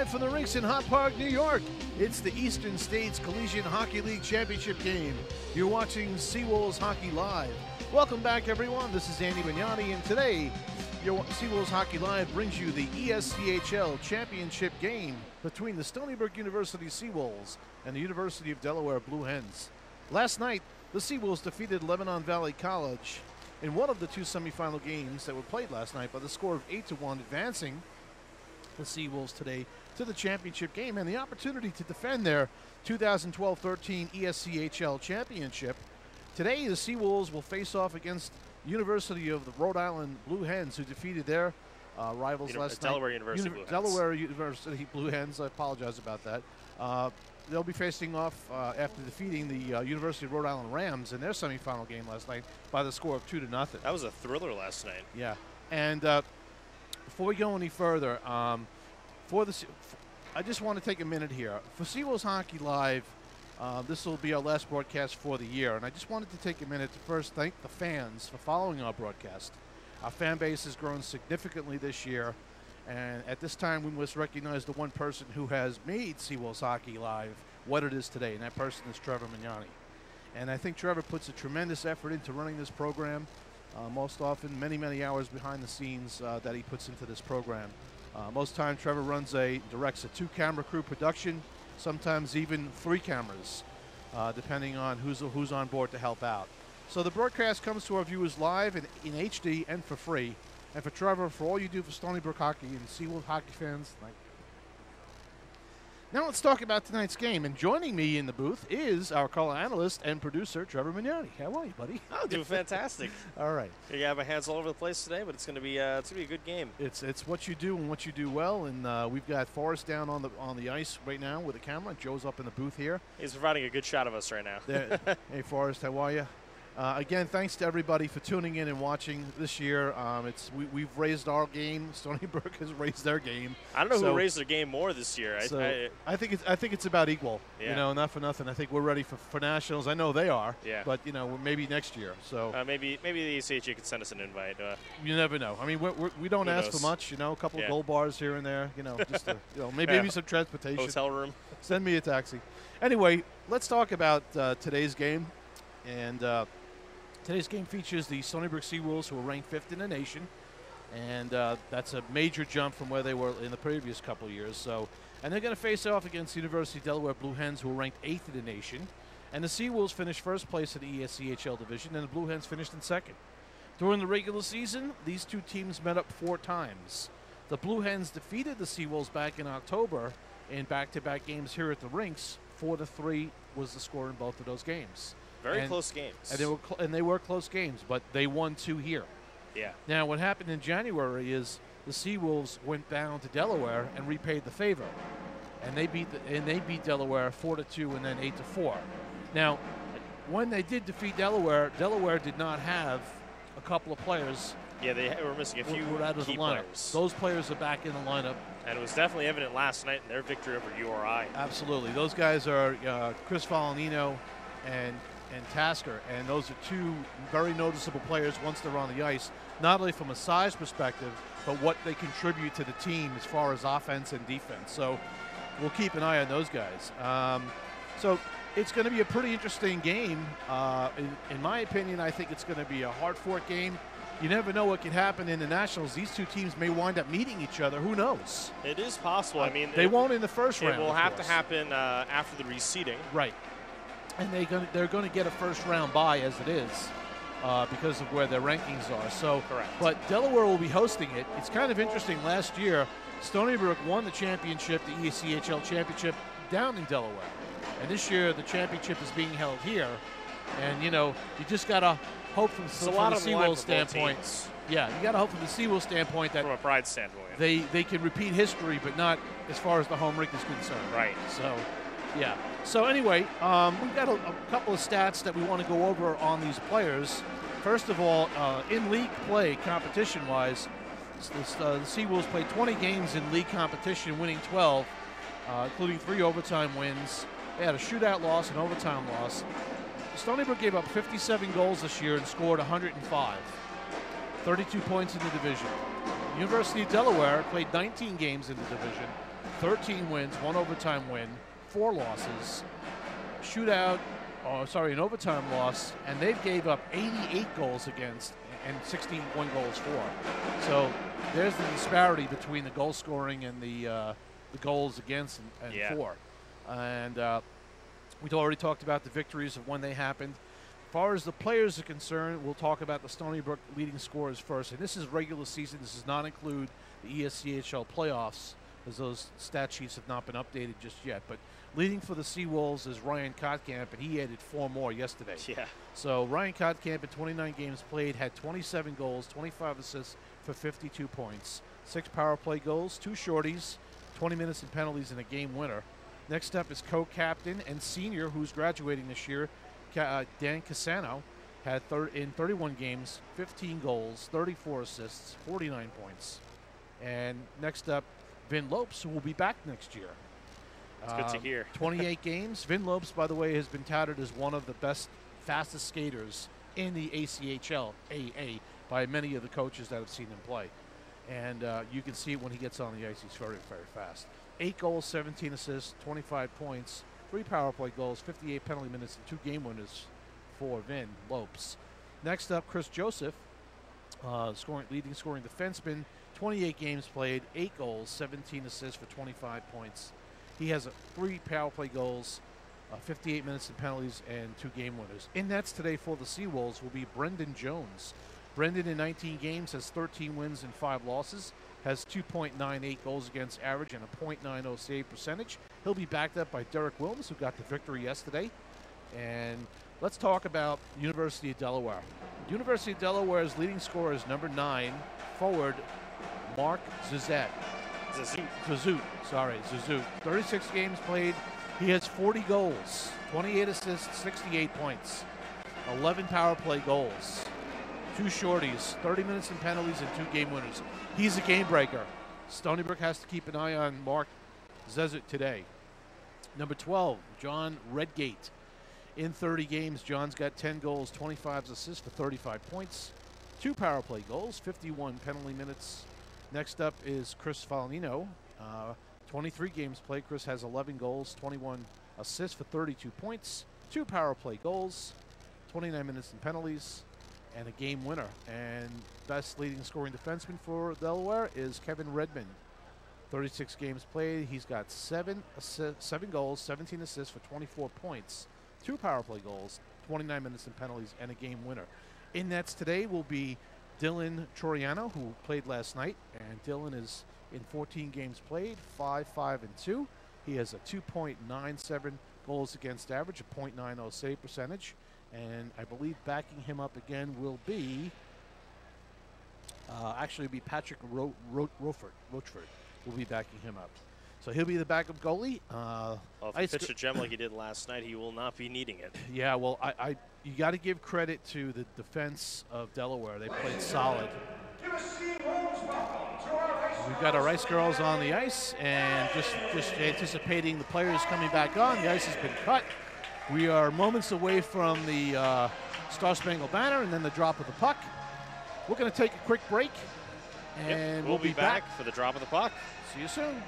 Live from the rinks in Hot Park, New York, it's the Eastern States Collegiate Hockey League Championship game. You're watching Seawolves Hockey Live. Welcome back, everyone. This is Andy Bignani, and today, Seawolves Hockey Live brings you the ESCHL Championship game between the Stony Brook University Seawolves and the University of Delaware Blue Hens. Last night, the Seawolves defeated Lebanon Valley College in one of the two semifinal games that were played last night by the score of 8-1, advancing the Seawolves today to the championship game and the opportunity to defend their 2012-13 ESCHL championship. Today, the Seawolves will face off against University of the Rhode Island Blue Hens, who defeated their rivals last night. Delaware University Blue Hens. I apologize about that. They'll be facing off after defeating the University of Rhode Island Rams in their semifinal game last night by the score of 2-0. That was a thriller last night. Yeah, and before we go any further, I just want to take a minute here. For Seawolves Hockey Live, this will be our last broadcast for the year, and I just wanted to take a minute to first thank the fans for following our broadcast. Our fan base has grown significantly this year, and at this time we must recognize the one person who has made Seawolves Hockey Live what it is today, and that person is Trevor Mignani. And I think Trevor puts a tremendous effort into running this program. Most often, many hours behind the scenes that he puts into this program. Most time, Trevor directs a 2-camera crew production, sometimes even 3 cameras, depending on who's on board to help out. So the broadcast comes to our viewers live in HD and for free. And for Trevor, for all you do for Stony Brook hockey and Seawolves hockey fans, thank you. Now let's talk about tonight's game. And joining me in the booth is our color analyst and producer, Trevor Mignani. How are you, buddy? I'm doing fantastic. All right. You have my hands all over the place today, but it's going to be a good game. It's what you do and what you do well. And we've got Forrest down on the ice right now with a camera. Joe's up in the booth here. He's providing a good shot of us right now. Hey, Forrest, how are you? Again, thanks to everybody for tuning in and watching this year. We've raised our game. Stony Brook has raised their game. I don't know who raised their game more this year. I think it's about equal. Yeah. You know, not for nothing. I think we're ready for nationals. I know they are. Yeah. But maybe next year. So maybe the ECHA could send us an invite. You never know. I mean, we don't ask for much. A couple of gold bars here and there. Just to, maybe some transportation. Hotel room. Send me a taxi. Anyway, let's talk about today's game. And today's game features the Stony Brook Seawolves, who are ranked 5th in the nation, and that's a major jump from where they were in the previous couple of years. And they're going to face off against the University of Delaware Blue Hens, who are ranked 8th in the nation. And the Seawolves finished first place in the ESCHL division, and the Blue Hens finished in second. During the regular season, these two teams met up 4 times. The Blue Hens defeated the Seawolves back in October in back-to-back games here at the rinks. 4-3 was the score in both of those games. Very close games. And they were close games, but they won 2 here. Yeah. Now, what happened in January is the Seawolves went down to Delaware and repaid the favor, and they beat Delaware 4-2 and then 8-4. Now, when they did defeat Delaware, Delaware did not have a couple of players. Yeah, they were missing a few key players. Those players are back in the lineup. And it was definitely evident last night in their victory over URI. Absolutely. Those guys are Chris Foligno and Tasker, and those are 2 very noticeable players once they're on the ice, not only from a size perspective, but what they contribute to the team as far as offense and defense. So we'll keep an eye on those guys. So it's going to be a pretty interesting game. In my opinion, I think it's going to be a hard-fought game. You never know what can happen in the Nationals. These 2 teams may wind up meeting each other. Who knows? It is possible. I mean, they won't in the first round. It will have to happen after the reseeding. Right. And they're going to get a first-round bye as it is because of where their rankings are. So, correct. But Delaware will be hosting it. It's kind of interesting. Last year, Stony Brook won the championship, the ESCHL championship, down in Delaware. And this year, the championship is being held here. And, you just got to hope from the Seawolves standpoint. Yeah, you got to hope from the Seawolves standpoint that from a pride standpoint, they can repeat history, but not as far as the home rink is concerned. Right. So, yeah. So anyway, we've got a couple of stats that we want to go over on these players. First of all, in league play, competition-wise, the Seawolves played 20 games in league competition, winning 12, including 3 overtime wins. They had a shootout loss, an overtime loss. Stony Brook gave up 57 goals this year and scored 105, 32 points in the division. University of Delaware played 19 games in the division, 13 wins, 1 overtime win, 4 losses, an overtime loss, and they've gave up 88 goals against and 61 goals for. So there's the disparity between the goal scoring and the goals against and for. And we've already talked about the victories of when they happened. As far as the players are concerned, we'll talk about the Stony Brook leading scorers first. And this is regular season. This does not include the ESCHL playoffs, as those stat sheets have not been updated just yet. But leading for the Seawolves is Ryan Kotkamp, and he added 4 more yesterday. Yeah. So Ryan Kotkamp, in 29 games played, had 27 goals, 25 assists for 52 points, 6 power play goals, 2 shorties, 20 minutes and penalties, and a game winner. Next up is co-captain and senior, who's graduating this year, Dan Casano, had in 31 games, 15 goals, 34 assists, 49 points. And next up, Vin Lopes, who will be back next year. That's good to hear. 28 games. Vin Lopes, by the way, has been touted as one of the best, fastest skaters in the ACHL, AA, by many of the coaches that have seen him play. And you can see it when he gets on the ice. He's very, very fast. 8 goals, 17 assists, 25 points, 3 power play goals, 58 penalty minutes, and 2 game winners for Vin Lopes. Next up, Chris Joseph, leading scoring defenseman, 28 games played, 8 goals, 17 assists for 25 points. He has 3 power play goals, 58 minutes and penalties, and 2 game winners. In nets today for the Seawolves will be Brendan Jones. Brendan, in 19 games, has 13 wins and 5 losses, has 2.98 goals against average and a .90 save percentage. He'll be backed up by Derek Wilms, who got the victory yesterday. And let's talk about University of Delaware. University of Delaware's leading scorer is number 9, forward Mark Zuzut. 36 games played. He has 40 goals, 28 assists, 68 points, 11 power play goals, 2 shorties, 30 minutes and penalties, and 2 game winners. He's a game breaker. Stony Brook has to keep an eye on Mark Zuzut today. Number 12, John Redgate. In 30 games, John's got 10 goals, 25 assists for 35 points, 2 power play goals, 51 penalty minutes. Next up is Chris Falanino. 23 games played. Chris has 11 goals, 21 assists for 32 points, 2 power play goals, 29 minutes and penalties, and a game winner. And best leading scoring defenseman for Delaware is Kevin Redmond. 36 games played. He's got 7 goals, 17 assists for 24 points, 2 power play goals, 29 minutes and penalties, and a game winner. In nets today will be Dylan Troiano, who played last night, and Dylan is in 14 games played, 5-5-2. He has a 2.97 goals against average, a .90 save percentage, and I believe backing him up again will be Patrick Rochford will be backing him up. So he'll be the backup goalie. Well, if he pitched a gem like he did last night, he will not be needing it. Yeah, well, you got to give credit to the defense of Delaware. They played solid. We've got our Ice Girls on the ice, and just anticipating the players coming back on. The ice has been cut. We are moments away from the Star Spangled Banner and then the drop of the puck. We're going to take a quick break, and we'll be back for the drop of the puck. See you soon.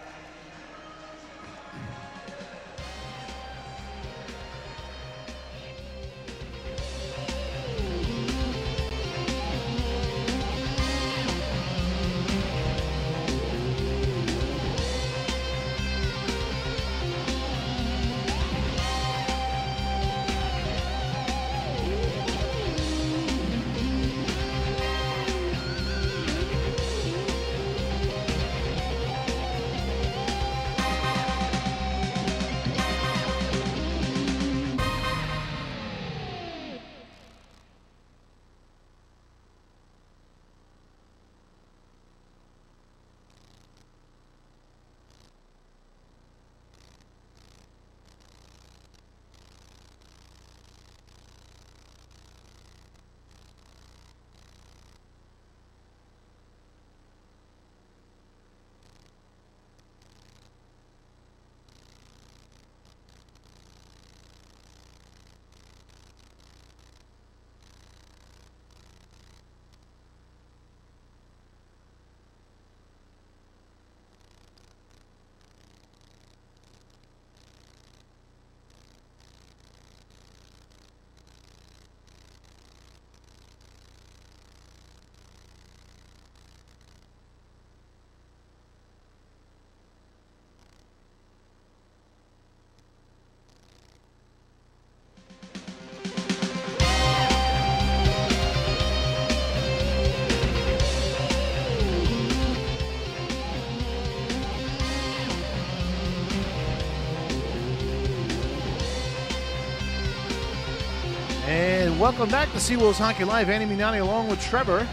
Welcome back to Seawolves Hockey Live. Andy Mignani along with Trevor,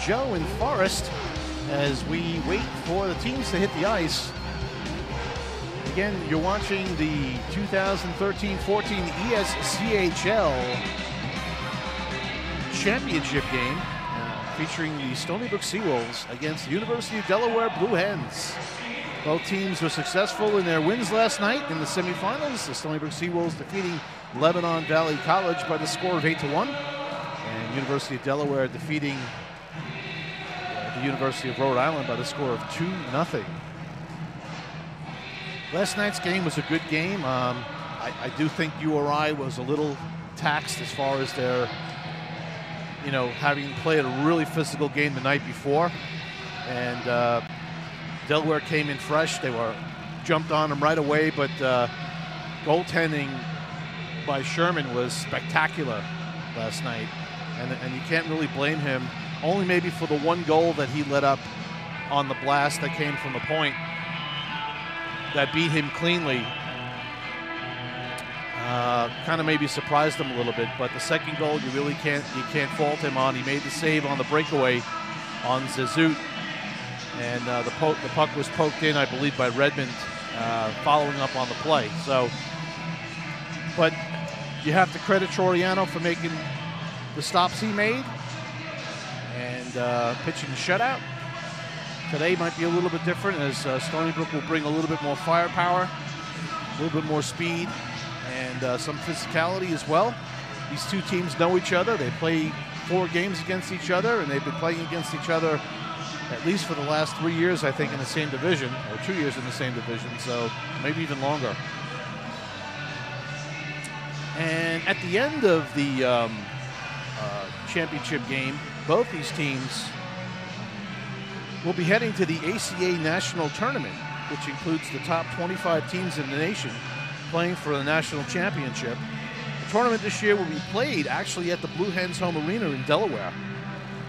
Joe, and Forrest as we wait for the teams to hit the ice. Again, you're watching the 2013-14 ESCHL championship game featuring the Stony Brook Seawolves against the University of Delaware Blue Hens. Both teams were successful in their wins last night in the semifinals. The Stony Brook Seawolves defeating Lebanon Valley College by the score of 8-1, and University of Delaware defeating the University of Rhode Island by the score of 2-0. Last night's game was a good game. I do think URI was a little taxed as far as their, having played a really physical game the night before, and Delaware came in fresh. They were jumped on them right away, but goaltending by Sherman was spectacular last night, and you can't really blame him, only maybe for the one goal that he let up on the blast that came from the point that beat him cleanly. Kind of maybe surprised him a little bit, but the second goal you really can't fault him on. He made the save on the breakaway on Zazut, and the puck was poked in, I believe, by Redmond following up on the play. So, but you have to credit Troiano for making the stops he made and pitching the shutout. Today might be a little bit different, as Stony Brook will bring a little bit more firepower, a little bit more speed, and some physicality as well. These two teams know each other. They play 4 games against each other, and they've been playing against each other at least for the last 3 years, I think, in the same division, or 2 years in the same division, so maybe even longer. And at the end of the championship game, both these teams will be heading to the ACA National Tournament, which includes the top 25 teams in the nation playing for the national championship. The tournament this year will be played actually at the Blue Hens home arena in Delaware.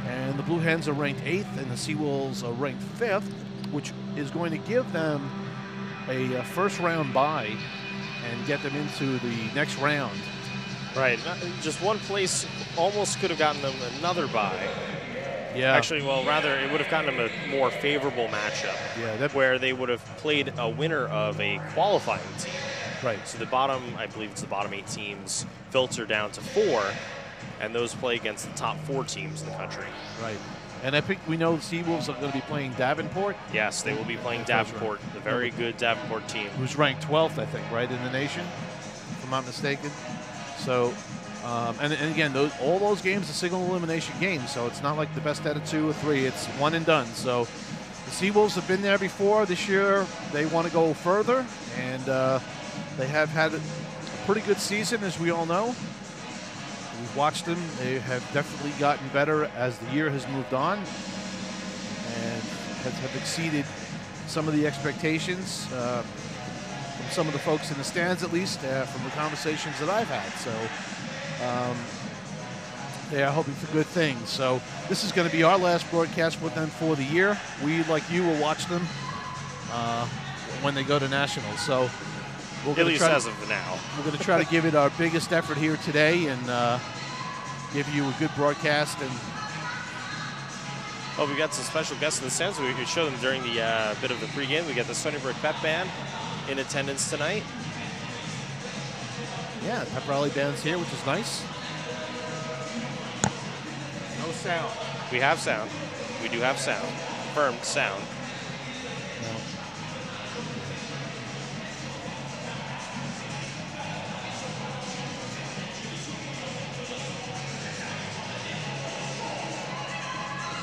And the Blue Hens are ranked 8th and the Seawolves are ranked 5th, which is going to give them a first round bye and get them into the next round. Right, just one place almost could have gotten them another bye. Yeah. Actually, well, rather, it would have gotten them a more favorable matchup. Yeah, where they would have played a winner of a qualifying team. Right. So the bottom, I believe it's the bottom 8 teams, filter down to 4, and those play against the top 4 teams in the country. Right. And I think we know the Seawolves are going to be playing Davenport. Yes, they will be playing Davenport, the very good Davenport team. Who's ranked 12th, I think, right, in the nation, if I'm not mistaken. So, and again, all those games are single elimination games, so it's not like the best out of 2 or 3. It's one and done. So the Seawolves have been there before. This year they want to go further, and they have had a pretty good season, as we all know. We've watched them. They have definitely gotten better as the year has moved on, and have exceeded some of the expectations from some of the folks in the stands, at least, from the conversations that I've had. So they are hoping for good things. So this is going to be our last broadcast with them for the year. We, like you, will watch them when they go to nationals. So we're at least as of now. We're going to try to give it our biggest effort here today and give you a good broadcast. And oh, we got some special guests in the stands. We could show them during the bit of the pregame. We got the Stony Brook Pep Band in attendance tonight. Yeah, Pep Rally Band's here, which is nice. No sound. We have sound. We do have sound. Confirmed sound.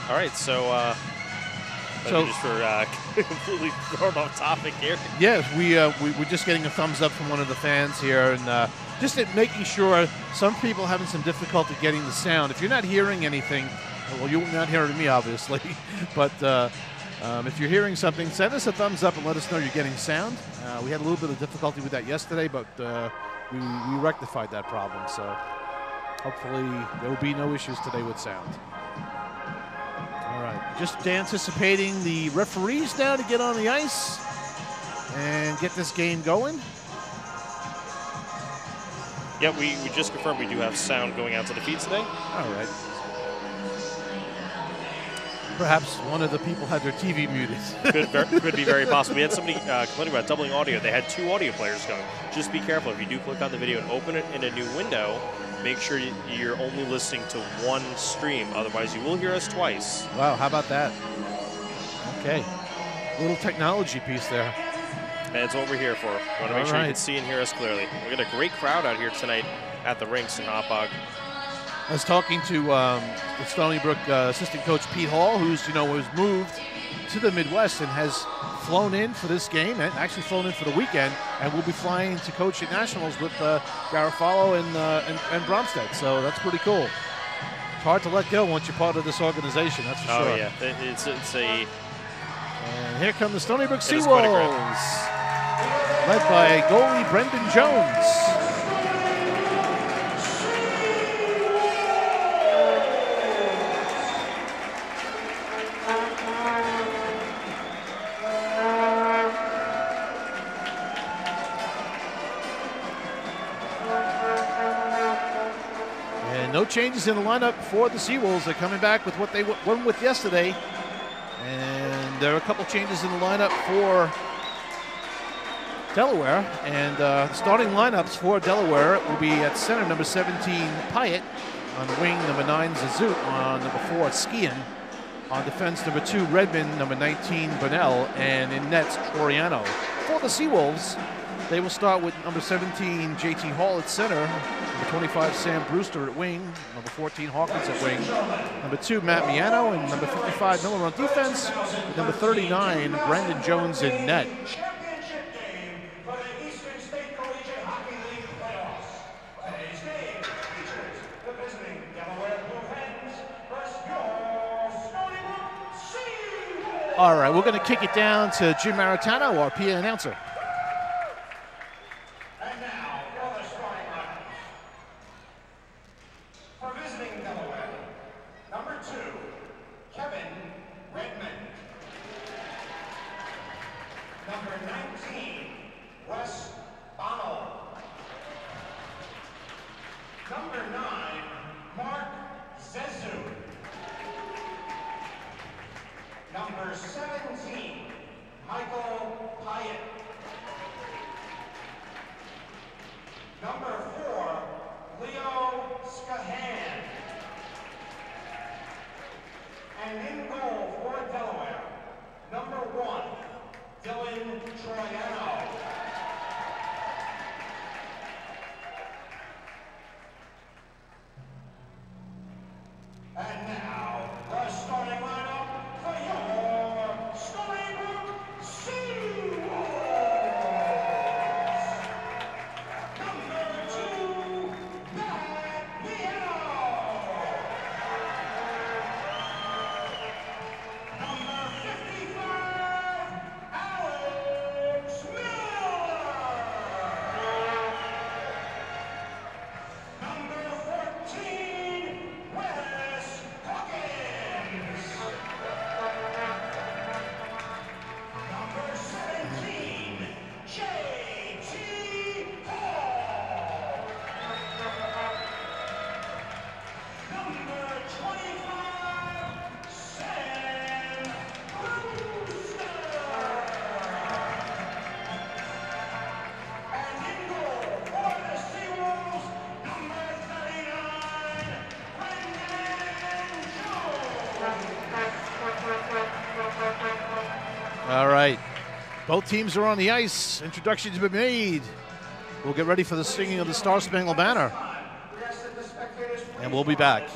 All right, so just for completely thrown off topic here. Yes, we're just getting a thumbs up from one of the fans here, and just making sure some people are having some difficulty getting the sound. If you're not hearing anything, well, you're not hearing me, obviously, but if you're hearing something, send us a thumbs up and let us know you're getting sound. We had a little bit of difficulty with that yesterday, but we rectified that problem, so hopefully there will be no issues today with sound. All right, just anticipating the referees now to get on the ice and get this game going. Yeah, we just confirmed we do have sound going out to the feed today. All right. Perhaps one of the people had their TV muted. Could be very possible. We had somebody complaining about doubling audio. They had 2 audio players going. Just be careful. If you do click on the video and open it in a new window, make sure you're only listening to one stream. Otherwise, you will hear us twice. Wow, how about that? Okay. Little technology piece there. That's what we're here for. We want to make sure you can see and hear us clearly. We got a great crowd out here tonight at the rinks in Hauppauge. I was talking to the Stony Brook assistant coach Pete Hall, who's was moved to the Midwest and has flown in for this game, and actually flown in for the weekend, and will be flying to coach at Nationals with Garofalo and Bromstead. So that's pretty cool. It's hard to let go once you're part of this organization. That's for sure. Oh yeah, it's a. And here come the Stony Brook Seawolves, led by goalie Brendan Jones. No changes in the lineup for the Seawolves. They're coming back with what they went with yesterday. And there are a couple changes in the lineup for Delaware. And starting lineups for Delaware will be at center, number 17, Pyatt. On the wing, number 9, Zazut. On number 4, Skian. On defense, number 2, Redmond. Number 19, Burnell. And in nets, Toriano. For the Seawolves, they will start with number 17, JT Hall at center. Number 25, Sam Brewster at wing. Number 14, Hawkins at wing. Number 2, Matt Miano. And number 55, Miller on defense. And number 39, Brandon Jones in net. Championship game for the Eastern State Collegiate Hockey League playoffs. Today's game features the visiting Delaware Blue Hens versus your Stony Brook Seawolves. All right, we're going to kick it down to Jim Maritano, our PA announcer. And now for the starting lineups. For visiting Delaware, number 2, Kevin Redmond. Number 19, Wes Bonnell. Number 9, Mark Zezu. Number 17, Michael Pyatt. Number 4, Leo Skahan. And in goal for Delaware, number 1, Dylan Troiano. And now, the starting lineup for your Stony Brook Seawolves. Number 2, Matt Miano. Number 55, Alex Miller. Number 14, Wes Hawkins. Number 17, JT Hall. Number 25, Sam Brewster. And in goal for the Seawolves, number 39, Brendan Jones. All right. Both teams are on the ice. Introductions have been made. We'll get ready for the singing of the Star Spangled Banner. We ask that the spectators And we'll be back.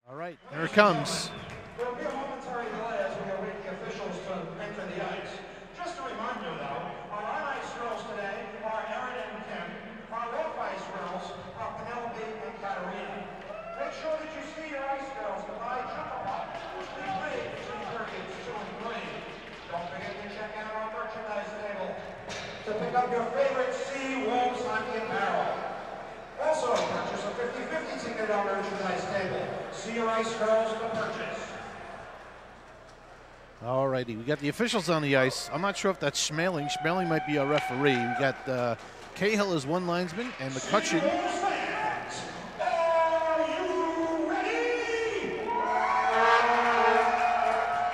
All right, here it comes. There will be a momentary delay as we await the officials to enter the ice. Just a reminder, though, our on-ice girls today are Erin and Kim. Our off-ice girls are Penelope and Katarina. Make sure that you see your ice girls to buy Jumper Pop, which we made between periods 2 and 3. Don't forget to check out our merchandise table to pick up your favorite Sea Wolves hockey apparel. Also, purchase a 50/50 ticket on our merchandise table. See your ice girls to purchase. All righty, we got the officials on the ice. I'm not sure if that's Schmeling. Schmeling might be our referee. We got Cahill as one linesman and McCutcheon. Are you ready?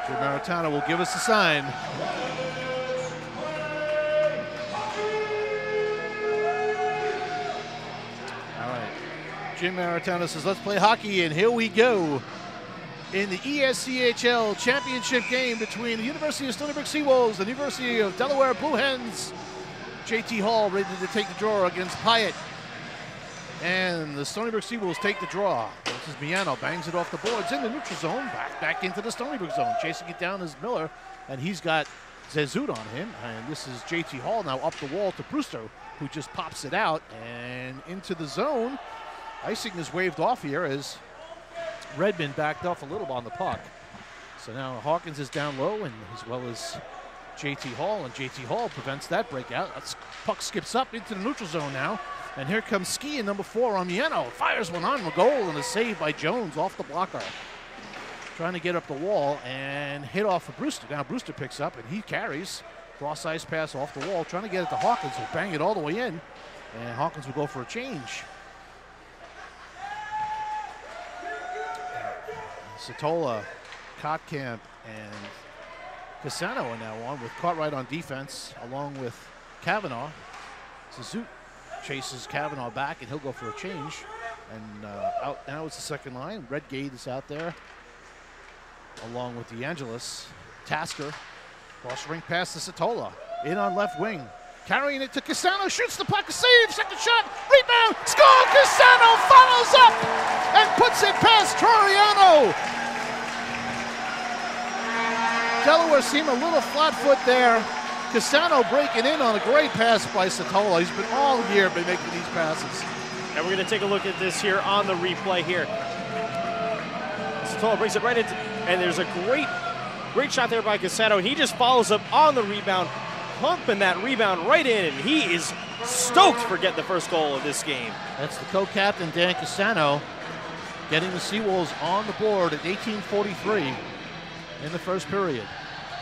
Jim Maritano will give us a sign. Jim Maritano says, let's play hockey, and here we go. In the ESCHL championship game between the University of Stony Brook Seawolves and the University of Delaware Blue Hens. JT Hall ready to take the draw against Pyatt. And the Stony Brook Seawolves take the draw. This is Miano, bangs it off the boards in the neutral zone, back into the Stony Brook zone. Chasing it down is Miller, and he's got Zezut on him. And this is JT Hall now up the wall to Brewster, who just pops it out and into the zone. Icing is waved off here as Redmond backed off a little on the puck. So now Hawkins is down low, and as well as JT Hall, and JT Hall prevents that breakout. That puck skips up into the neutral zone now, and here comes Ski in number 4 on Miano. Fires one on the goal, and a save by Jones off the blocker. Trying to get up the wall and hit off of Brewster. Now Brewster picks up, and he carries. Cross ice pass off the wall, trying to get it to Hawkins, who'll bang it all the way in, and Hawkins will go for a change. Satola, Kotkamp, and Cassano are now on with Cartwright on defense, along with Kavanaugh. Zezut chases Kavanaugh back, and he'll go for a change. And out now is the second line. Redgate is out there, along with DeAngelis. Tasker, cross ring pass to Satola. In on left wing. Carrying it to Cassano, shoots the puck, save, second shot, rebound, score! Cassano follows up and puts it past Toriano. Delaware seemed a little flat foot there. Cassano breaking in on a great pass by Satola. He's been all year making these passes. And we're going to take a look at this here on the replay here. Satola brings it right into, and there's a great shot there by Cassano. He just follows up on the rebound, pumping that rebound right in, and he is stoked for getting the first goal of this game. That's the co-captain, Dan Cassano, getting the Seawolves on the board at 18:43 in the first period.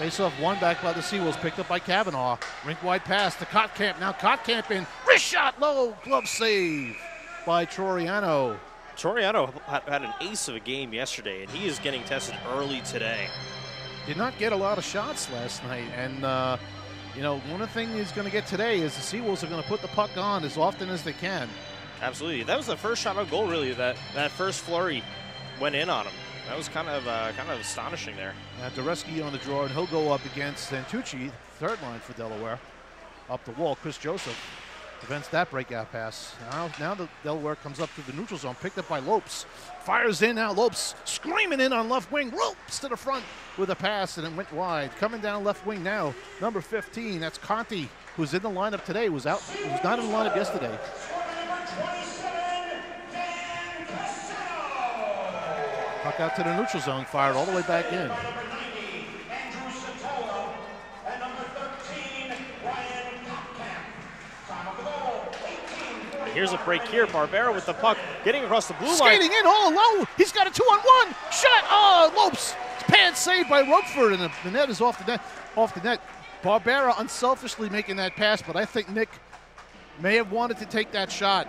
Face-off won back by the Seawolves, picked up by Kavanaugh. Rink-wide pass to Kotkamp. Now Kotkamp in, wrist shot, low, glove save by Toriano. Toriano had an ace of a game yesterday, and he is getting tested early today. Did not get a lot of shots last night, and you know, one of the things he's going to get today is the Seawolves are going to put the puck on as often as they can. Absolutely. That was the first shot on goal, really. That first flurry went in on him. That was kind of astonishing there. Dureski on the draw, and he'll go up against Santucci, third line for Delaware. Up the wall, Chris Joseph prevents that breakout pass. Now the Delaware comes up to the neutral zone, picked up by Lopes. Fires in now, Lopes screaming in on left wing. Lopes to the front with a pass, and it went wide. Coming down left wing now, number 15, that's Conti, who's in the lineup today, was not in the lineup yesterday. Puck out to the neutral zone, fired all the way back in. Here's a break here. Barbera with the puck, getting across the blue line. Skating in all alone. He's got a 2-on-1 shot. Oh, Lopes. Pants saved by Roquefort, and the net is off the net. Barbera unselfishly making that pass, but I think Nick may have wanted to take that shot.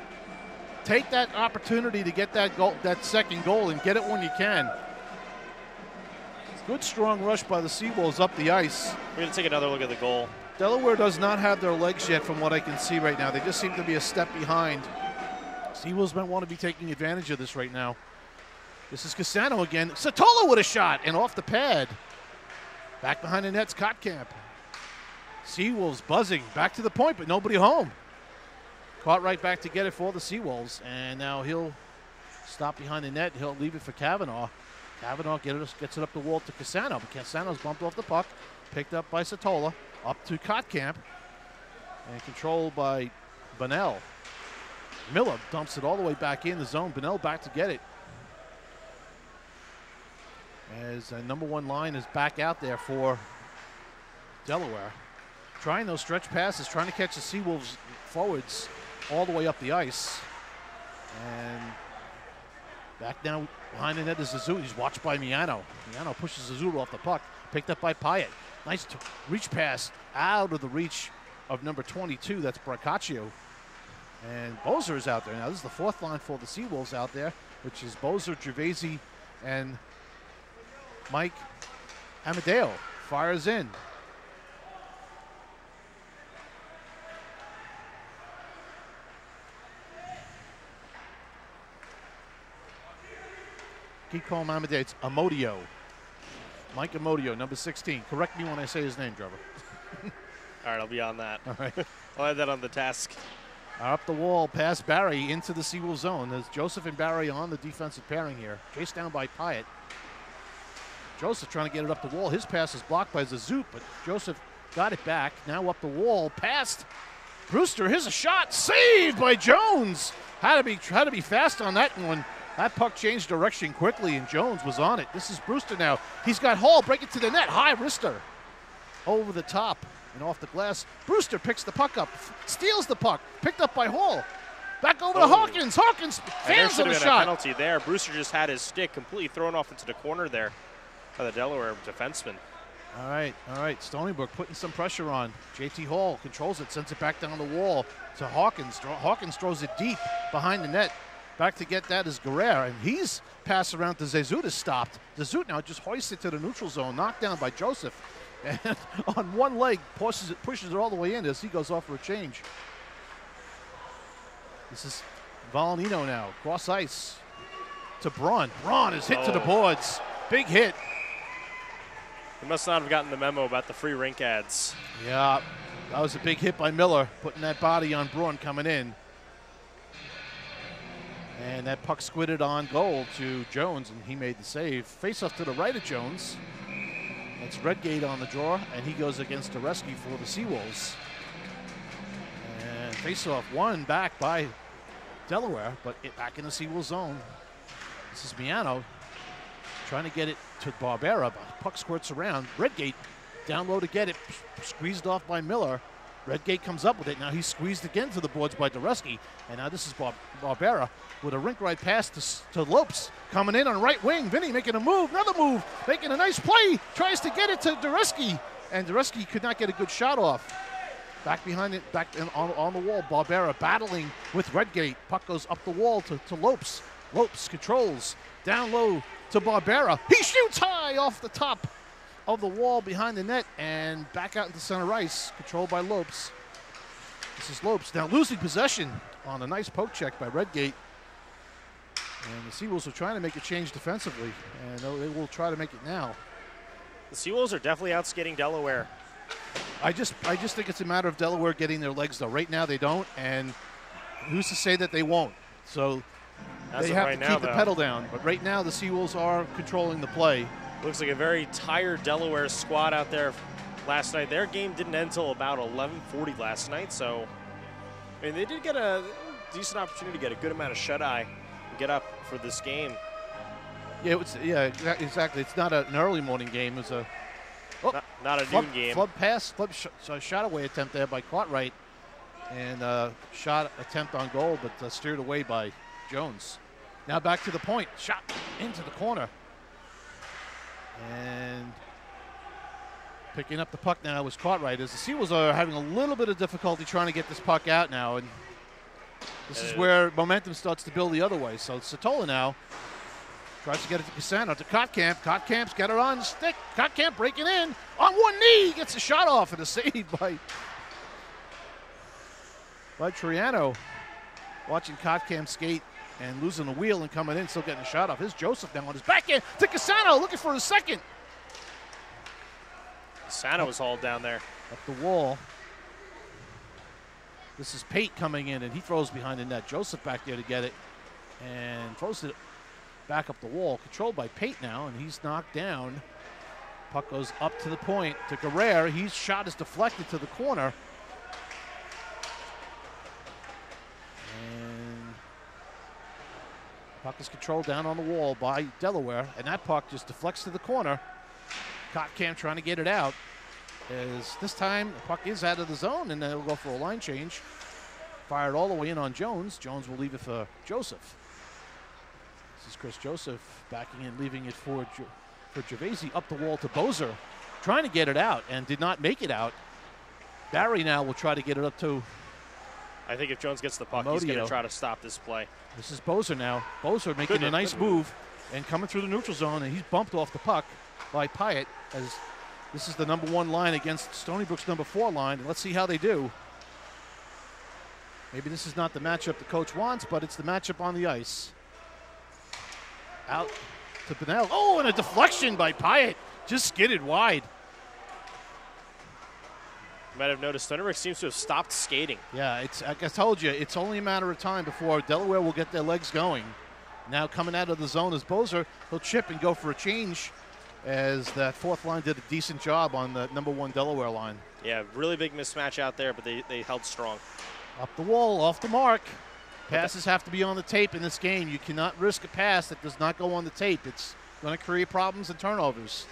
Take that opportunity to get that goal, that second goal, and get it when you can. Good strong rush by the Seawolves up the ice. We're going to take another look at the goal. Delaware does not have their legs yet from what I can see right now. They just seem to be a step behind. Seawolves might want to be taking advantage of this right now. This is Cassano again. Satola with a shot and off the pad. Back behind the net's Kotkamp. Seawolves buzzing. Back to the point, but nobody home. Caught right back to get it for the Seawolves. And now he'll Stop behind the net. He'll leave it for Kavanaugh. Kavanaugh gets it up the wall to Cassano, but Cassano's bumped off the puck. Picked up by Satola. Up to Kotkamp. And controlled by Bunnell. Miller dumps it all the way back in the zone. Bunnell back to get it. As number 1 line is back out there for Delaware. Trying those stretch passes, trying to catch the Seawolves forwards all the way up the ice. And back now behind the net is Zazula. He's watched by Miano. Miano pushes Zazula off the puck. Picked up by Pyatt. Nice reach pass out of the reach of number 22. That's Brancaccio. And Bozer is out there. Now, this is the 4th line for the Seawolves out there, which is Bozer, Gervaisi, and Mike Amadeo. Fires in. Keep calling him Amadeo. It's Amodio. Mike Amodio, number 16. Correct me when I say his name, Trevor. All right, I'll be on that. All right. I'll add that on the task. Up the wall, past Barry into the Seawolf zone. There's Joseph and Barry on the defensive pairing here. Chased down by Pyatt. Joseph trying to get it up the wall. His pass is blocked by Zazoot, but Joseph got it back. Now up the wall, past Brewster. Here's a shot, saved by Jones. Had to be fast on that one. That puck changed direction quickly, and Jones was on it. This is Brewster now. He's got Hall break it to the net. High wrister over the top and off the glass. Brewster picks the puck up, steals the puck, picked up by Hall. Back over to Hawkins. Hawkins fans of a shot. A penalty there. Brewster just had his stick completely thrown off into the corner there by the Delaware defenseman. All right. Stony Brook putting some pressure on. JT Hall controls it, sends it back down the wall to Hawkins. Hawkins throws it deep behind the net. Back to get that is Guerrero, and he's passed around to Zazut is stopped. Zazut now just hoists it to the neutral zone, knocked down by Joseph. And on one leg, pushes it all the way in as he goes off for a change. This is Volanino now, cross ice to Braun. Braun is hit to the boards. Big hit. He must not have gotten the memo about the free rink ads. Yeah, that was a big hit by Miller, putting that body on Braun coming in. And that puck squidded on goal to Jones, and he made the save. Face-off to the right of Jones. It's Redgate on the draw, and he goes against Dureski for the Seawolves. And face-off won back by Delaware, but back in the Seawolves zone. This is Miano trying to get it to Barbera, but puck squirts around. Redgate down low to get it, squeezed off by Miller. Redgate comes up with it. Now he's squeezed again to the boards by Dureski. And now this is Barbera with a rink right pass to Lopes. Coming in on right wing. Vinny making a move, another move, making a nice play. Tries to get it to Dureski. And Dureski could not get a good shot off. Back behind it, on the wall. Barbera battling with Redgate. Puck goes up the wall to Lopes. Lopes controls. Down low to Barbera. He shoots high off the top of the wall behind the net and back out into center ice, controlled by Lopes. This is Lopes now losing possession on a nice poke check by Redgate. And the Seawolves are trying to make a change defensively, and they will try to make it now. The Seawolves are definitely outskating Delaware. I just think it's a matter of Delaware getting their legs though. Right now they don't, and who's to say that they won't? So they have to keep the pedal down. But right now the Seawolves are controlling the play. Looks like a very tired Delaware squad out there last night. Their game didn't end until about 11:40 last night, so I mean they did get a decent opportunity to get a good amount of shut-eye and get up for this game. Yeah, exactly. It's not an early morning game. It's a not a noon game. Shot away attempt there by Cartwright, and shot attempt on goal, but steered away by Jones. Now back to the point. Shot into the corner. And picking up the puck now was Cartwright, as the Seawolves are having a little bit of difficulty trying to get this puck out now. And this is where momentum starts to build the other way. So Satola now tries to get it to Cassano, to Kotkamp. Kotkamp's got it on the stick. Kotkamp breaking in on one knee. Gets a shot off and a save by Triano. Watching Kotkamp skate and losing the wheel and coming in, still getting a shot off. Here's Joseph now on his backhand to Cassano, looking for a second. Cassano was hauled down there. Up the wall. This is Pate coming in, and he throws behind the net. Joseph back there to get it. and throws it back up the wall. Controlled by Pate now, and he's knocked down. Puck goes up to the point to Guerrero. His shot is deflected to the corner. And puck is controlled down on the wall by Delaware, and that puck just deflects to the corner. Kotkamp trying to get it out. As this time the puck is out of the zone, and they'll go for a line change. Fired all the way in on Jones. Jones will leave it for Joseph. This is Chris Joseph backing in, leaving it for Gervaisi. Up the wall to Bozer, trying to get it out and did not make it out. Barry now will try to get it up to I think if Jones gets the puck, Modio. he's going to try to stop this play. This is Bozer now. Bozer making a nice move and coming through the neutral zone, and he's bumped off the puck by Pyatt, as this is the #1 line against Stony Brook's #4 line, and let's see how they do. Maybe this is not the matchup the coach wants, but it's the matchup on the ice. Out to Bunnell. Oh, and a deflection by Pyatt. Just skidded wide. You might have noticed Stony Brook seems to have stopped skating. Yeah, it's like I told you, it's only a matter of time before Delaware will get their legs going. Now coming out of the zone is Bozer. He'll chip and go for a change, as that fourth line did a decent job on the #1 Delaware line. Yeah, really big mismatch out there, but they held strong. Up the wall, off the mark. Passes have to be on the tape in this game. You cannot risk a pass that does not go on the tape. It's going to create problems and turnovers.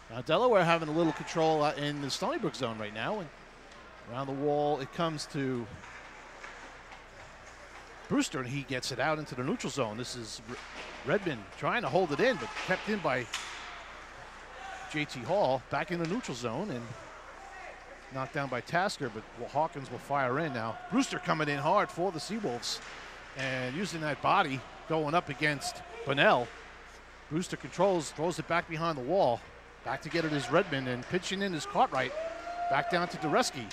Now Delaware having a little control in the Stony Brook zone right now. And around the wall it comes to Brewster, and he gets it out into the neutral zone. This is Redmond trying to hold it in, but kept in by JT Hall. Back in the neutral zone and knocked down by Tasker, but Hawkins will fire in now. Brewster coming in hard for the Seawolves and using that body going up against Bunnell. Brewster controls, throws it back behind the wall. Back to get it is Redmond, and pitching in is Cartwright. Back down to Dureski.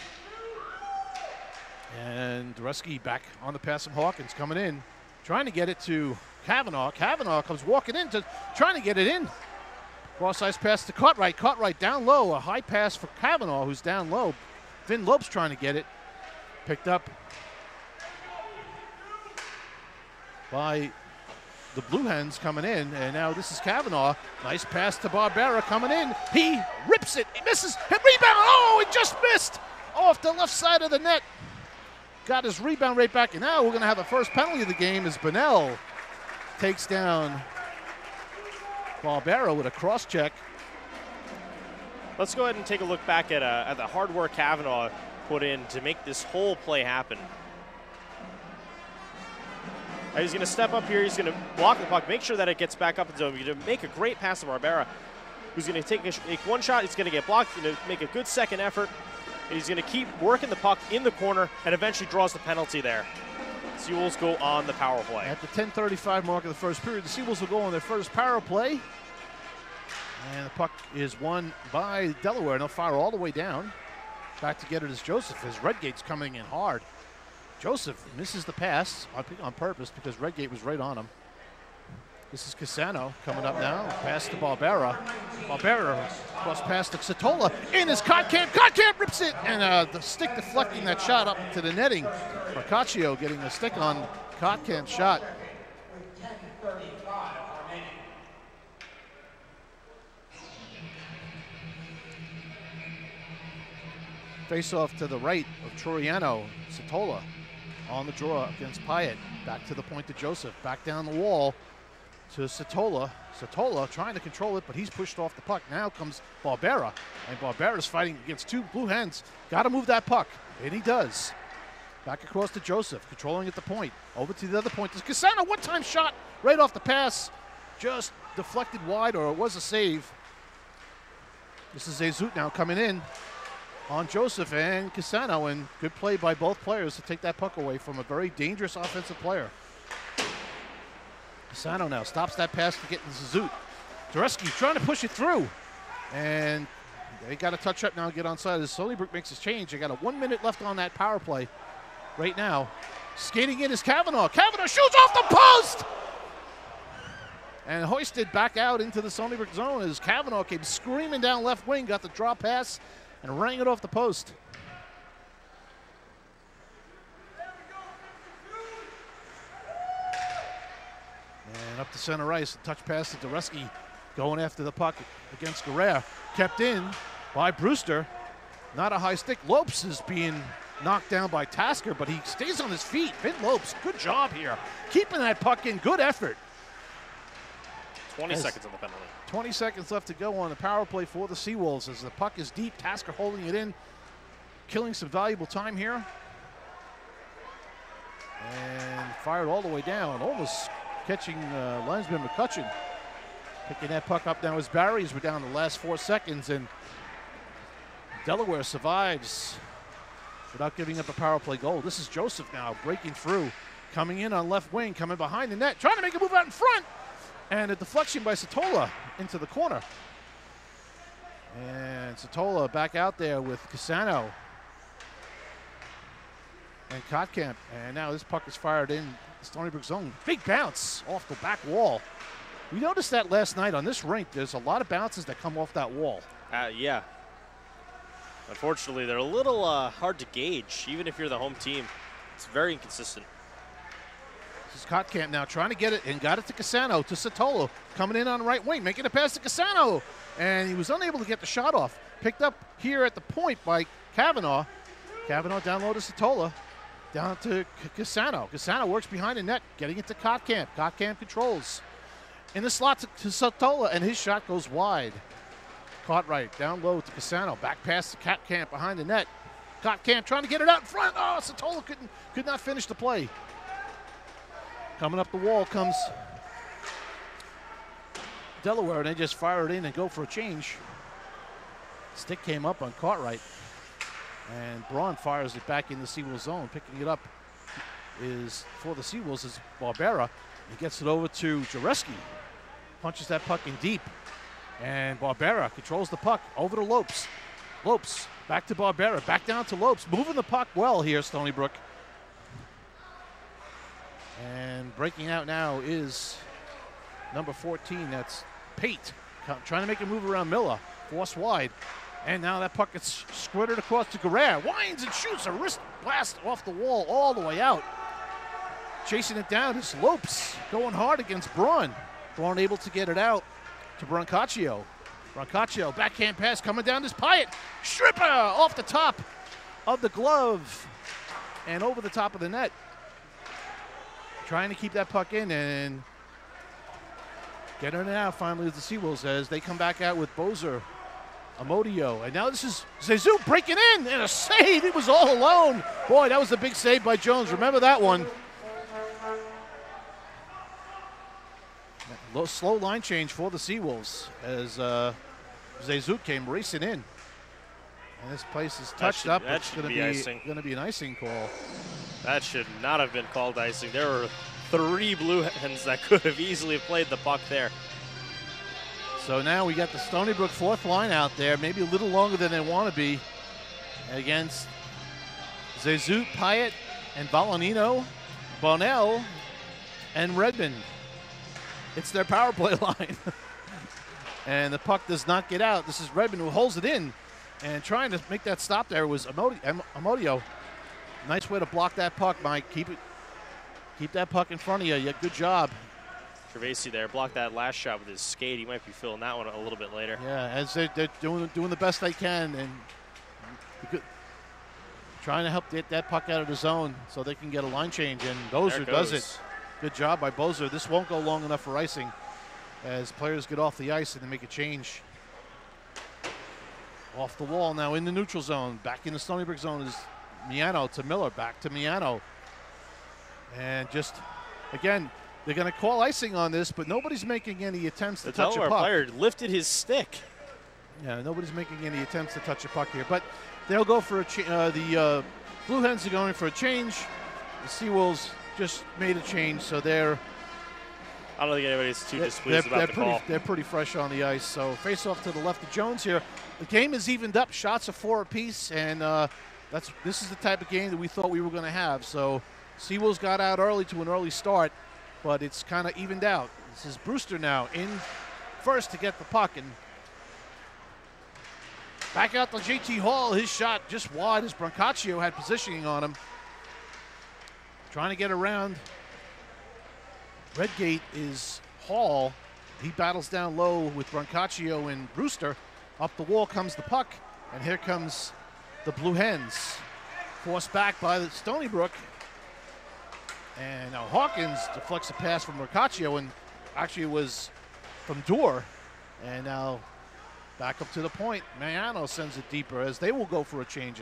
And Dureski back on the pass from Hawkins, coming in, trying to get it to Kavanaugh. Kavanaugh comes walking in, trying to get it in. Cross-ice pass to Cartwright. Cartwright down low. A high pass for Kavanaugh, who's down low. Finn Lopes trying to get it. Picked up by the Blue Hens coming in. And now this is Kavanaugh. Nice pass to Barbera coming in. He rips it. He misses. Hit rebound. Oh, it just missed off the left side of the net. Got his rebound right back. And now we're going to have the first penalty of the game as Bunnell takes down Barbera with a cross check. Let's go ahead and take a look back at the hard work Kavanaugh put in to make this whole play happen. He's going to step up here. He's going to block the puck, make sure that it gets back up in zone. He's going to make a great pass to Barbera, who's going to take one shot. He's going to get blocked. He's going to make a good second effort. And he's going to keep working the puck in the corner and eventually draws the penalty there. Seawolves go on the power play. At the 10:35 mark of the first period, the Seawolves will go on their first power play. And the puck is won by Delaware, and they'll fire all the way down. Back to get it is Joseph, as Redgate's coming in hard. Joseph misses the pass on purpose because Redgate was right on him. This is Cassano coming up now. Pass to Barbera. Barbera cross pass to Satola. In is Kotkamp. Kotkamp rips it, and the stick deflecting that shot up to the netting. Marcaccio getting a stick on Kotkamp's shot. Face off to the right of Troiano. Satola on the draw against Pyatt. Back to the point to Joseph. Back down the wall to Satola. Satola trying to control it, but he's pushed off the puck. Now comes Barbera, and Barbera's fighting against two Blue Hens. Got to move that puck, and he does. Back across to Joseph, controlling at the point. Over to the other point. There's Cassano, one-time shot right off the pass. Just deflected wide, or it was a save. This is Azut now coming in on Joseph and Cassano, and good play by both players to take that puck away from a very dangerous offensive player. Cassano now stops that pass to get to Azut. Dureski trying to push it through, and they got a touch up now and get onside as Stony Brook makes his change. They got a 1 minute left on that power play right now. Skating in is Kavanaugh. Kavanaugh shoots off the post! And hoisted back out into the Stony Brook zone as Kavanaugh came screaming down left wing, got the draw pass, and rang it off the post. to center ice. A touch pass to Dureski going after the puck against Guerrero. Kept in by Brewster. Not a high stick. Lopes is being knocked down by Tasker, but he stays on his feet. Vin Lopes, good job here. Keeping that puck in, good effort. 20 seconds on the penalty. 20 seconds left to go on the power play for the Seawolves as the puck is deep. Tasker holding it in, killing some valuable time here. And fired all the way down, almost catching linesman McCutcheon. Picking that puck up now as Barry as we're down the last 4 seconds, and Delaware survives without giving up a power play goal. This is Joseph now breaking through, coming in on left wing, coming behind the net, trying to make a move out in front. And a deflection by Satola into the corner. And Satola back out there with Casano and Kotkamp. And now this puck is fired in Stony Brook zone. Big bounce off the back wall. We noticed that last night on this rink. There's a lot of bounces that come off that wall. Yeah. Unfortunately, they're a little hard to gauge, even if you're the home team. It's very inconsistent. This is Kotkamp now trying to get it and got it to Casano, to Satola, coming in on the right wing, making a pass to Casano. And he was unable to get the shot off. Picked up here at the point by Kavanaugh. Kavanaugh down low to Satola, down to Casano. Casano works behind the net, getting it to Kotkamp. Kotkamp controls. In the slot to Satola, and his shot goes wide. Caught right, down low to Casano. Back pass to Kotkamp behind the net. Kotkamp trying to get it out in front. Oh, Satola could not finish the play. Coming up the wall comes Delaware, and they just fire it in and go for a change. Stick came up on Cartwright, and Braun fires it back in the Seawolves zone. Picking it up is for the Seawolves is Barbera. He gets it over to Jareski. Punches that puck in deep, and Barbera controls the puck over to Lopes. Lopes back to Barbera, back down to Lopes, moving the puck well here, Stony Brook. And breaking out now is number 14, that's Pate, trying to make a move around Miller, forced wide. And now that puck gets squirted across to Guerrero, winds and shoots a wrist blast off the wall all the way out. Chasing it down is Lopes, going hard against Braun. Braun able to get it out to Brancaccio. Brancaccio, backhand pass coming down this Pyatt. Stripper off the top of the glove and over the top of the net. Trying to keep that puck in and get it out finally with the Seawolves as they come back out with Bozer, Amodio. And now this is Zezou breaking in and a save. It was all alone. Boy, that was a big save by Jones. Remember that one. Slow line change for the Seawolves as Zezou came racing in. And this place is touched up. It's going to be an icing call. That should not have been called icing. There were 3 Blue Hens that could have easily played the puck there. So now we got the Stony Brook fourth line out there, maybe a little longer than they want to be, against Zezou, Pyatt, and Balanino, Bonnell, and Redmond. It's their power play line. And the puck does not get out. This is Redmond who holds it in. And trying to make that stop there was Amodio. Nice way to block that puck, Mike. Keep that puck in front of you. Yeah, good job. Gervasi there blocked that last shot with his skate. He might be feeling that one a little bit later. Yeah, as they're doing the best they can and trying to help get that puck out of the zone so they can get a line change. And Bozer does it. Good job by Bozer. This won't go long enough for icing as players get off the ice and they make a change. Off the wall now in the neutral zone. Back in the Stony Brook zone is Miano to Miller. Back to Miano. And just, again, they're going to call icing on this, but nobody's making any attempts to touch a puck. The Delaware player lifted his stick. Yeah, nobody's making any attempts to touch a puck here. But they'll go for the Blue Hens are going for a change. The Seawolves just made a change, so they're... I don't think anybody's too displeased about the call. They're pretty fresh on the ice. So face off to the left of Jones here. The game is evened up. Shots are 4 apiece, and this is the type of game that we thought we were going to have. So Seawolves got out early to an early start, but it's kind of evened out. This is Brewster now in first to get the puck, and back out to JT Hall. His shot just wide as Brancaccio had positioning on him. Trying to get around. Redgate is Hall, he battles down low with Brancaccio and Brewster. Up the wall comes the puck, and here comes the Blue Hens. Forced back by the Stony Brook. And now Hawkins deflects a pass from Brancaccio, and actually it was from Dorr. And now back up to the point. Mariano sends it deeper as they will go for a change.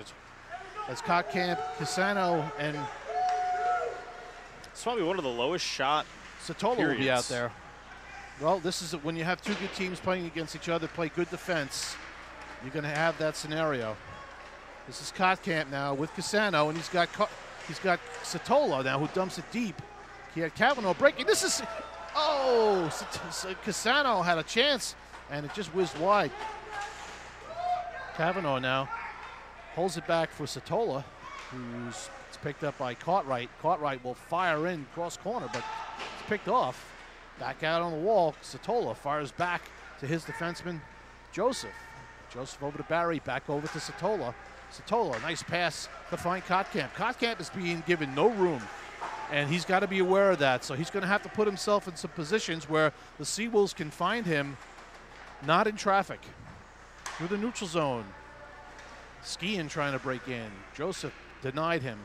As Kotkamp, Casano, and It's probably one of the lowest shot Satola periods. will be out there. Well, this is when you have two good teams playing against each other, play good defense, you're going to have that scenario. This is Kotkamp now with Casano, and he's got Satola now who dumps it deep. He had Kavanaugh breaking. This is, Casano had a chance, and it just whizzed wide. Kavanaugh now holds it back for Satola, who's picked up by Cartwright. Cartwright will fire in cross corner, but it's picked off. Back out on the wall, Satola fires back to his defenseman, Joseph. Joseph over to Barry, back over to Satola. Satola, nice pass to find Kotkamp. Kotkamp is being given no room, and he's got to be aware of that. So he's going to have to put himself in some positions where the Seawolves can find him not in traffic. Through the neutral zone. Skian trying to break in. Joseph denied him.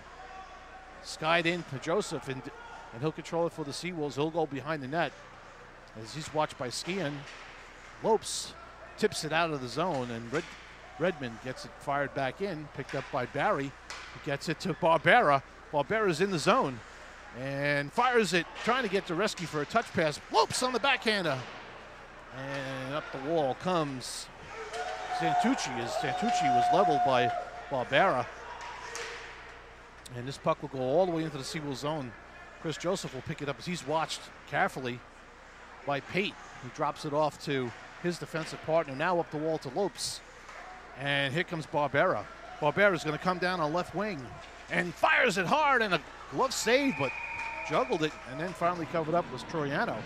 Skied in to Joseph, and he'll control it for the Seawolves. He'll go behind the net as he's watched by Skian. Lopes tips it out of the zone, and Redmond gets it fired back in, picked up by Barry. He gets it to Barbera. Barbera's in the zone and fires it, trying to get to rescue for a touch pass. Lopes on the backhander. And up the wall comes Santucci, as Santucci was leveled by Barbera. And this puck will go all the way into the Seawolves zone. Chris Joseph will pick it up as he's watched carefully by Pate, who drops it off to his defensive partner. Now up the wall to Lopes. And here comes Barbera. Barbera's going to come down on left wing and fires it hard, and a glove save, but juggled it and then finally covered up was Troiano.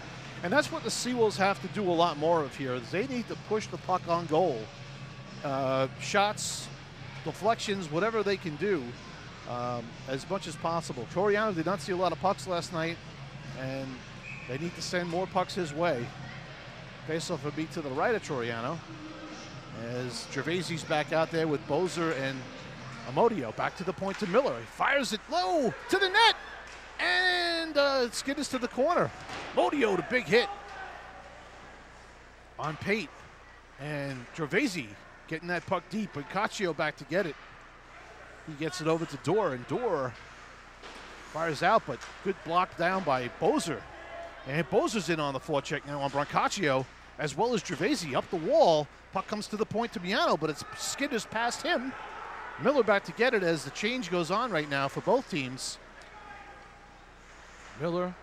And that's what the Seawolves have to do a lot more of here. They need to push the puck on goal. Shots, deflections, whatever they can do as much as possible. Troiano did not see a lot of pucks last night, and they need to send more pucks his way. Face-off will be to the right of Troiano, as Gervaisi's back out there with Bozer and Amodio. Back to the point to Miller. He fires it low to the net, and it skitters to the corner. Amodio, the big hit on Pate, and Gervaisi getting that puck deep, but Caccio back to get it. He gets it over to Dorr, and Dorr fires out, but good block down by Bozer. And Bozer's in on the forecheck now on Brancaccio, as well as Gervaisi up the wall. Puck comes to the point to Miano, but it's skitters past him. Miller back to get it as the change goes on right now for both teams. Miller,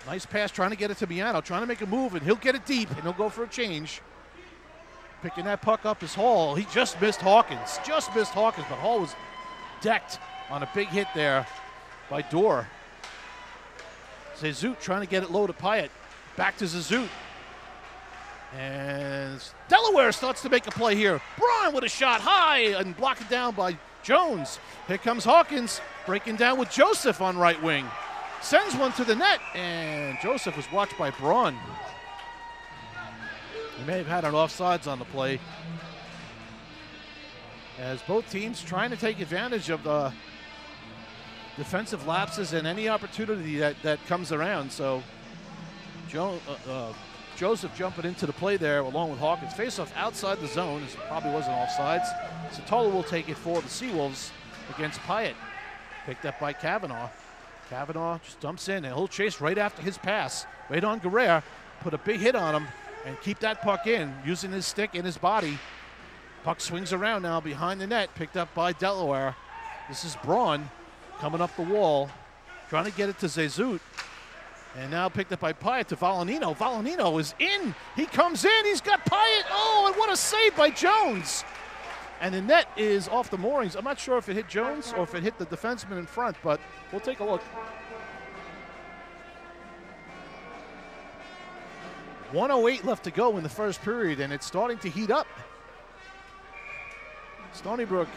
nice pass, trying to get it to Miano, trying to make a move, and he'll get it deep, and he'll go for a change. Picking that puck up is Hall. He just missed Hawkins. But Hall was decked on a big hit there by Dorr. Zazut trying to get it low to Pyatt. Back to Zazut. And Delaware starts to make a play here. Braun with a shot high and blocked it down by Jones. Here comes Hawkins breaking down with Joseph on right wing. Sends one to the net, and Joseph was watched by Braun. He may have had an offsides on the play, as both teams trying to take advantage of the defensive lapses and any opportunity that comes around. So Joseph jumping into the play there along with Hawkins. Face-off outside the zone, as it probably wasn't offsides. Satola will take it for the Seawolves against Pyatt. Picked up by Kavanaugh. Kavanaugh just dumps in, and he'll chase right after his pass. Right on Guerrero, put a big hit on him, and keep that puck in, using his stick and his body. Puck swings around now behind the net, picked up by Delaware. This is Braun coming up the wall, trying to get it to Zazut. And now picked up by Pyatt to Volanino. Volanino is in. He comes in. He's got Pyatt. Oh, and what a save by Jones. And the net is off the moorings. I'm not sure if it hit Jones or if it hit the defenseman in front, but we'll take a look. 1:08 left to go in the first period, and it's starting to heat up. Stony Brook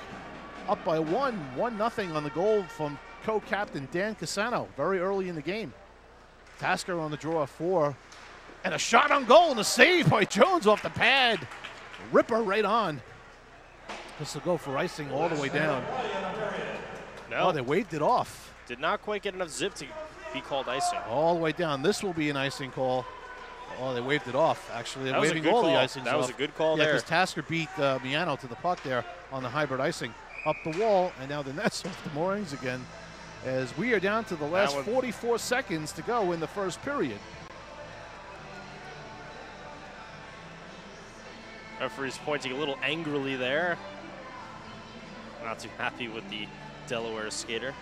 up by 1-0 on the goal from co-captain Dan Casano very early in the game. Tasker on the draw for And a shot on goal and a save by Jones off the pad. Ripper right on. This will go for icing all the way down. No. Oh, they waved it off. Did not quite get enough zip to be called icing. All the way down. This will be an icing call. Oh, they waved it off. Actually, they're That was a waving good all call. the icings That was off. a good call yeah, there. because Tasker beat Miano to the puck there on the hybrid icing. Up the wall, and now the net's off the moorings again, as we are down to the last 44 seconds to go in the first period. Referee's pointing a little angrily there. Not too happy with the Delaware skater.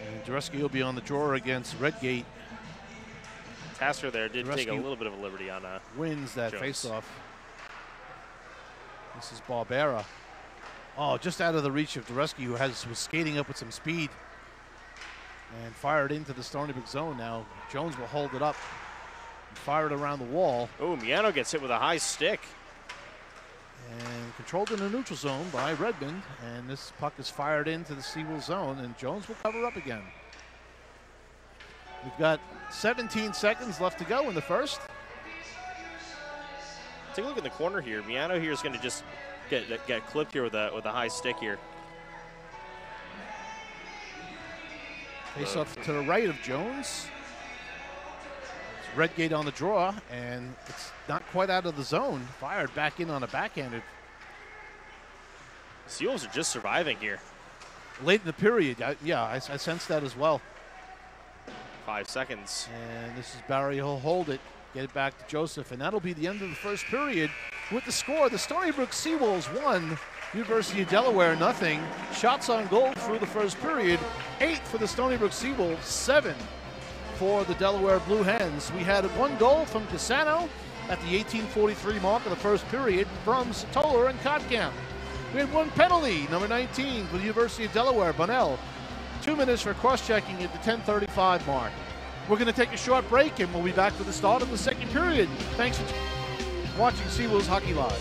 And Dureski will be on the draw against Redgate. Tasker there did take a Dureski little bit of a liberty on wins that Jones. faceoff. This is Barbera. Oh, just out of the reach of Dureski, who was skating up with some speed and fired into the Stony Brook zone. Now Jones will hold it up and fire it around the wall. Oh, Miano gets hit with a high stick. And controlled in the neutral zone by Redmond. And this puck is fired into the Seawolf zone, and Jones will cover up again. We've got 17 seconds left to go in the first. Take a look in the corner here. Miano here is going to just get clipped here with a high stick here. Face off to the right of Jones. It's Redgate on the draw, and it's not quite out of the zone. Fired back in on a backhanded. Seals are just surviving here. Late in the period, I sensed that as well. 5 seconds. And this is Barry. He'll hold it, get it back to Joseph, and that'll be the end of the first period. With the score, the Stony Brook Seawolves 1, University of Delaware 0. Shots on goal through the first period, 8 for the Stony Brook Seawolves, 7 for the Delaware Blue Hens. We had 1 goal from Cassano at the 18:43 mark of the first period from Satola and Kotkamp. We had 1 penalty, number 19 for the University of Delaware, Bunnell. 2 minutes for cross-checking at the 10:35 mark. We're going to take a short break, and we'll be back for the start of the second period. Thanks for watching Seawolves Hockey Live.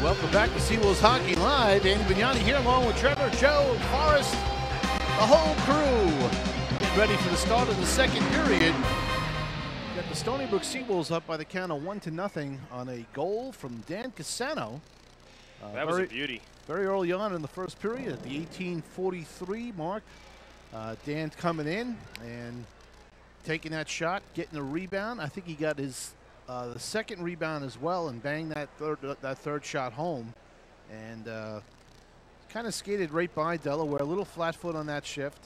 Welcome back to Seawolves Hockey Live. Andy Vignani here along with Trevor, Joe, Forrest, the whole crew. Getting ready for the start of the second period. Got the Stony Brook Seawolves up by the count of 1-0 on a goal from Dan Casano. That was a beauty. Very early on in the first period at the 18:43 mark. Dan coming in and taking that shot, getting a rebound. I think he got his the second rebound as well and banged that third shot home. And kind of skated right by Delaware, a little flat foot on that shift.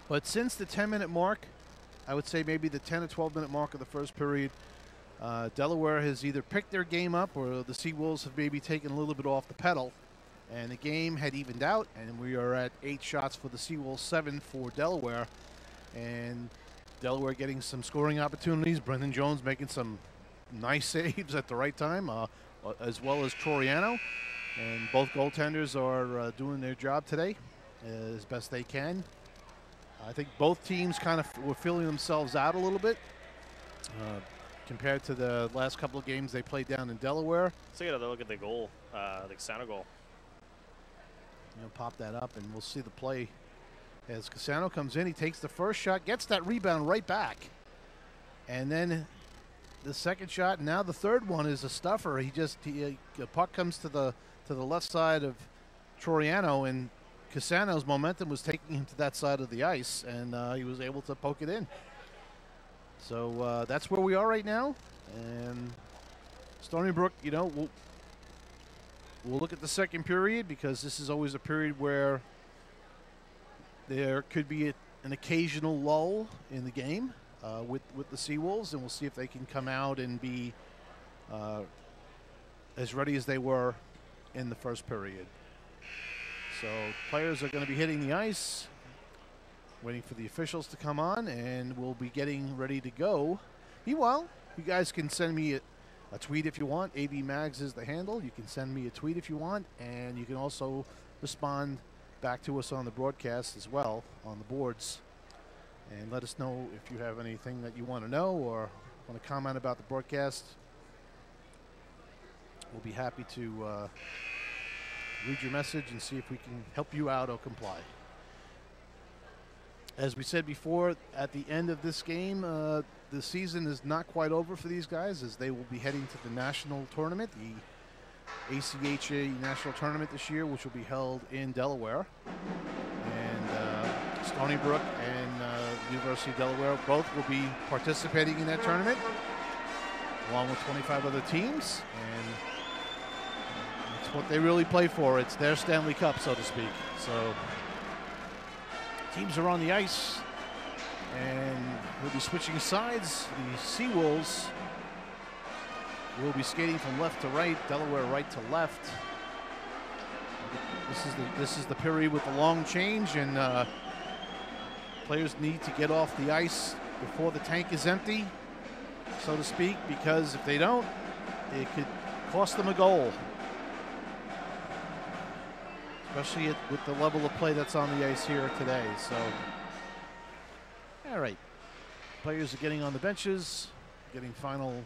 But since the 10-minute mark, I would say maybe the 10 or 12-minute mark of the first period, Delaware has either picked their game up or the Seawolves have maybe taken a little bit off the pedal. And the game had evened out, and we are at 8 shots for the Seawolves, 7 for Delaware. And Delaware getting some scoring opportunities. Brendan Jones making some nice saves at the right time, as well as Toriano. And both goaltenders are doing their job today as best they can. I think both teams kind of were feeling themselves out a little bit compared to the last couple of games they played down in Delaware. So you got to look at the goal, the Casano goal. You know, pop that up, and we'll see the play. As Casano comes in, he takes the first shot, gets that rebound right back. And then the second shot, now the third one is a stuffer. The puck comes to the left side of Toriano, and Casano's momentum was taking him to that side of the ice, and he was able to poke it in. So that's where we are right now. And Stony Brook, you know, we'll look at the second period, because this is always a period where there could be an occasional lull in the game with the Seawolves, and we'll see if they can come out and be as ready as they were in the first period. So players are going to be hitting the ice, waiting for the officials to come on, and we'll be getting ready to go. Meanwhile, you guys can send me a tweet if you want. AB Mags is the handle. You can send me a tweet if you want, and you can also respond back to us on the broadcast as well, on the boards, and let us know if you have anything that you want to know or want to comment about the broadcast. We'll be happy to read your message and see if we can help you out or comply. As we said before, at the end of this game, the season is not quite over for these guys, as they will be heading to the national tournament, the ACHA National Tournament this year, which will be held in Delaware. And Stony Brook and University of Delaware both will be participating in that tournament, along with 25 other teams. And it's what they really play for. It's their Stanley Cup, so to speak. So teams are on the ice, and we'll be switching sides. The Seawolves will be skating from left to right, Delaware right to left. This is the period with the long change, and players need to get off the ice before the tank is empty, so to speak, because if they don't, it could cost them a goal, especially with the level of play that's on the ice here today. So, all right, players are getting on the benches, getting final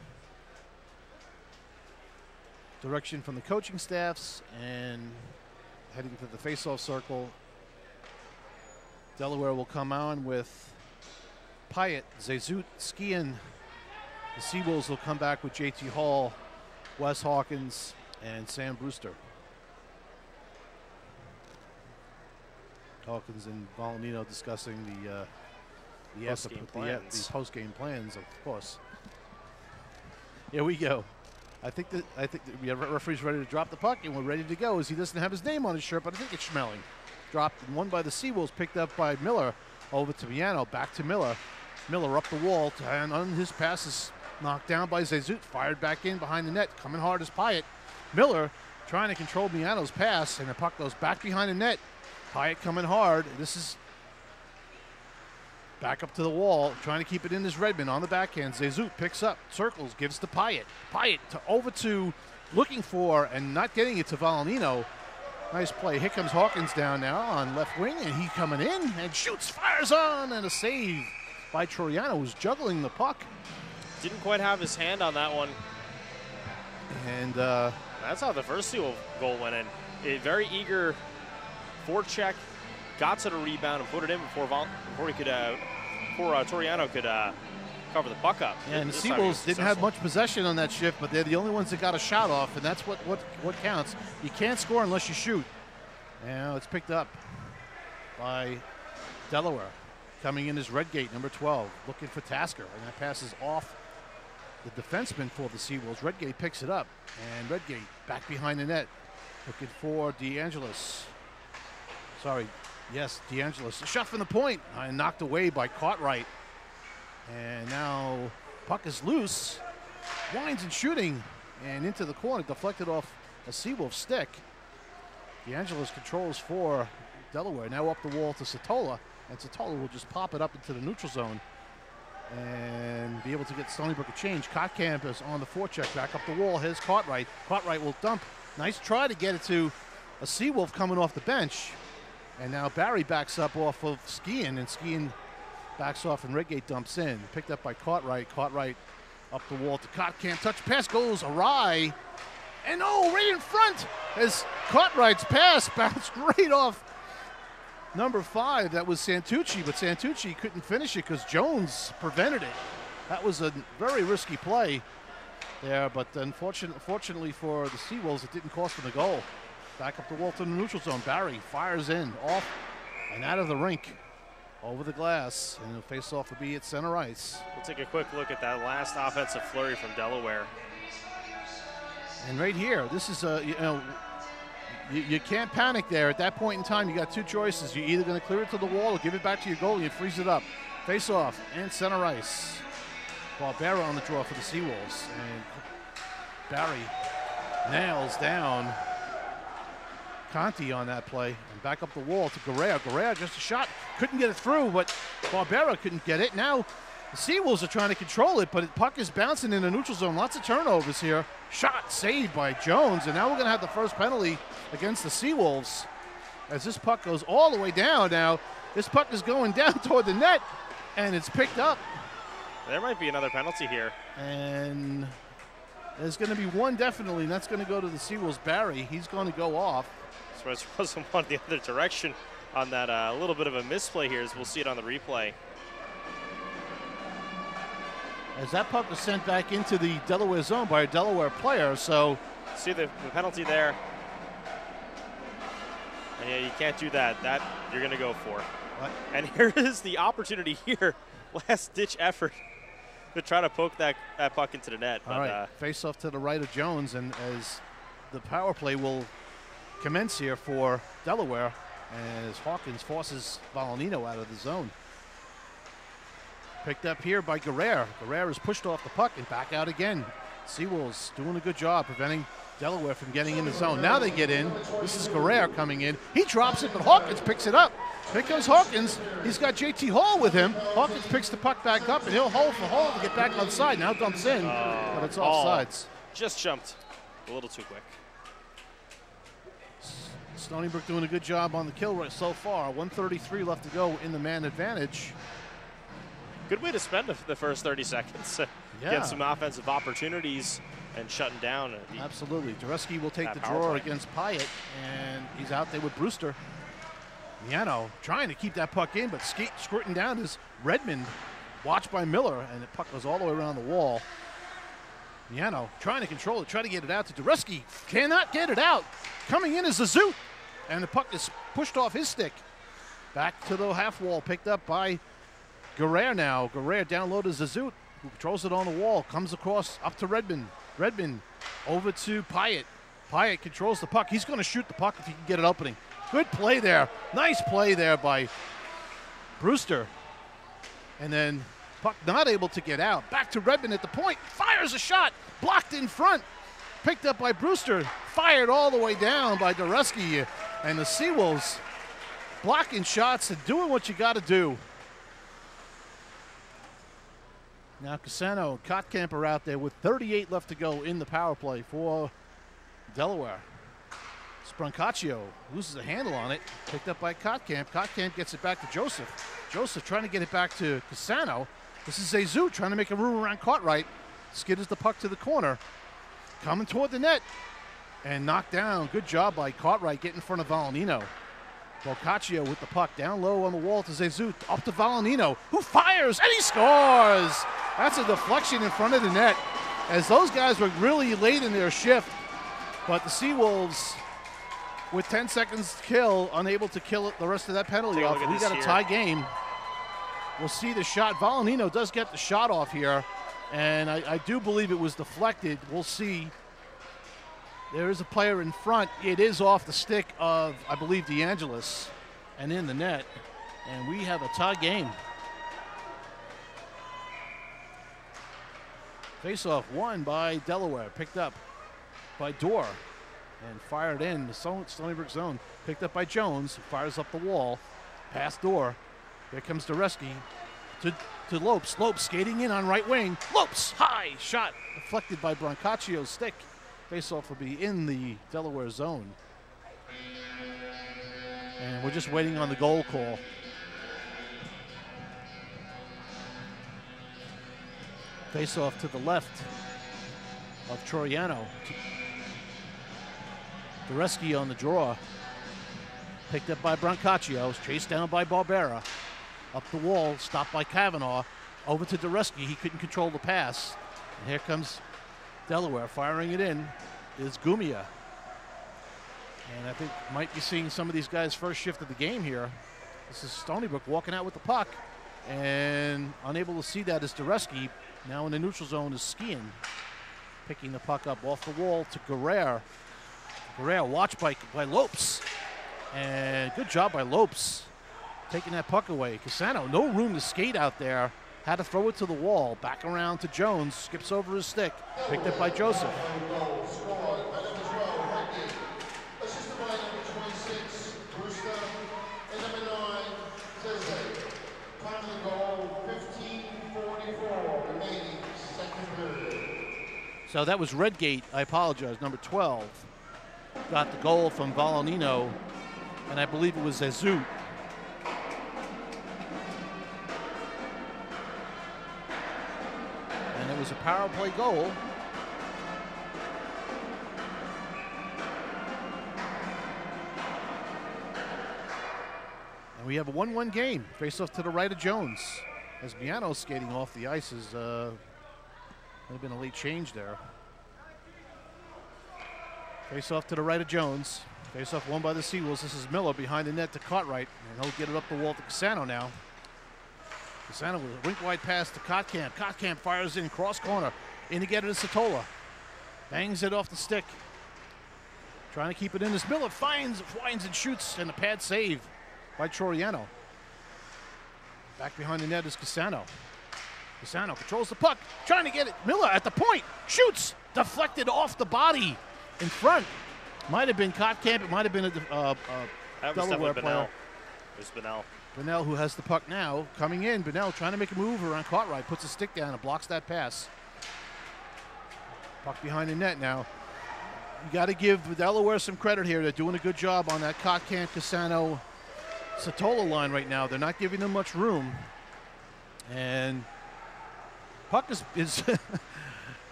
direction from the coaching staffs, and heading to the face-off circle. Delaware will come on with Pyatt, Zezut, Skian. The Seawolves will come back with JT Hall, Wes Hawkins, and Sam Brewster. Hawkins and Volanino discussing the post-game plans, of course. Here we go. I think we have referee's ready to drop the puck, and we're ready to go, as he doesn't have his name on his shirt, but I think it's Schmeling. Dropped and won by the Seawolves, picked up by Miller. Over to Viano, back to Miller. Miller up the wall, and on his pass is knocked down by Zezut, fired back in behind the net. Coming hard is Pyatt. Miller trying to control Miano's pass, and the puck goes back behind the net. Pyatt coming hard. This is back up to the wall, trying to keep it in as Redmond on the backhand. Zezut picks up, circles, gives to Pyatt. Pyatt over to looking for and not getting it to Volanino. Nice play. Here comes Hawkins down now on left wing, and he coming in and shoots, fires on, and a save by Toriano, who's juggling the puck. Didn't quite have his hand on that one. And that's how the first Seawolf goal went in. A very eager forecheck, got to the rebound and put it in before he could, before Toriano could cover the puck up. Yeah, and the Seawolves didn't have much possession on that shift, but they're the only ones that got a shot off, and that's what counts. You can't score unless you shoot. Now it's picked up by Delaware. Coming in is Redgate, number 12, looking for Tasker, and that passes off the defenseman for the Seawolves. Redgate picks it up, and Redgate back behind the net, looking for DeAngelis. Sorry, yes, DeAngelis. A shot from the point, and knocked away by Cartwright. And now puck is loose, winds and shooting, and into the corner, deflected off a Seawolf stick. DeAngelis controls for Delaware. Now up the wall to Satola, and Satola will just pop it up into the neutral zone and be able to get Stony Brook a change. Kotkamp is on the forecheck, back up the wall. Here's Cartwright. Cartwright will dump. Nice try to get it to a Seawolf coming off the bench. And now Barry backs up off of Skian, and Skian backs off and Redgate dumps in. Picked up by Cartwright. Cartwright up the wall to Kotkamp. Touch pass goes awry. And oh, right in front as Cartwright's pass bounced right off number 5. That was Santucci, but Santucci couldn't finish it because Jones prevented it. That was a very risky play there, but unfortunately for the Seawolves, it didn't cost them a goal. Back up the wall to the neutral zone. Barry fires in, off and out of the rink. Over the glass, and the face-off will be at center ice. We'll take a quick look at that last offensive flurry from Delaware. And right here, this is you can't panic there. At that point in time, you got two choices. You're either going to clear it to the wall or give it back to your goalie and freeze it up. Face-off and center ice. Barbera on the draw for the Seawolves, and Barry nails down Conti on that play, and back up the wall to Guerrero. Guerrero just a shot, couldn't get it through, but Barbera couldn't get it. Now the Seawolves are trying to control it, but the puck is bouncing in the neutral zone. Lots of turnovers here. Shot saved by Jones, and now we're going to have the first penalty against the Seawolves as this puck goes all the way down. Now this puck is going down toward the net, and it's picked up. There might be another penalty here. And there's going to be one definitely, and that's going to go to the Seawolves. Barry, he's going to go off. So it wasn't one the other direction on that little bit of a misplay here, as we'll see it on the replay. As that puck was sent back into the Delaware zone by a Delaware player, so. See the penalty there. And yeah, you can't do that. That you're going to go for. What? And here is the opportunity here. Last-ditch effort to try to poke that puck into the net. All right, face off to the right of Jones, and as the power play will commence here for Delaware, as Hawkins forces Volanino out of the zone. Picked up here by Guerrero. Guerrero is pushed off the puck and back out again. Seawolves doing a good job preventing Delaware from getting in the zone. Now they get in. This is Guerrero coming in. He drops it, but Hawkins picks it up. Here comes Hawkins. He's got JT Hall with him. Hawkins picks the puck back up, and he'll hold for Hall to get back on side. Now dumps in, but it's offsides. Just jumped a little too quick. Stony Brook doing a good job on the kill right so far. 1:33 left to go in the man advantage. Good way to spend the first 30 seconds. Get some offensive opportunities and shutting down. Absolutely. Dureski will take the draw against Pyatt, and he's out there with Brewster. Miano trying to keep that puck in, but squirting down is Redmond, watched by Miller, and the puck goes all the way around the wall. Miano trying to control it, trying to get it out to Dureski. Cannot get it out. Coming in is the Zoot, and the puck is pushed off his stick. Back to the half wall, picked up by Guerrero now. Guerrero down low to Zoot, who controls it on the wall, comes across up to Redmond. Redmond over to Pyatt. Pyatt controls the puck. He's going to shoot the puck if he can get an opening. Good play there. Nice play there by Brewster. And then puck not able to get out. Back to Redmond at the point. Fires a shot. Blocked in front. Picked up by Brewster. Fired all the way down by Dureski. And the Seawolves blocking shots and doing what you got to do. Now Cassano and Kotkamp are out there with 38 left to go in the power play for Delaware. Sprancaccio loses a handle on it. Picked up by Kotkamp. Kotkamp gets it back to Joseph. Joseph trying to get it back to Cassano. This is Zezu trying to make a room around Cartwright. Skidders the puck to the corner. coming toward the net and knocked down. Good job by Cartwright getting in front of Valanino. Boccaccio with the puck down low on the wall to Zezut, up to Valanino, who fires, and he scores! That's a deflection in front of the net, as those guys were really late in their shift, but the Seawolves, with 10 seconds to kill, unable to kill it, the rest of that penalty off. We got a tie game. We'll see the shot. Valanino does get the shot off here, and I do believe it was deflected. We'll see. There is a player in front. It is off the stick of, I believe, DeAngelis, and in the net, and we have a tie game. Face-off won by Delaware, picked up by Dorr, and fired in the Stony Brook zone. Picked up by Jones, fires up the wall, past Dorr. Here comes Dureski to Lopes. Lopes skating in on right wing. Lopes, high shot, deflected by Brancaccio's stick. Face-off will be in the Delaware zone. And we're just waiting on the goal call. Face-off to the left of Troiano. Dureski on the draw. Picked up by Brancaccio, chased down by Barbera. Up the wall, stopped by Kavanaugh. Over to Dureski, he couldn't control the pass. And here comes Delaware, firing it in, is Gumia. And I think might be seeing some of these guys' first shift of the game here. This is Stony Brook walking out with the puck. And unable to see that is Dureski. Now in the neutral zone is Skian. Picking the puck up off the wall to Guerrero. Guerrero watched by Lopes. And good job by Lopes taking that puck away. Cassano, no room to skate out there. Had to throw it to the wall. Back around to Jones. Skips over his stick. Picked up by Joseph. So that was Redgate, I apologize, number 12. Got the goal from Valanino, and I believe it was Zezut. And it was a power play goal. And we have a 1-1 game. Face off to the right of Jones. As Miano skating off the ice is might have been a late change there. Face off to the right of Jones. Face off won by the Seawolves. This is Miller behind the net to Cartwright. And he'll get it up the wall to Cassano now. Cassano with a rink wide pass to Kotkamp. Kotkamp fires in cross corner. In to get it to Satola. Bangs it off the stick. Trying to keep it in as Miller finds and shoots, and a pad save by Troiano. Back behind the net is Cassano. Cassano controls the puck, trying to get it. Miller at the point, shoots, deflected off the body in front. Might have been Kotkamp, it might have been a Delaware player. It was Bonnell. Bonnell, who has the puck now, coming in. Bonnell trying to make a move around Cartwright, puts his stick down and blocks that pass. Puck behind the net now. You got to give Delaware some credit here. They're doing a good job on that Kotkamp, Cassano, Satola line right now. They're not giving them much room. And puck is the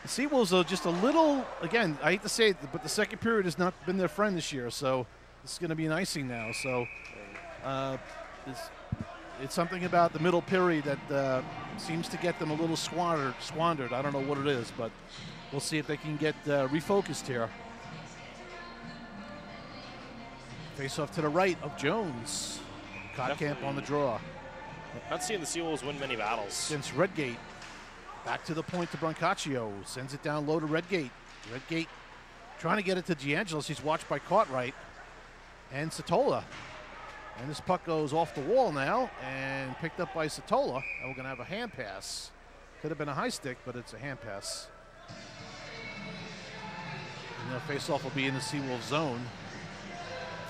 Seawolves are just a little, again, I hate to say it, but the second period has not been their friend this year, so it's going to be an icing now. So it's something about the middle period that seems to get them a little squandered. I don't know what it is, but we'll see if they can get refocused here. Face off to the right of Jones. Kotkamp on the draw. Not seeing the Seawolves win many battles. Since Redgate. Back to the point to Brancaccio. Sends it down low to Redgate. Redgate trying to get it to DeAngelis. He's watched by Cartwright and Satola. And this puck goes off the wall now and picked up by Satola. And we're going to have a hand pass. Could have been a high stick, but it's a hand pass. And the face-off will be in the Seawolves zone.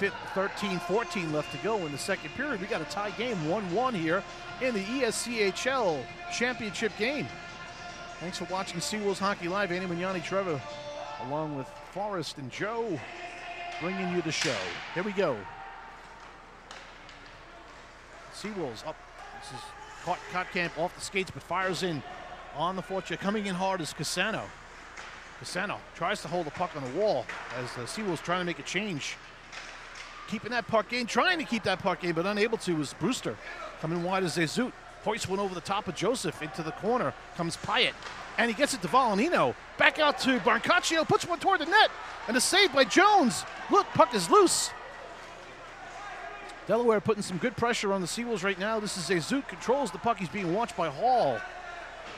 13-14 left to go in the second period. We got a tie game, 1-1 here in the ESCHL championship game. Thanks for watching Seawolves Hockey Live. Andy Mignani, Trevor, along with Forrest and Joe, bringing you the show. Here we go. Seawolves up. This is Kotkamp off the skates, but fires in on the forecheck. Coming in hard is Cassano. Cassano tries to hold the puck on the wall as the Seawolves trying to make a change. Keeping that puck in, trying to keep that puck in, but unable to was Brewster. Coming wide as Zezut. Hoists one over the top of Joseph. Into the corner comes Pyatt. And he gets it to Volanino. Back out to Brancaccio. Puts one toward the net. And a save by Jones. Look, puck is loose. Delaware putting some good pressure on the Seawolves right now. This is Zezut. Controls the puck. He's being watched by Hall.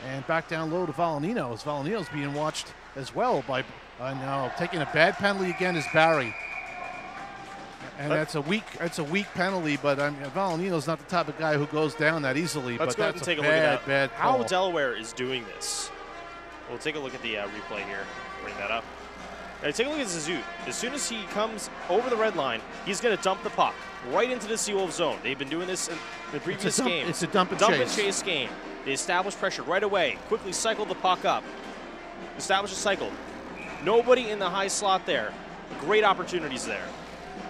And back down low to Volanino. As Volanino's being watched as well by now taking a bad penalty again is Barry. And that's a weak penalty, but Volanino's not the type of guy who goes down that easily. Let's but go ahead that's and take a bad, look at bad how call. Delaware is doing this. We'll take a look at the replay here. Bring that up. Now, take a look at Zezut. As soon as he comes over the red line, he's going to dump the puck right into the Seawolves zone. They've been doing this in the previous game. It's a dump and chase game. They establish pressure right away. Quickly cycle the puck up. Establish a cycle. Nobody in the high slot there. Great opportunities there.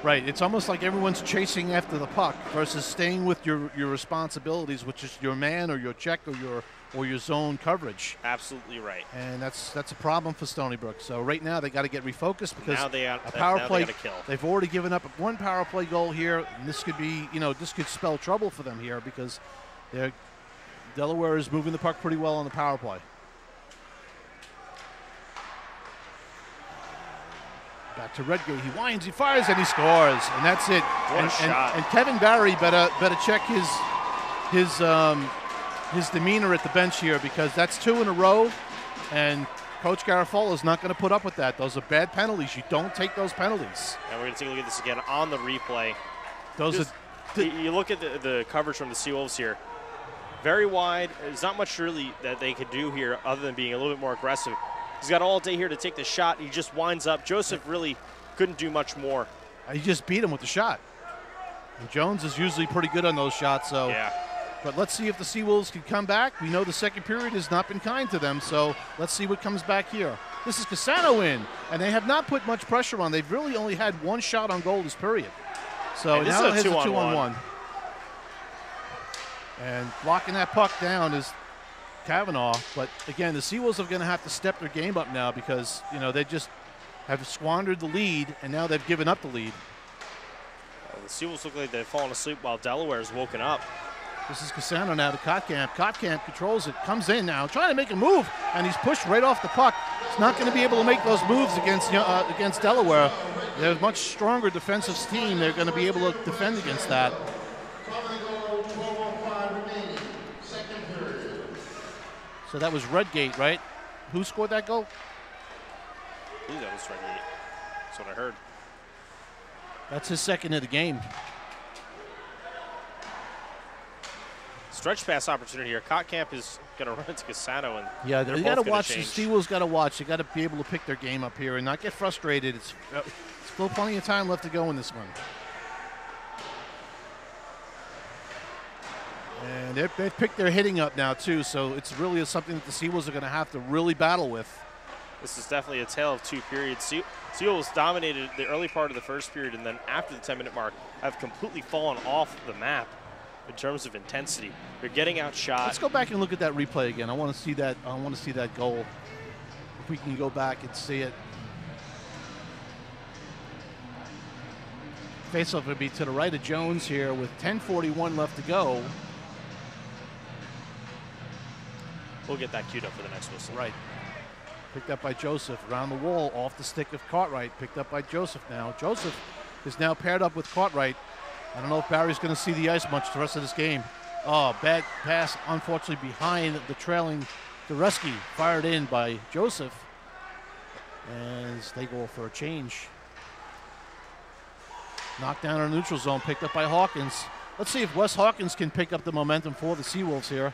Right. It's almost like everyone's chasing after the puck versus staying with your responsibilities, which is your man or your check or your zone coverage. Absolutely right. And that's a problem for Stony Brook. So right now they got to get refocused because now they a power play. They kill. They've already given up one power play goal here, and this could be this could spell trouble for them here because Delaware is moving the puck pretty well on the power play. Back to Redgate. He winds, he fires, and he scores, and that's it. What a shot. And Kevin Barry better check his demeanor at the bench here because that's 2 in a row, and Coach Garofalo is not going to put up with that. Those are bad penalties. You don't take those penalties. And we're going to take a look at this again on the replay. You look at the coverage from the Seawolves here. Very wide. There's not much really that they could do here other than being a little bit more aggressive. He's got all day here to take the shot. He just winds up. Joseph really couldn't do much more. He just beat him with the shot. And Jones is usually pretty good on those shots. So, yeah. But let's see if the Seawolves can come back. We know the second period has not been kind to them, so let's see what comes back here. This is Cassano in, and they have not put much pressure on. They've really only had one shot on goal this period. So now it has a 2-on-1. And blocking that puck down is Kavanaugh. But again, the Seawolves are going to have to step their game up now because they just have squandered the lead, and now they've given up the lead. The Seawolves look like they've fallen asleep while Delaware's woken up. This is Cassano now to Kotkamp. Kotkamp controls it, comes in now, trying to make a move, and he's pushed right off the puck. He's not going to be able to make those moves against Delaware. They're a much stronger defensive team. They're going to be able to defend against that. So that was Redgate, right? Who scored that goal? I believe that was Redgate. That's what I heard. That's his second of the game. Stretch pass opportunity here. Kotkamp is going to run into Cassano, and yeah, they're they both got to watch. The change. Seawolves got to watch. They got to be able to pick their game up here and not get frustrated. It's still plenty of time left to go in this one. And they've picked their hitting up now too, so it's really something that the Seawolves are going to have to really battle with. This is definitely a tale of two periods. Seawolves dominated the early part of the first period, and then after the 10-minute mark have completely fallen off the map in terms of intensity. They're getting outshot. Let's go back and look at that replay again. I want to see that. I want to see that goal. If we can go back and see it. Faceoff would be to the right of Jones here with 10:41 left to go. We'll get that queued up for the next whistle. Right. Picked up by Joseph. Around the wall, off the stick of Cartwright. Picked up by Joseph now. Joseph is now paired up with Cartwright. I don't know if Barry's going to see the ice much the rest of this game. Oh, bad pass, unfortunately, behind the trailing Dureski. Fired in by Joseph. As they go for a change. Knocked down in the neutral zone, picked up by Hawkins. Let's see if Wes Hawkins can pick up the momentum for the Seawolves here.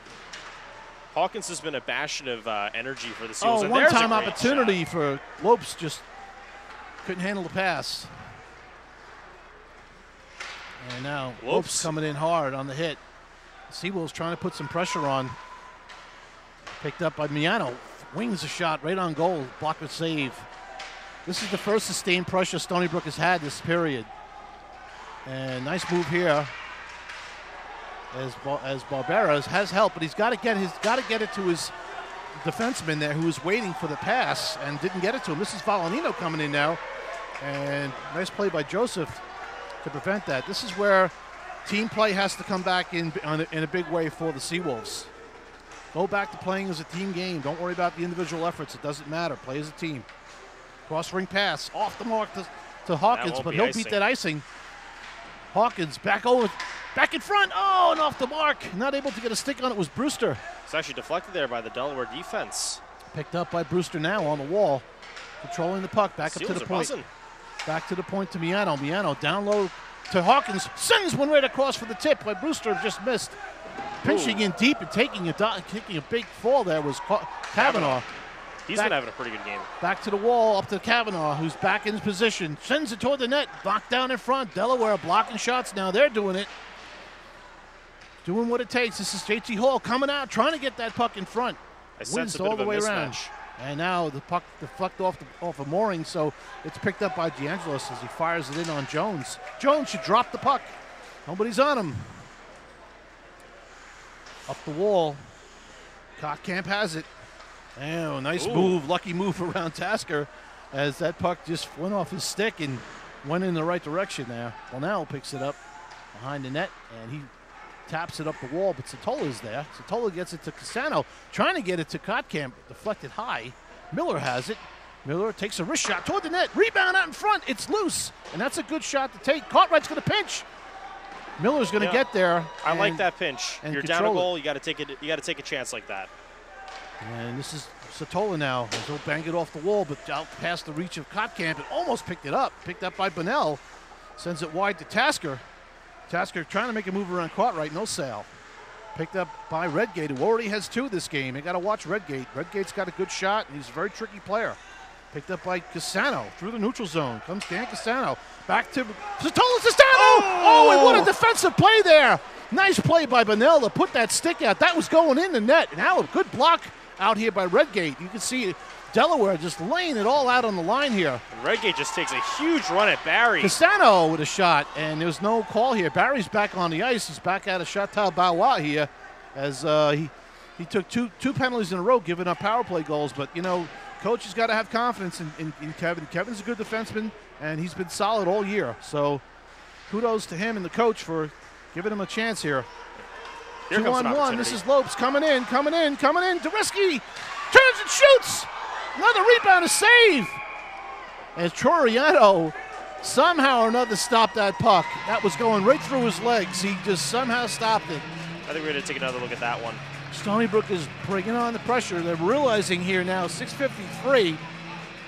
Hawkins has been a bastion of energy for the Seawolves. Oh, one-time opportunity for Lopes, just couldn't handle the pass. And now Lopes coming in hard on the hit. Seawolves trying to put some pressure on. Picked up by Miano. Wings a shot right on goal. Block a save. This is the first sustained pressure Stony Brook has had this period. And nice move here. As Barbera has help, but he's got to get it to defenseman there who was waiting for the pass and didn't get it to him. This is Volanino coming in now. And nice play by Joseph to prevent that. This is where team play has to come back in a big way for the Seawolves. Go back to playing as a team game. Don't worry about the individual efforts. It doesn't matter. Play as a team. Cross-ring pass. Off the mark to Hawkins, but he'll beat that icing. Hawkins back in front. Oh, and off the mark. Not able to get a stick on it was Brewster. It's actually deflected there by the Delaware defense. Picked up by Brewster now on the wall. Controlling the puck. Back up to the point. Buzzing. Back to the point to Miano. Miano down low to Hawkins. Sends one right across for the tip by Brewster. Just missed. Pinching in deep and taking a big fall there was Kavanaugh. He's been having a pretty good game. Back to the wall, up to Kavanaugh, who's back in his position. Sends it toward the net. Blocked down in front. Delaware blocking shots now. They're doing it. Doing what it takes. This is JT Hall coming out, trying to get that puck in front. I sense a bit all of the a way mismatch. around. And now the puck deflected off a mooring, so it's picked up by DeAngelis as he fires it in on Jones. Jones should drop the puck. Nobody's on him. Up the wall. Kottkamp has it. Oh, nice move, lucky move around Tasker as that puck just went off his stick and went in the right direction there. Well, picks it up behind the net, and he taps it up the wall, but Satola's there. Satola gets it to Cassano, trying to get it to Kottkamp, deflected high. Miller has it. Miller takes a wrist shot toward the net. Rebound out in front. It's loose, and that's a good shot to take. Cartwright's going to pinch. Miller's going to get there. I like that pinch. You're down a goal. You got to take it. You got to take a chance like that. And this is Satola now. He'll bang it off the wall, but out past the reach of Kottkamp and almost picked it up. Picked up by Bunnell. Sends it wide to Tasker. Tasker trying to make a move around Cartwright. No sale. Picked up by Redgate, who already has 2 this game. You got to watch Redgate. Redgate's got a good shot, and he's a very tricky player. Picked up by Cassano through the neutral zone. Comes Dan Cassano. Back to Satola. Cassano! Oh, and what a defensive play there. Nice play by Bunnell to put that stick out. That was going in the net. Now a good block out here by Redgate. You can see Delaware just laying it all out on the line here. And Redgate just takes a huge run at Barry. Cassano with a shot, and there's no call here. Barry's back on the ice. He's back out of Chateau Bawa here as he took two penalties in a row, giving up power play goals. But, you know, coach has got to have confidence in Kevin. Kevin's a good defenseman, and he's been solid all year. So kudos to him and the coach for giving him a chance here. Here comes an 2-on-1. This is Lopes coming in. Dureski turns and shoots. Another rebound, a save. As Troiano somehow or another stopped that puck. That was going right through his legs. He just somehow stopped it. I think we're going to take another look at that one. Stony Brook is bringing on the pressure. They're realizing here now, 6:53,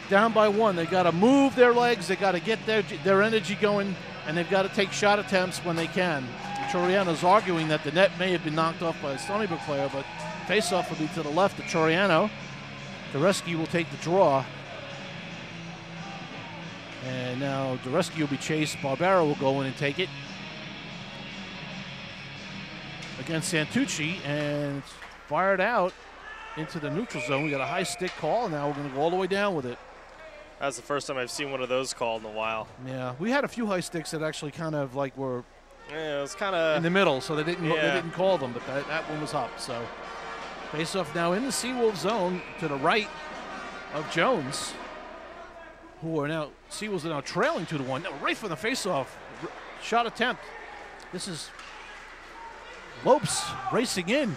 down by 1. They got to move their legs. They got to get their energy going, and they've got to take shot attempts when they can. Troiano's arguing that the net may have been knocked off by a Stony Brook player, but faceoff will be to the left of Troiano. Dureski will take the draw. And now Dureski will be chased. Barbera will go in and take it against Santucci, and it's fired out into the neutral zone. We got a high stick call, and now we're going to go all the way down with it. That's the first time I've seen one of those called in a while. Yeah, we had a few high sticks that actually kind of like were it was kind of in the middle, so they didn't call them, but that one was up. So face-off now in the Seawolves zone to the right of Jones, who are now Seawolves are now trailing 2-1. Now right from the face-off shot attempt. This is Lopes racing in,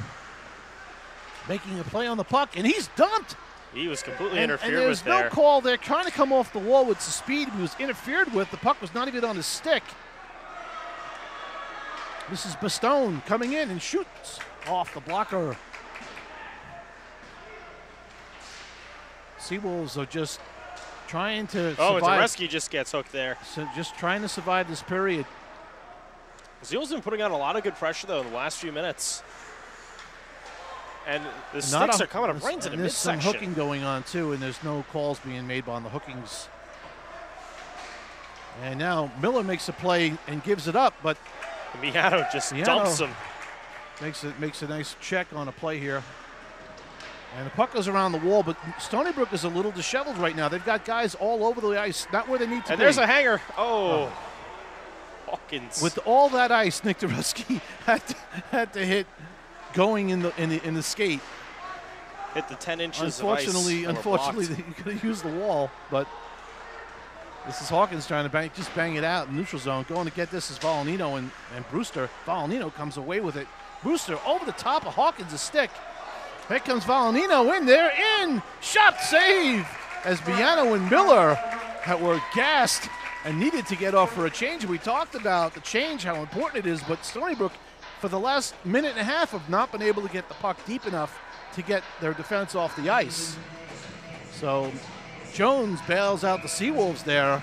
making a play on the puck, and he's dumped. He was completely interfered and with there. there's no call. They're trying to come off the wall with the speed. He was interfered with. The puck was not even on his stick. This is Bastone coming in and shoots off the blocker. Seawolves are just trying to survive. And Dureski just gets hooked there. So just trying to survive this period. Seawolves been putting on a lot of good pressure, though, in the last few minutes. And the sticks are coming up right into the midsection. There's some hooking going on, too, and there's no calls being made on the hookings. And now Miller makes a play and gives it up, but Miano just dumps him. Makes a nice check on a play here. And the puck goes around the wall, but Stony Brook is a little disheveled right now. They've got guys all over the ice, not where they need to be. And there's a hanger. Oh. Hawkins. With all that ice, Nick Dureski had to hit going in the skate. hit the 10 inches of ice. Unfortunately, you could have used the wall, but this is Hawkins trying to just bang it out in neutral zone. Going to get this is Volonino and Brewster. Volonino comes away with it. Brewster over the top of Hawkins' stick. Here comes Volonino in there, shot save as Biano and Miller were gassed and needed to get off for a change. We talked about the change, how important it is, but Stony Brook, for the last minute and a half, have not been able to get the puck deep enough to get their defense off the ice. So Jones bails out the Seawolves there,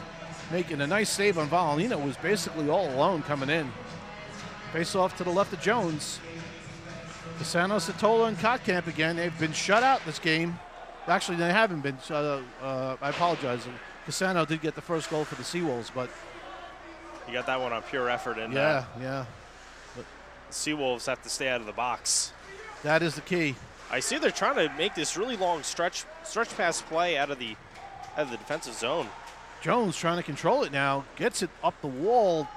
making a nice save on Volonino, who was basically all alone coming in. Face off to the left of Jones. Cassano, Satola, and Kotkamp again. They've been shut out this game. Actually, they haven't been. I apologize. Cassano did get the first goal for the Seawolves, but you got that one on pure effort. And yeah. But the Seawolves have to stay out of the box. That is the key. I see they're trying to make this really long stretch pass play out of the defensive zone. Jones trying to control it now. Gets it up the wall.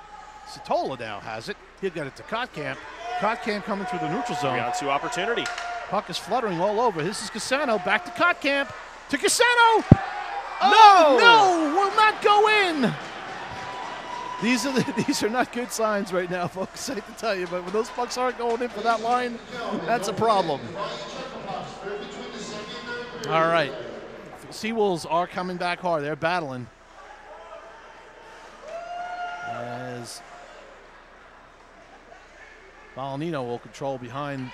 Satola now has it. He got it to Kotkamp. Kotkamp coming through the neutral zone. 3-on-2 opportunity. Puck is fluttering all over. This is Cassano. Back to Kotkamp. To Cassano. No, will not go in. These are not good signs right now, folks. I hate to tell you, but when those pucks aren't going in for that line, that's a problem. All right. Seawolves are coming back hard. They're battling. As Volonino will control behind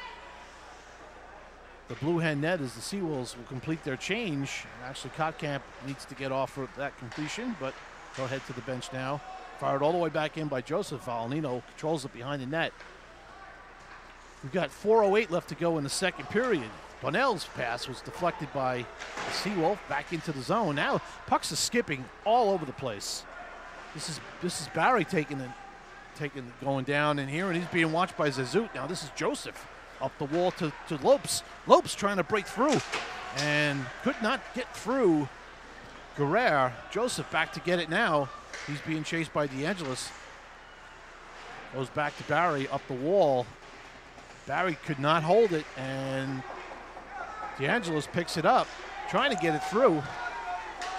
the blue hen net as the Seawolves will complete their change. Actually, Kotkamp needs to get off for that completion, but they'll head to the bench now. Fired all the way back in by Joseph. Volonino controls it behind the net. We've got 4:08 left to go in the second period. Bonnell's pass was deflected by the Seawolf back into the zone. Now pucks are skipping all over the place. This is Barry going down in here, and he's being watched by Zazut. Now this is Joseph up the wall to Lopes. Lopes trying to break through and could not get through Guerrero. Joseph back to get it now. He's being chased by DeAngelis. Goes back to Barry up the wall. Barry could not hold it, and DeAngelis picks it up, trying to get it through.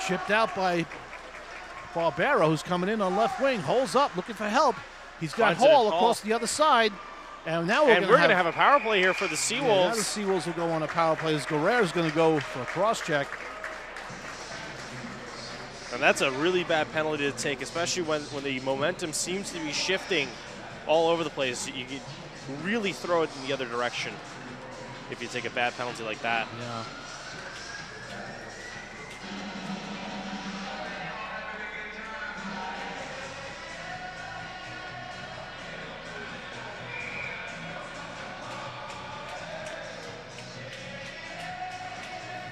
Chipped out by Barbero, who's coming in on left wing. Holds up, looking for help. He's got Hall across the other side. And now we're going to have a power play here for the Seawolves. Yeah, now the Seawolves will go on a power play as Guerrero's going to go for a cross check. And that's a really bad penalty to take, especially when the momentum seems to be shifting all over the place. You can really throw it in the other direction if you take a bad penalty like that. Yeah.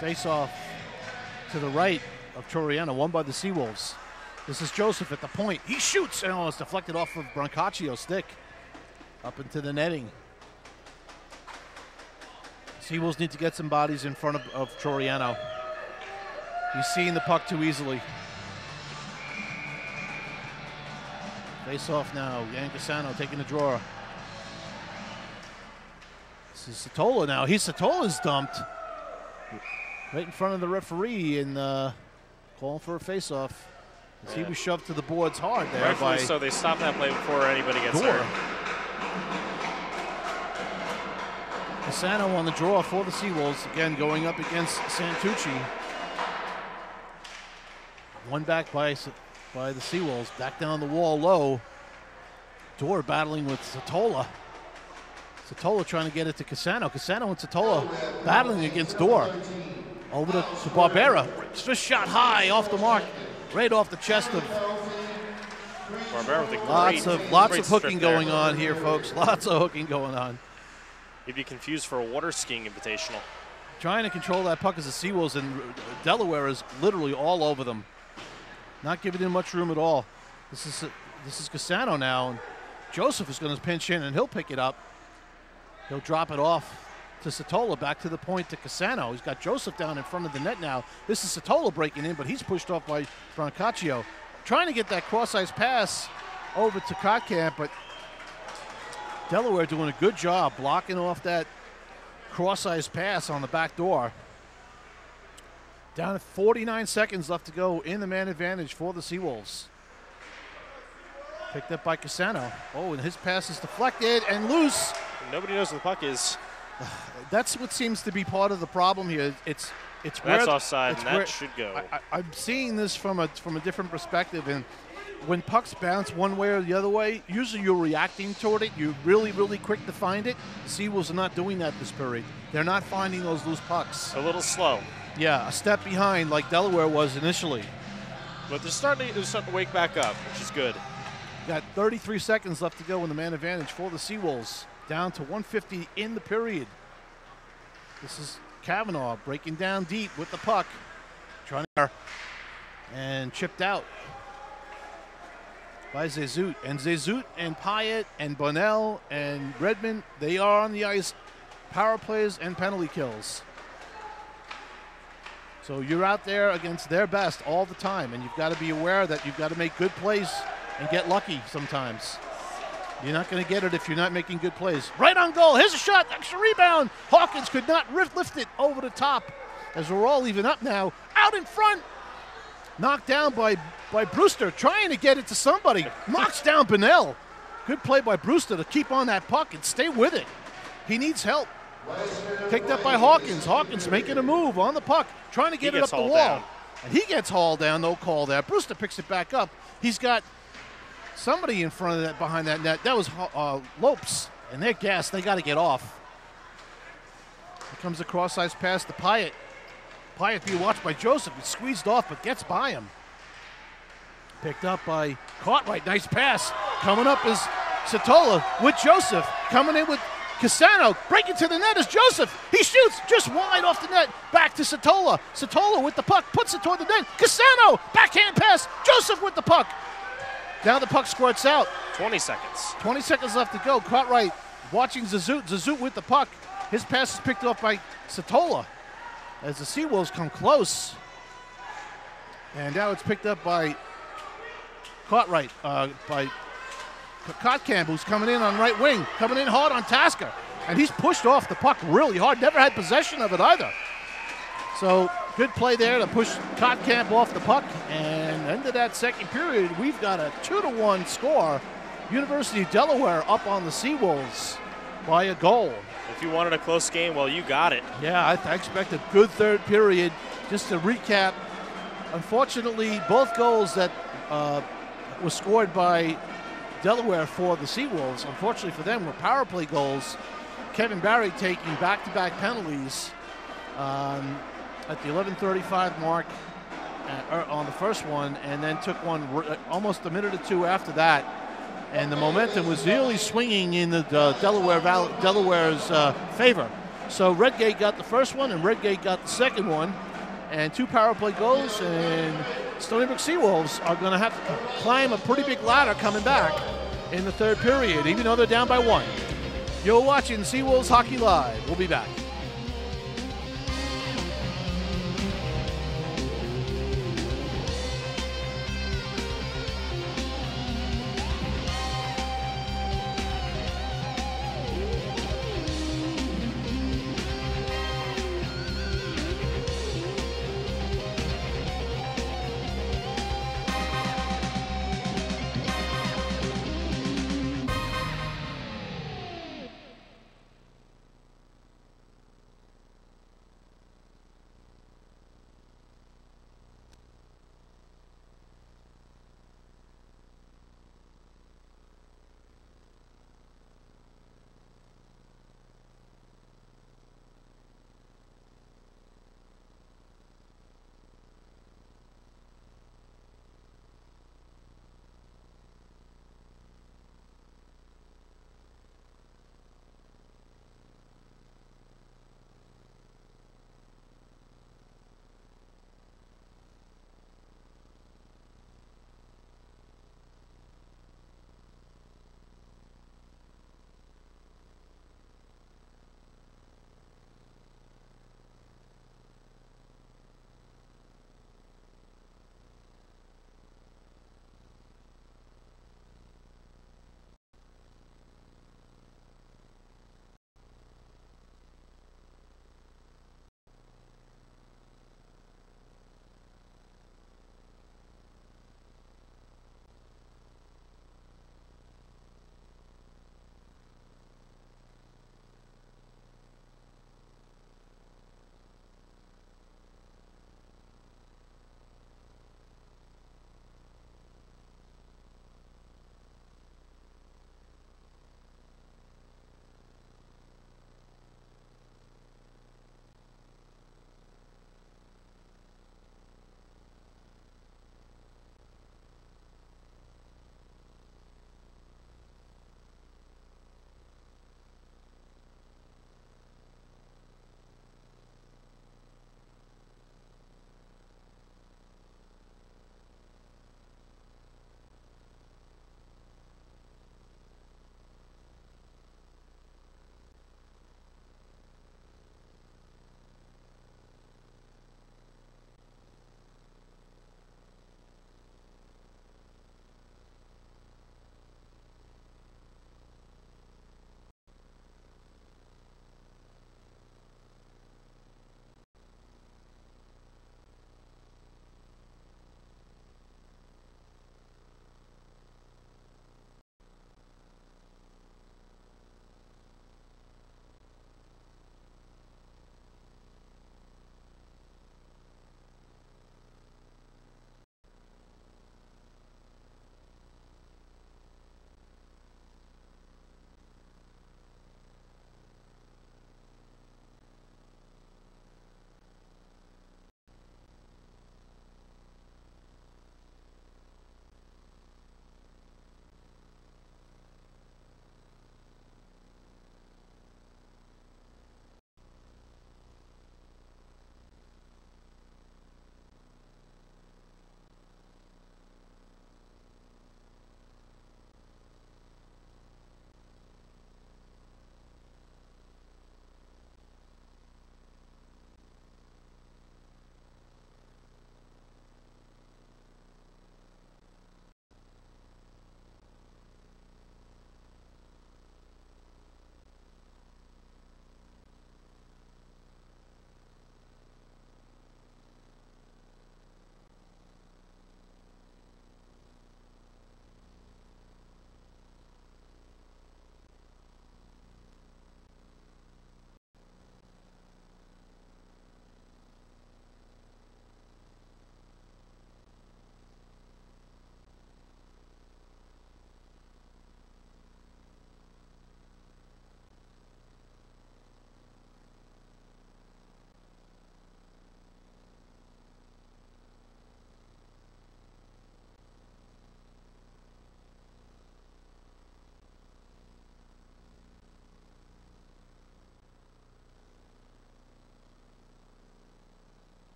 Face off to the right of Toriano, won by the Seawolves. This is Joseph at the point. He shoots, and it's deflected off of Brancaccio's stick up into the netting. Seawolves need to get some bodies in front of Toriano. He's seeing the puck too easily. Face off now. Yan Cassano taking the draw. This is Satola now. Satola's dumped right in front of the referee and calling for a face-off. Yeah. He was shoved to the boards hard there. Rightfully so. They stopped that play before anybody gets hurt. Cassano on the draw for the Seawolves, again going up against Santucci. One back by the Seawolves, back down the wall low. Dorr battling with Satola. Satola trying to get it to Cassano. Cassano and Satola battling against Dorr. Over to Barbera. Just shot high off the mark, right off the chest of Barbera with a lots of hooking going on here, folks. Lots of hooking going on. You'd be confused for a water skiing invitational. Trying to control that puck as the Seawolves, and Delaware is literally all over them. Not giving them much room at all. This is Cassano now, and Joseph is going to pinch in, and he'll pick it up. He'll drop it off to Satola, back to the point to Cassano. He's got Joseph down in front of the net now. This is Satola breaking in, but he's pushed off by Brancaccio. Trying to get that cross-ice pass over to Kotkamp, but Delaware doing a good job blocking off that cross-ice pass on the back door. Down to 49 seconds left to go in the man advantage for the Seawolves. Picked up by Cassano. Oh, and his pass is deflected and loose. Nobody knows where the puck is. That's what seems to be part of the problem here. It's where That's offside, it's and that where- should go. I'm seeing this from a different perspective, and when pucks bounce one way or the other way, usually you're reacting toward it. You're really, really quick to find it. The Seawolves are not doing that this period. They're not finding those loose pucks. A little slow. Yeah, a step behind like Delaware was initially. But they're starting to wake back up, which is good. Got 33 seconds left to go in the man advantage for the Seawolves. Down to 150 in the period. This is Kavanaugh breaking down deep with the puck. Trying to and chipped out by Zezut. And Zezut and Pyatt and Bonnell and Redmond, they are on the ice. Power plays and penalty kills. So you're out there against their best all the time, and you've got to be aware that you've got to make good plays and get lucky sometimes. You're not going to get it if you're not making good plays. Right on goal. Here's a shot. Extra rebound. Hawkins could not lift it over the top as we're all even up now. Out in front. Knocked down by Brewster. Trying to get it to somebody. Knocks down Bonnell. Good play by Brewster to keep on that puck and stay with it. He needs help. Picked up by Hawkins. Hawkins making a move on the puck. Trying to get it up the wall. Down. And he gets hauled down. No call there. Brewster picks it back up. He's got somebody in front of that, behind that net. That was Lopes, and they're gassed. They got to get off. Here comes a cross-ice pass to Pyatt. Pyatt being watched by Joseph. He's squeezed off, but gets by him. Picked up by Cartwright. Nice pass. Coming up is Satola with Joseph. Coming in with Cassano. Breaking to the net is Joseph. He shoots just wide off the net. Back to Satola. Satola with the puck. Puts it toward the net. Cassano. Backhand pass. Joseph with the puck. Now the puck squirts out. 20 seconds. 20 seconds left to go. Cartwright watching Zezut. Zezut with the puck. His pass is picked up by Satola as the Seawolves come close. And now it's picked up by Cartwright, by Kotkamp, who's coming in on right wing. Coming in hard on Tasker. And he's pushed off the puck really hard. Never had possession of it either. So good play there to push Kotkamp off the puck. And end of that second period, we've got a 2-1 score. University of Delaware up on the Seawolves by a goal. If you wanted a close game, well, you got it. Yeah, I expect a good third period. Just to recap, unfortunately, both goals that were scored by Delaware for the Seawolves, unfortunately for them, were power play goals. Kevin Barry taking back-to-back penalties at the 11:35 mark on the first one, and then took one almost a minute or two after that. And the momentum was really swinging in the Delaware's favor. So Redgate got the first one, and Redgate got the second one, and 2 power play goals, and Stony Brook Seawolves are going to have to climb a pretty big ladder coming back in the third period, even though they're down by 1. You're watching Seawolves Hockey Live. We'll be back.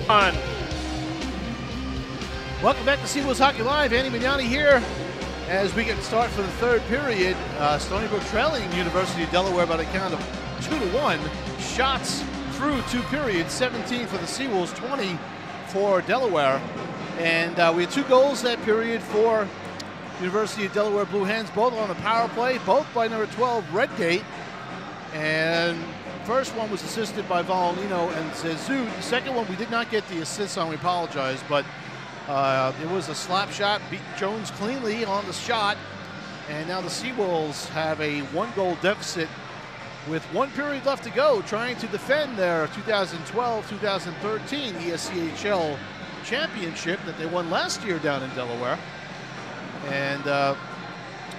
on. Welcome back to Seawolves Hockey Live. Andy Mignani here as we get started for the third period. Stony Brook trailing University of Delaware by the count of 2-1. Shots through 2 periods, 17 for the Seawolves, 20 for Delaware. And we had 2 goals that period for University of Delaware Blue Hens, both on the power play, both by number 12, Redgate. And first one was assisted by Vololino and Zezut. The second one we did not get the assist on, we apologize, but it was a slap shot, beat Jones cleanly on the shot. And now the Seawolves have a 1-goal deficit with 1 period left to go, trying to defend their 2012-2013 ESCHL championship that they won last year down in Delaware. And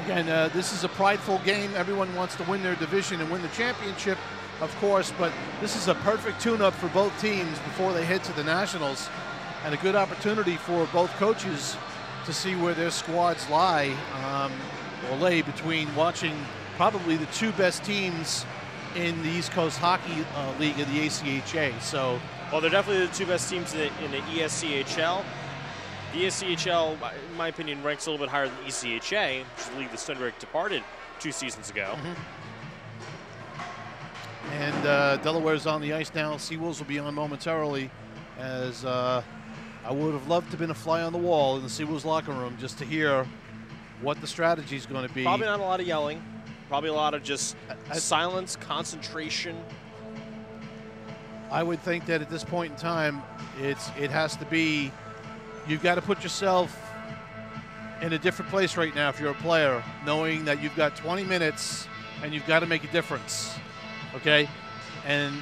again, this is a prideful game. Everyone wants to win their division and win the championship, of course, but this is a perfect tune-up for both teams before they head to the Nationals, and a good opportunity for both coaches to see where their squads lie or lay between watching probably the 2 best teams in the East Coast Hockey League of the ACHA. So, well, they're definitely the 2 best teams in the ESCHL. The ESCHL, in my opinion, ranks a little bit higher than ECHA, which is the league that Stony Brook departed 2 seasons ago. And Delaware's on the ice now. Seawolves will be on momentarily, as I would have loved to have been a fly on the wall in the Seawolves locker room just to hear what the strategy is going to be. Probably not a lot of yelling. Probably a lot of just silence, concentration. I would think that at this point in time, it has to be, you've got to put yourself in a different place right now if you're a player, knowing that you've got 20 minutes and you've got to make a difference, okay? And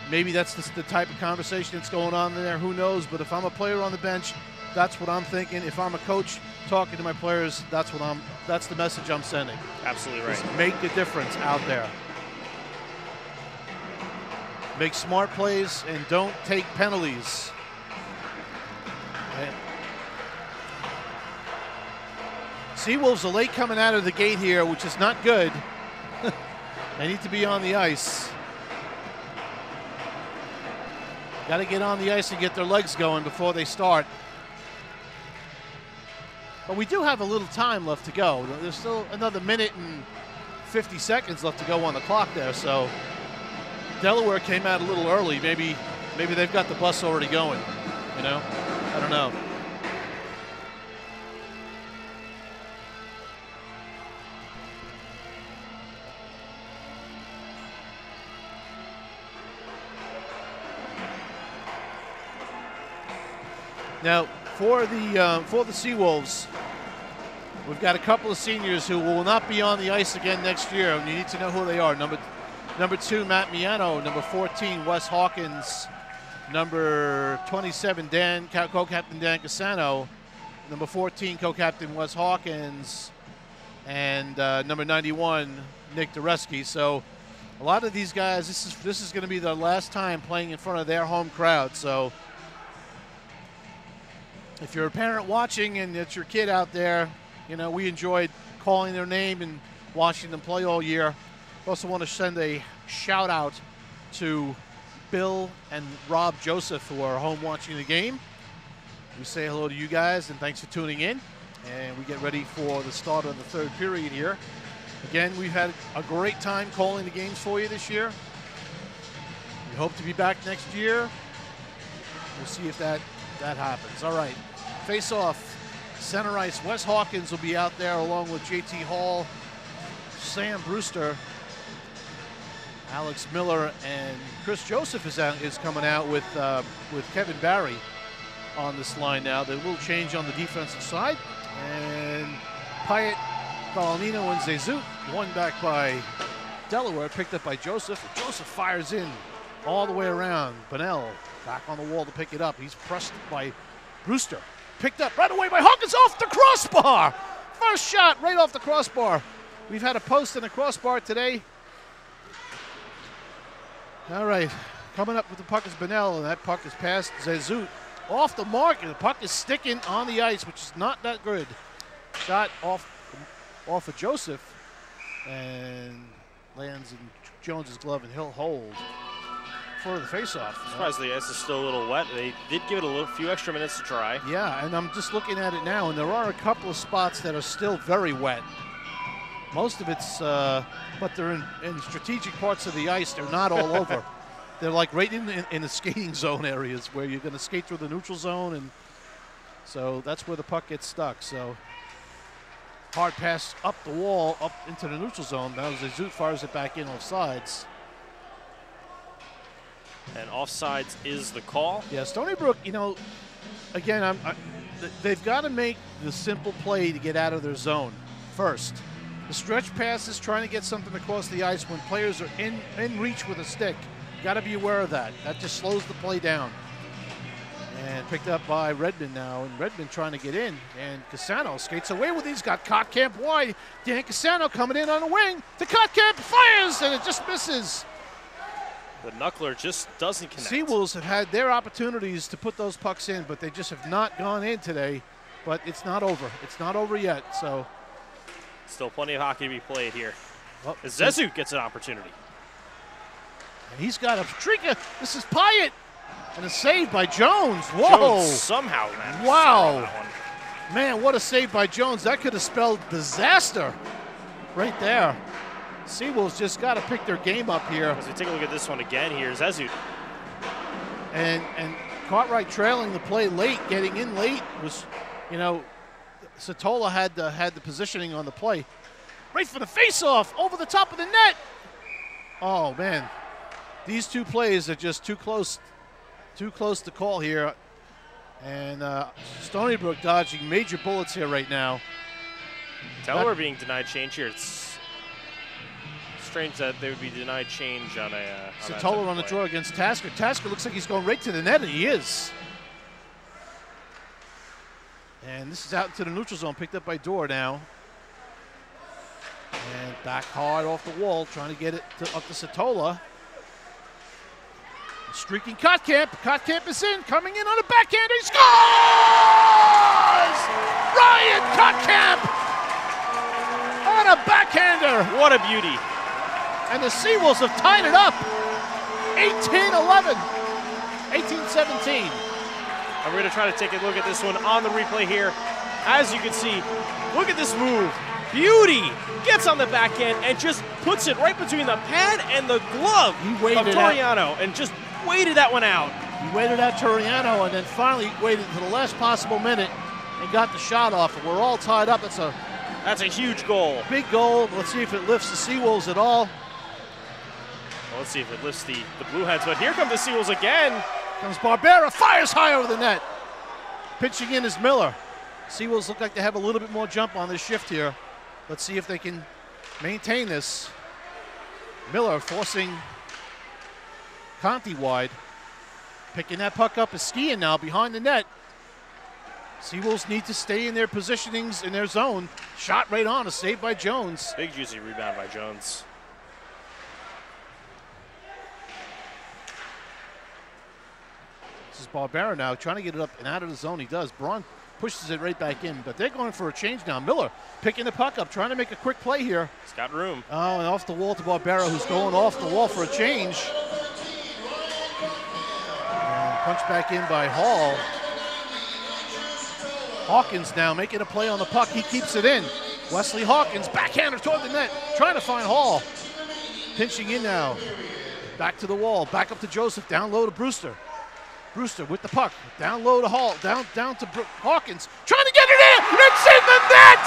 maybe that's the type of conversation that's going on there, who knows? But if I'm a player on the bench, that's what I'm thinking. If I'm a coach talking to my players, that's the message I'm sending. Absolutely right. Just make the difference out there. Make smart plays and don't take penalties. Seawolves are late coming out of the gate here, which is not good. They need to be on the ice. Got to get on the ice and get their legs going before they start. But we do have a little time left to go. There's still another minute and 50 seconds left to go on the clock there. So Delaware came out a little early. Maybe they've got the bus already going. You know, I don't know. Now, for the Seawolves, we've got a couple of seniors who will not be on the ice again next year, and you need to know who they are. Number 2, Matt Miano. Number 14, Wes Hawkins. Number 27, co-captain Dan Casano. Number 14, co-captain Wes Hawkins. And number 91, Nick Dureski. So a lot of these guys, this is going to be their last time playing in front of their home crowd. So if you're a parent watching and it's your kid out there, you know, we enjoyed calling their name and watching them play all year. Also want to send a shout out to Bill and Rob Joseph, who are home watching the game. We say hello to you guys and thanks for tuning in. And we get ready for the start of the third period here. Again, we've had a great time calling the games for you this year. We hope to be back next year. We'll see if that happens. All right. Face off, center ice. Wes Hawkins will be out there along with JT Hall, Sam Brewster, Alex Miller, and Chris Joseph is coming out with Kevin Barry on this line now. The little change on the defensive side. And Pyatt, Vololino, and Zezut, one back by Delaware, picked up by Joseph. Joseph fires in all the way around. Bunnell back on the wall to pick it up. He's pressed by Brewster. Picked up right away by Hawkins off the crossbar. First shot right off the crossbar. We've had a post and a crossbar today. All right, coming up with the puck is Bunnell, and that puck is past Zezut. Off the mark, and the puck is sticking on the ice, which is not that good. Shot off of Joseph and lands in Jones's glove, and he'll hold for the faceoff. Surprised the ice is still a little wet. They did give it a few extra minutes to dry. Yeah, and I'm just looking at it now, and there are a couple of spots that are still very wet. Most of it's, but they're in strategic parts of the ice. They're not all over. They're like right in the skating zone areas where you're going to skate through the neutral zone, and so that's where the puck gets stuck. So hard pass up the wall, up into the neutral zone. That was Jesus fires it back in offsides. And offsides is the call. Yeah, Stony Brook, you know, again, they've got to make the simple play to get out of their zone first. The stretch passes, trying to get something across the ice when players are in reach with a stick. Got to be aware of that. That just slows the play down. And picked up by Redmond now, and Redmond trying to get in. And Cassano skates away with these. Got Kottkamp wide. Dan Cassano coming in on the wing. To Kottkamp, fires, and it just misses. The knuckler just doesn't connect. Seawolves have had their opportunities to put those pucks in, but they just have not gone in today. But it's not over. It's not over yet. So still plenty of hockey to be played here. Well, as Zezu gets an opportunity. And he's got a streak. This is Pyatt. And a save by Jones. Whoa. Jones somehow managed to score that one. Man, what a save by Jones. That could have spelled disaster right there. Seawolves just got to pick their game up here. As we take a look at this one again here, Zezu. And Cartwright trailing the play late, getting in late was, you know, Satola had the positioning on the play. Right for the face-off, over the top of the net. Oh, man. These two plays are just too close to call here. And Stony Brook dodging major bullets here right now. Delaware being denied change here. It's strange that they would be denied change on a Satola on the draw against Tasker. Tasker looks like he's going right to the net, and he is. And this is out into the neutral zone, picked up by Dorr now. And back hard off the wall, trying to get it up to Satola. Streaking Kottkamp. Kottkamp is in, coming in on a backhand. He scores! Ryan Kottkamp on a backhander. What a beauty. And the Seawolves have tied it up. 18-11, 18-17. And we're going to try to take a look at this one on the replay here. As you can see, look at this move. Beauty gets on the backhand and just puts it right between the pad and the glove of Toriano and just waited that one out. He waited out Toriano and then finally waited to the last possible minute and got the shot off. And we're all tied up. That's a huge goal. Big goal. Let's see if it lifts the Seawolves at all. Well, let's see if it lifts the Blueheads. But here come the Seawolves again. Comes Barbera, fires high over the net. Pitching in is Miller. Seawolves look like they have a little bit more jump on this shift here. Let's see if they can maintain this. Miller forcing Conti wide. Picking that puck up is skiing now behind the net. Seawolves need to stay in their positionings in their zone. Shot right on, a save by Jones. Big juicy rebound by Jones. This is Barbera now trying to get it up and out of the zone. He does. Braun pushes it right back in, but they're going for a change now. Miller picking the puck up, trying to make a quick play here. He's got room. Oh, and off the wall to Barbera, who's going off the wall for a change. And punch back in by Hall. Hawkins now making a play on the puck. He keeps it in. Wesley Hawkins, backhander toward the net, trying to find Hall. Pinching in now. Back to the wall, back up to Joseph, down low to Brewster. Brewster with the puck, down low to Hall, down to Hawkins, trying to get it in, it's in the net!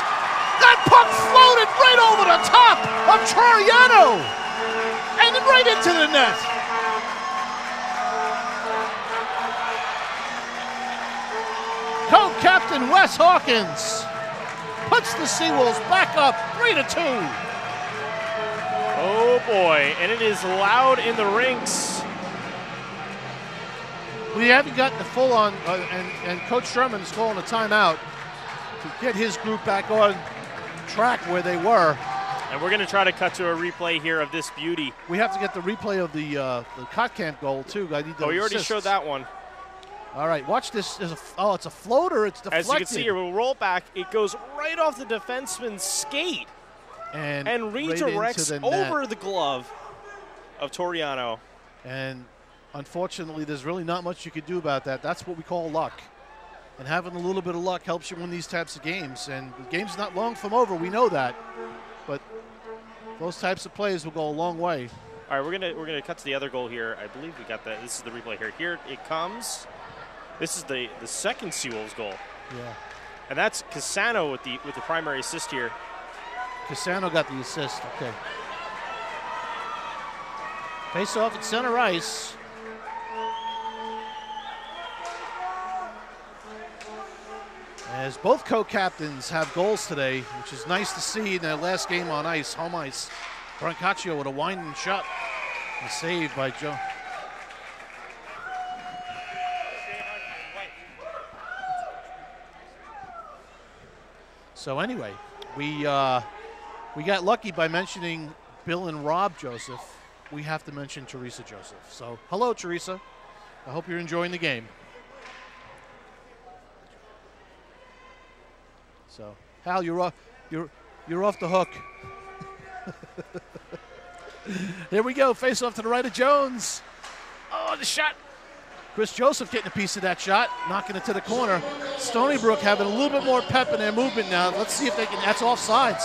That puck floated right over the top of Toriano, and then right into the net. Co-captain Wes Hawkins puts the Seawolves back up 3-2. Oh boy, and it is loud in the rinks. We haven't got the full-on, and Coach Sherman is calling a timeout to get his group back on track where they were. And we're going to try to cut to a replay here of this beauty. We have to get the replay of the Kottkamp goal, too. I need you already showed that one. All right, watch this. It's a floater. It's deflected. As you can see here, we'll roll back. It goes right off the defenseman's skate and redirects right over the glove of Toriano. And unfortunately, there's really not much you can do about that. That's what we call luck. And having a little bit of luck helps you win these types of games. And the game's not long from over. We know that. But those types of plays will go a long way. All right, we're gonna cut to the other goal here. I believe we got that. This is the replay here. Here it comes. This is the second Seawolves goal. Yeah. And that's Cassano with the primary assist here. Cassano got the assist. Okay. Face off at center ice. As both co-captains have goals today, which is nice to see in their last game on ice, home ice. Brancaccio with a winding shot. A save by Joe. So anyway, we got lucky by mentioning Bill and Rob Joseph. We have to mention Teresa Joseph. So hello, Teresa. I hope you're enjoying the game. So Hal, you're off the hook. Here we go. Face off to the right of Jones. Oh, the shot. Chris Joseph getting a piece of that shot, knocking it to the corner. Stony Brook having a little bit more pep in their movement now. Let's see if they can. That's offsides.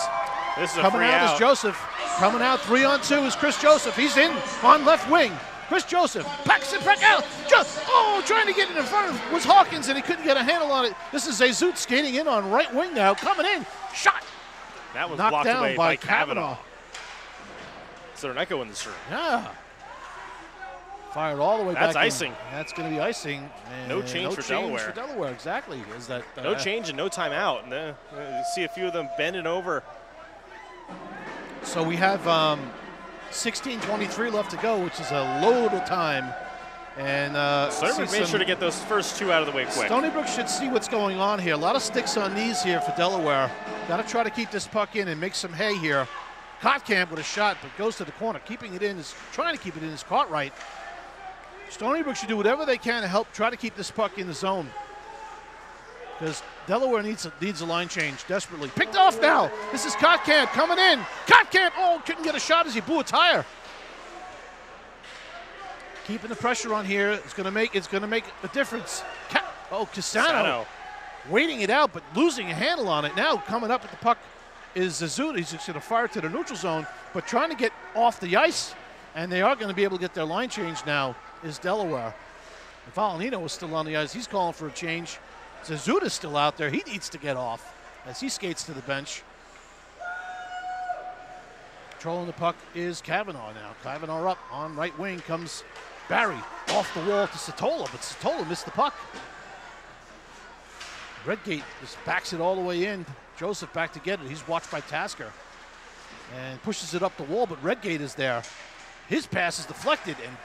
This is a coming free out out. is Joseph. Coming out 3-on-2 is Chris Joseph. He's in on left wing. Chris Joseph backs it back out. Trying to get it in front of was Hawkins, and he couldn't get a handle on it. This is Zezut skating in on right wing now. Coming in. Shot. That was knocked blocked down away by Kavanaugh. Is there an echo in the room? Yeah. Fired all the way back. That's icing. That's going to be icing. And No change for Delaware. For Delaware, exactly. Is that No change and no timeout. And you see a few of them bending over. So we have 16:23 left to go, which is a load of time. And Stony Brook made sure to get those first two out of the way quick. Stony Brook should see what's going on here. A lot of sticks on knees here for Delaware. Got to try to keep this puck in and make some hay here. Kotkamp with a shot, but goes to the corner. Keeping it in is trying to keep it in is Cartwright. Stony Brook should do whatever they can to help try to keep this puck in the zone, because Delaware needs a line change desperately. Picked off now. This is Kotkamp coming in. Kotkamp, couldn't get a shot as he blew a tire. Keeping the pressure on here. It's going to make a difference. Cassano waiting it out, but losing a handle on it. Now coming up at the puck is Zezut. He's just going to fire it to the neutral zone, but trying to get off the ice, and they are going to be able to get their line change now, is Delaware. And Valenino is still on the ice. He's calling for a change. Zezut is still out there. He needs to get off as he skates to the bench. Controlling the puck is Kavanaugh now. Kavanaugh up on right wing comes Barry off the wall to Satola, but Satola missed the puck. Redgate just backs it all the way in. Joseph back to get it. He's watched by Tasker and pushes it up the wall, but Redgate is there. His pass is deflected and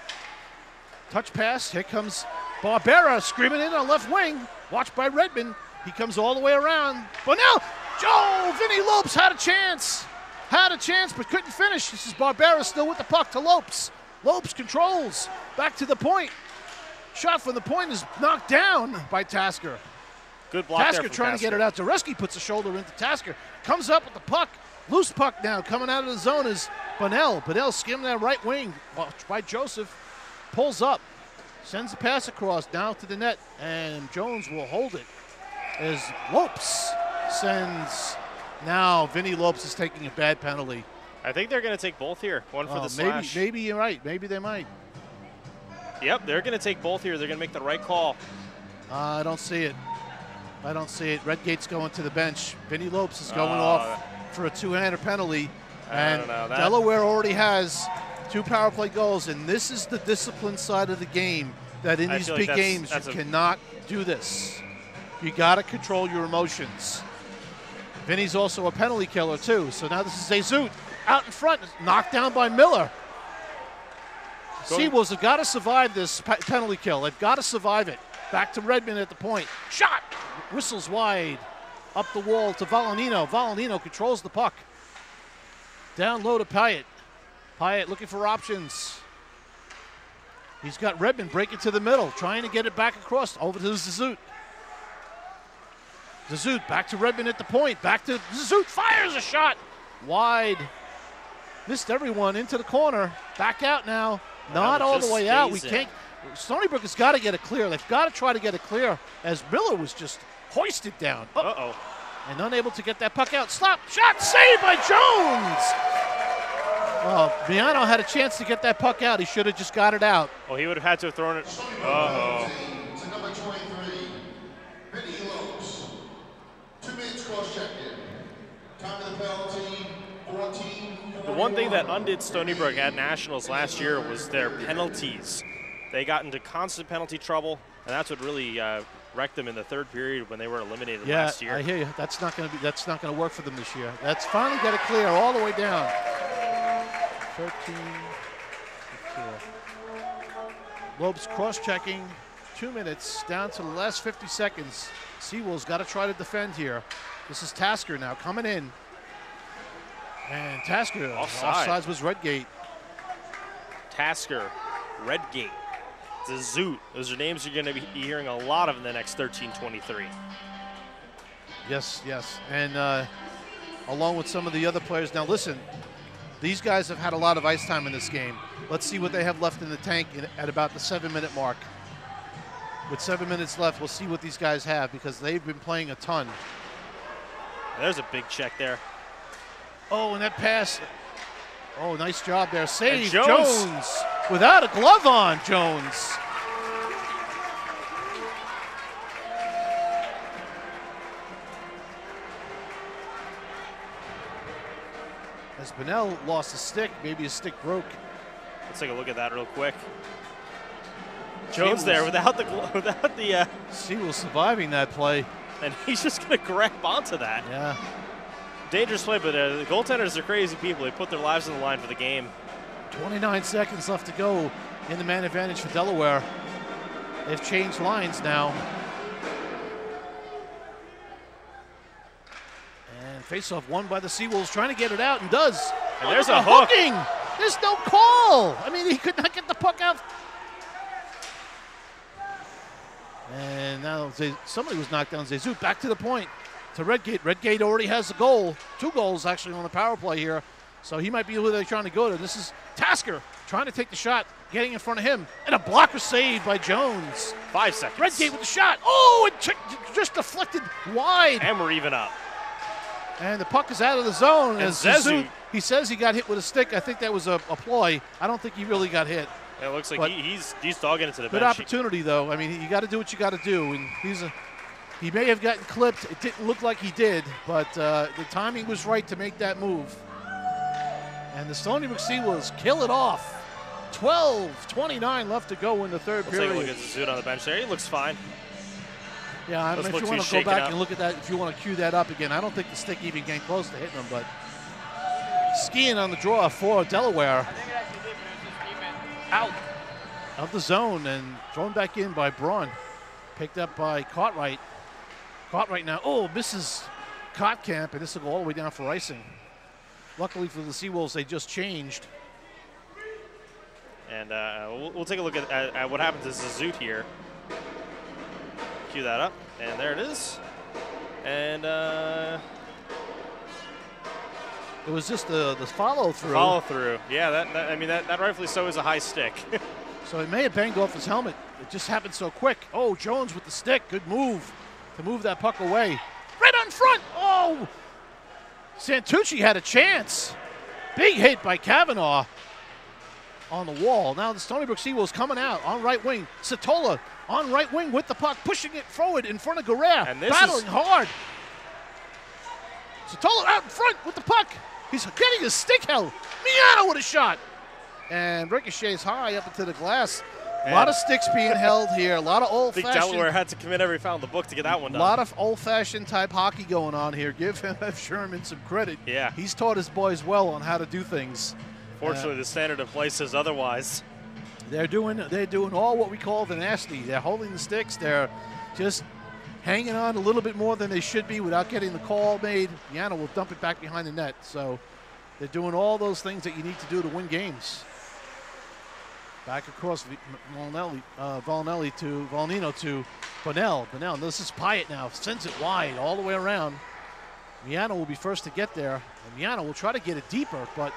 touch pass. Here comes Barbera screaming in on left wing. Watched by Redmond. He comes all the way around. But now, Vinny Lopes had a chance. But couldn't finish. This is Barbera still with the puck to Lopes. Lopes controls. Back to the point. Shot from the point is knocked down by Tasker. Good block Tasker trying to get it out. Zareski puts a shoulder into Tasker. Comes up with the puck. Loose puck now. Coming out of the zone is Bunnell. Bunnell skimming that right wing. Watched by Joseph. Pulls up. Sends the pass across down to the net. And Jones will hold it as Lopes sends. Now Vinny Lopes is taking a bad penalty. I think they're going to take both here. One for the slash. Maybe you're right. Maybe they might. Yep, they're going to take both here. They're going to make the right call. I don't see it. Redgate's going to the bench. Vinny Lopes is going off for a two-hander penalty. And Delaware already has 2 power play goals, and this is the discipline side of the game, that in these big games you cannot do this. You got to control your emotions. Vinny's also a penalty killer too. So now this is Zezut out in front, knocked down by Miller. Seawolves have got to survive this penalty kill. They've got to survive it. Back to Redmond at the point. Shot! Whistles wide. Up the wall to Valenino. Valenino controls the puck. Down low to Pyatt. Pyatt looking for options. He's got Redmond breaking to the middle, trying to get it back across over to Zezut. Zezut back to Redmond at the point. Back to Zezut. Fires a shot. Wide. Missed everyone into the corner. Back out now. Not all the way out. Stony Brook has got to get it clear. They've got to try to get it clear as Miller was just hoisted down. Uh-oh. And unable to get that puck out. Slap shot saved by Jones. Miano had a chance to get that puck out. He should have just got it out. Oh, he would have had to have thrown it. Uh-oh. To number 23, Benny Lopes. 2 minutes cross-checking. Time of the penalty, 14. The one thing that undid Stony Brook at Nationals last year was their penalties. They got into constant penalty trouble, and that's what really wrecked them in the third period when they were eliminated last year. I hear you. That's not going to work for them this year. That's finally got to clear all the way down. 13, 4. Lopes cross-checking. 2 minutes down to the last 50 seconds. Seawolves got to try to defend here. This is Tasker now coming in. And Tasker, offsides was Redgate. Tasker, Redgate, Zoot. Those are names you're going to be hearing a lot of in the next 13-23. Yes, yes. And along with some of the other players. Now listen, these guys have had a lot of ice time in this game. Let's see what they have left in the tank at about the 7-minute mark. With 7 minutes left, we'll see what these guys have because they've been playing a ton. There's a big check there. Oh, and that pass. Oh, nice job there. Save, Jones. Without a glove on, Jones. As Bonnell lost a stick, maybe his stick broke. Let's take a look at that real quick. Jones there without the Seawolves surviving that play. And he's just going to grab onto that. Yeah. Dangerous play, but the goaltenders are crazy people. They put their lives on the line for the game. 29 seconds left to go in the man advantage for Delaware. They've changed lines now. And faceoff won by the Seawolves, trying to get it out, and does. And there's a hook. Hooking. There's no call. I mean, he could not get the puck out. And now somebody was knocked down. Zezut back to the point to Redgate. Redgate already has a goal. 2 goals actually on the power play here. So he might be who they're trying to go to. This is Tasker trying to take the shot, getting in front of him. And a blocker saved by Jones. 5 seconds. Redgate with the shot. Oh, it just deflected wide. And we're even up. And the puck is out of the zone. And As Zezut, he says he got hit with a stick. I think that was a ploy. I don't think he really got hit. It looks like he's dogging it to the good bench. Opportunity, though. I mean, you got to do what you got to do. And he may have gotten clipped. It didn't look like he did, but the timing was right to make that move. And the Stony Brook Seawolves kill it off. 12:29 left to go in the third period. Take a look at Zezut on the bench there. He looks fine. Yeah, I mean, if you want to go back and look at that, if you want to cue that up again, I don't think the stick even came close to hitting him, but skiing on the draw for Delaware. Out of the zone and thrown back in by Braun. Picked up by Cartwright. Cartwright now, misses Kotkamp, and this will go all the way down for icing. Luckily for the Seawolves, they just changed. And we'll take a look at what happened to Zezut here. Cue that up, and there it is. And it was just the follow-through. Follow-through, yeah. That rightfully so is a high stick. So it may have banged off his helmet. It just happened so quick. Oh, Jones with the stick. Good move to move that puck away. Right on front. Oh, Santucci had a chance. Big hit by Kavanaugh on the wall. Now the Stony Brook Seawolves coming out on right wing. Satola on right wing with the puck, pushing it forward in front of Guerrero. Battling hard. Satola out in front with the puck. He's getting his stick held. Miano with a shot. And ricochets high up into the glass. A lot of sticks being held here. A lot of old-fashioned. I think Delaware had to commit every foul in the book to get that one done. A lot of old-fashioned type hockey going on here. Give F. Sherman some credit. Yeah. He's taught his boys well on how to do things. Fortunately, the standard of play says otherwise. They're doing all what we call the nasty. They're holding the sticks. They're just hanging on a little bit more than they should be without getting the call made. Miano will dump it back behind the net. So they're doing all those things that you need to do to win games. Back across Volnelli to Volnino to Bonnell. Bonnell, this is Pyatt now. Sends it wide all the way around. Miano will be first to get there. And Miano will try to get it deeper, but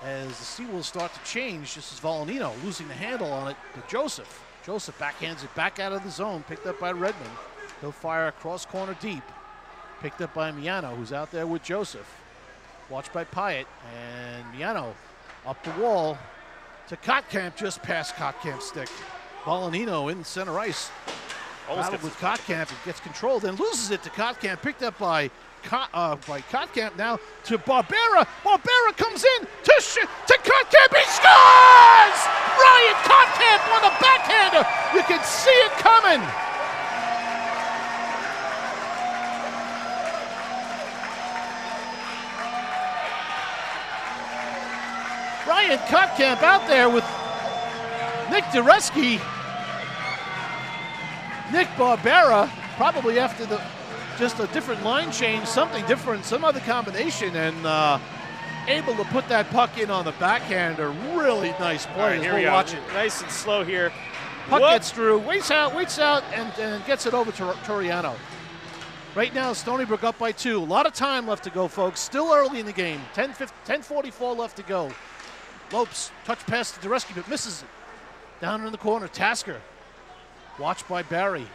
as the Seawolves start to change. This is Volanino losing the handle on it to Joseph. Joseph backhands it back out of the zone, picked up by Redmond. He'll fire across corner deep. Picked up by Miano, who's out there with Joseph. Watched by Pyatt, and Miano up the wall to Kotkamp, just past Kotkamp's stick. Volanino in center ice. Battled with Kotkamp, and gets control, then loses it to Kotkamp, picked up by Kotkamp now to Barbera. Barbera comes in to Kotkamp. He scores! Ryan Kotkamp on the backhander. You can see it coming. Ryan Kotkamp out there with Nick Dureski. Nick Barbera, probably after just a different line change, something different, some other combination, and able to put that puck in on the backhander. Really nice play. All right, here we go. Watch it. Nice and slow here. Puck gets through, waits out, and gets it over to Toriano. Right now, Stony Brook up by 2. A lot of time left to go, folks. Still early in the game. 10:44 left to go. Lopes, touch pass to Dureski, but misses it. Down in the corner, Tasker. Watched by Barry.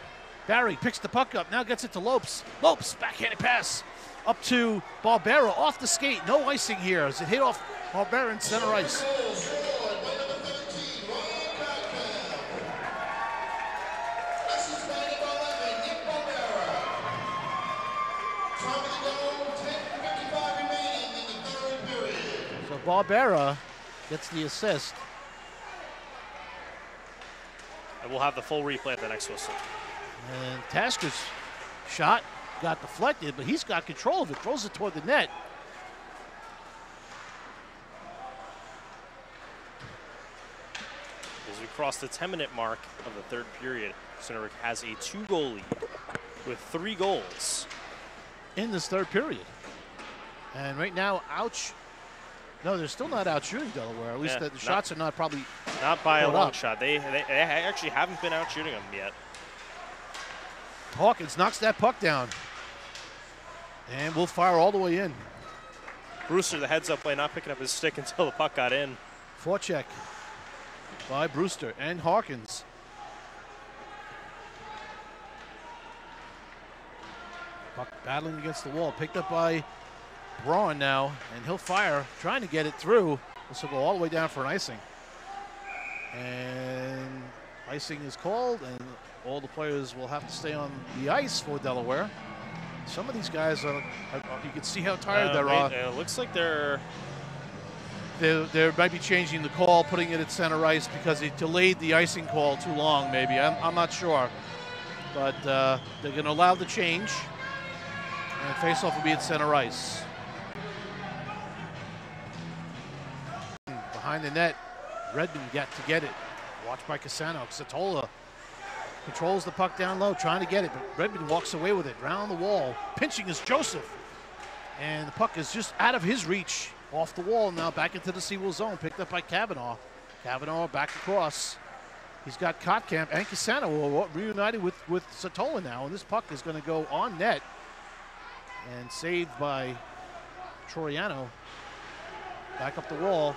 Barry picks the puck up, now gets it to Lopes. Lopes, backhanded pass. Up to Barbera, off the skate. No icing here as it hit off Barbera in center ice. So Barbera gets the assist. And we'll have the full replay at the next whistle. And Tasker's shot got deflected, but he's got control of it, throws it toward the net. As we cross the 10-minute mark of the third period, Stony Brook has a 2-goal lead with 3 goals in this third period. And right now, no, they're still not out shooting Delaware. At least the shots are not probably not by a long shot. They actually haven't been out shooting them yet. Hawkins knocks that puck down. And will fire all the way in. Brewster, the heads-up play, not picking up his stick until the puck got in. Forecheck by Brewster and Hawkins. Puck battling against the wall, picked up by Braun now, and he'll fire, trying to get it through. This will go all the way down for an icing. And icing is called, and all the players will have to stay on the ice for Delaware. Some of these guys are, you can see how tired they're. It looks like they might be changing the call, putting it at center ice because he delayed the icing call too long, maybe. I'm not sure. But they're going to allow the change, and faceoff will be at center ice. Behind the net, Redmond got to get it. Watched by Casano. Satola controls the puck down low, trying to get it, but Redmond walks away with it. Round the wall, pinching is Joseph. And the puck is just out of his reach. Off the wall now, back into the Seawolf zone, picked up by Kavanaugh. Kavanaugh back across. He's got Kotkamp and Casano reunited with Satola now, and this puck is going to go on net. And saved by Toriano. Back up the wall.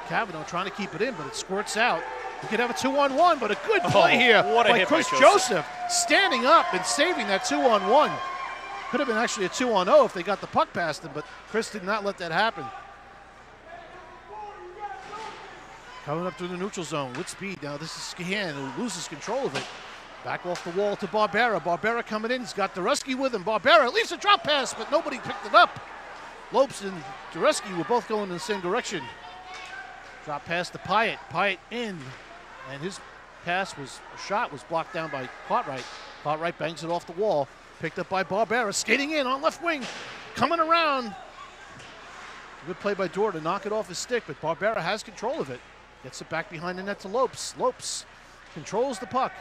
Kavanaugh trying to keep it in, but it squirts out. We could have a 2-on-1, but a good play here by Chris Joseph, standing up and saving that 2-on-1. Could have been actually a 2-on-0 if they got the puck past him, but Chris did not let that happen. Coming up through the neutral zone with speed. Now this is Scahan, who loses control of it. Back off the wall to Barbera. Barbera coming in. He's got Dureski with him. Barbera leaves a drop pass, but nobody picked it up. Lopes and Dureski were both going in the same direction. Drop pass to Pyatt. Pyatt in. And his shot was blocked down by Cartwright. Cartwright bangs it off the wall. Picked up by Barbera. Skating in on left wing. Coming around. Good play by Dorr to knock it off his stick, but Barbera has control of it. Gets it back behind the net to Lopes. Lopes controls the puck.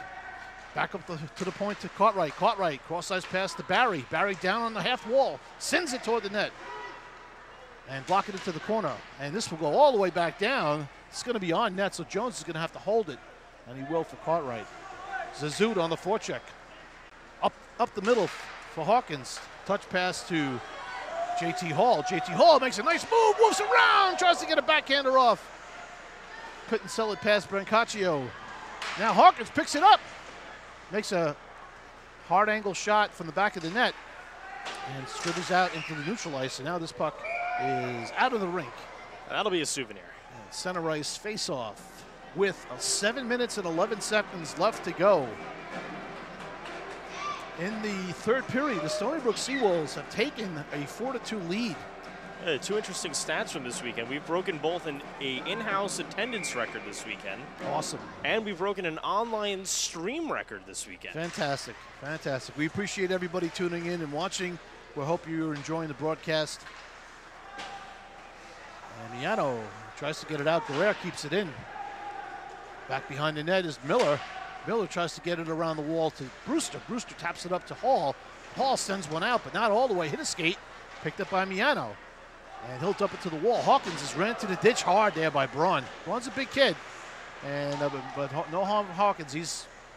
Back up to the point to Cartwright. Cartwright, cross-ice pass to Barry. Barry down on the half wall. Sends it toward the net. And block it into the corner. And this will go all the way back down. It's going to be on net, so Jones is going to have to hold it. And he will for Cartwright. Zazut on the forecheck. Up the middle for Hawkins. Touch pass to JT Hall. JT Hall makes a nice move, moves around, tries to get a backhander off. Couldn't sell it past Brancaccio. Now Hawkins picks it up. Makes a hard angle shot from the back of the net and scribbles out into the neutral ice. And now this puck is out of the rink. That'll be a souvenir. And center ice face-off with 7 minutes and 11 seconds left to go. In the third period, the Stony Brook Seawolves have taken a 4-2 lead. Two interesting stats from this weekend. We've broken both an in-house attendance record this weekend. Awesome. And we've broken an online stream record this weekend. Fantastic, fantastic. We appreciate everybody tuning in and watching. We hope you're enjoying the broadcast. And Miano tries to get it out. Guerrero keeps it in. Back behind the net is Miller. Miller tries to get it around the wall to Brewster. Brewster taps it up to Hall. Hall sends one out, but not all the way. Hit a skate. Picked up by Miano. And he'll dump it to the wall. Hawkins is ran to the ditch hard there by Braun. Braun's a big kid. And but no harm to Hawkins.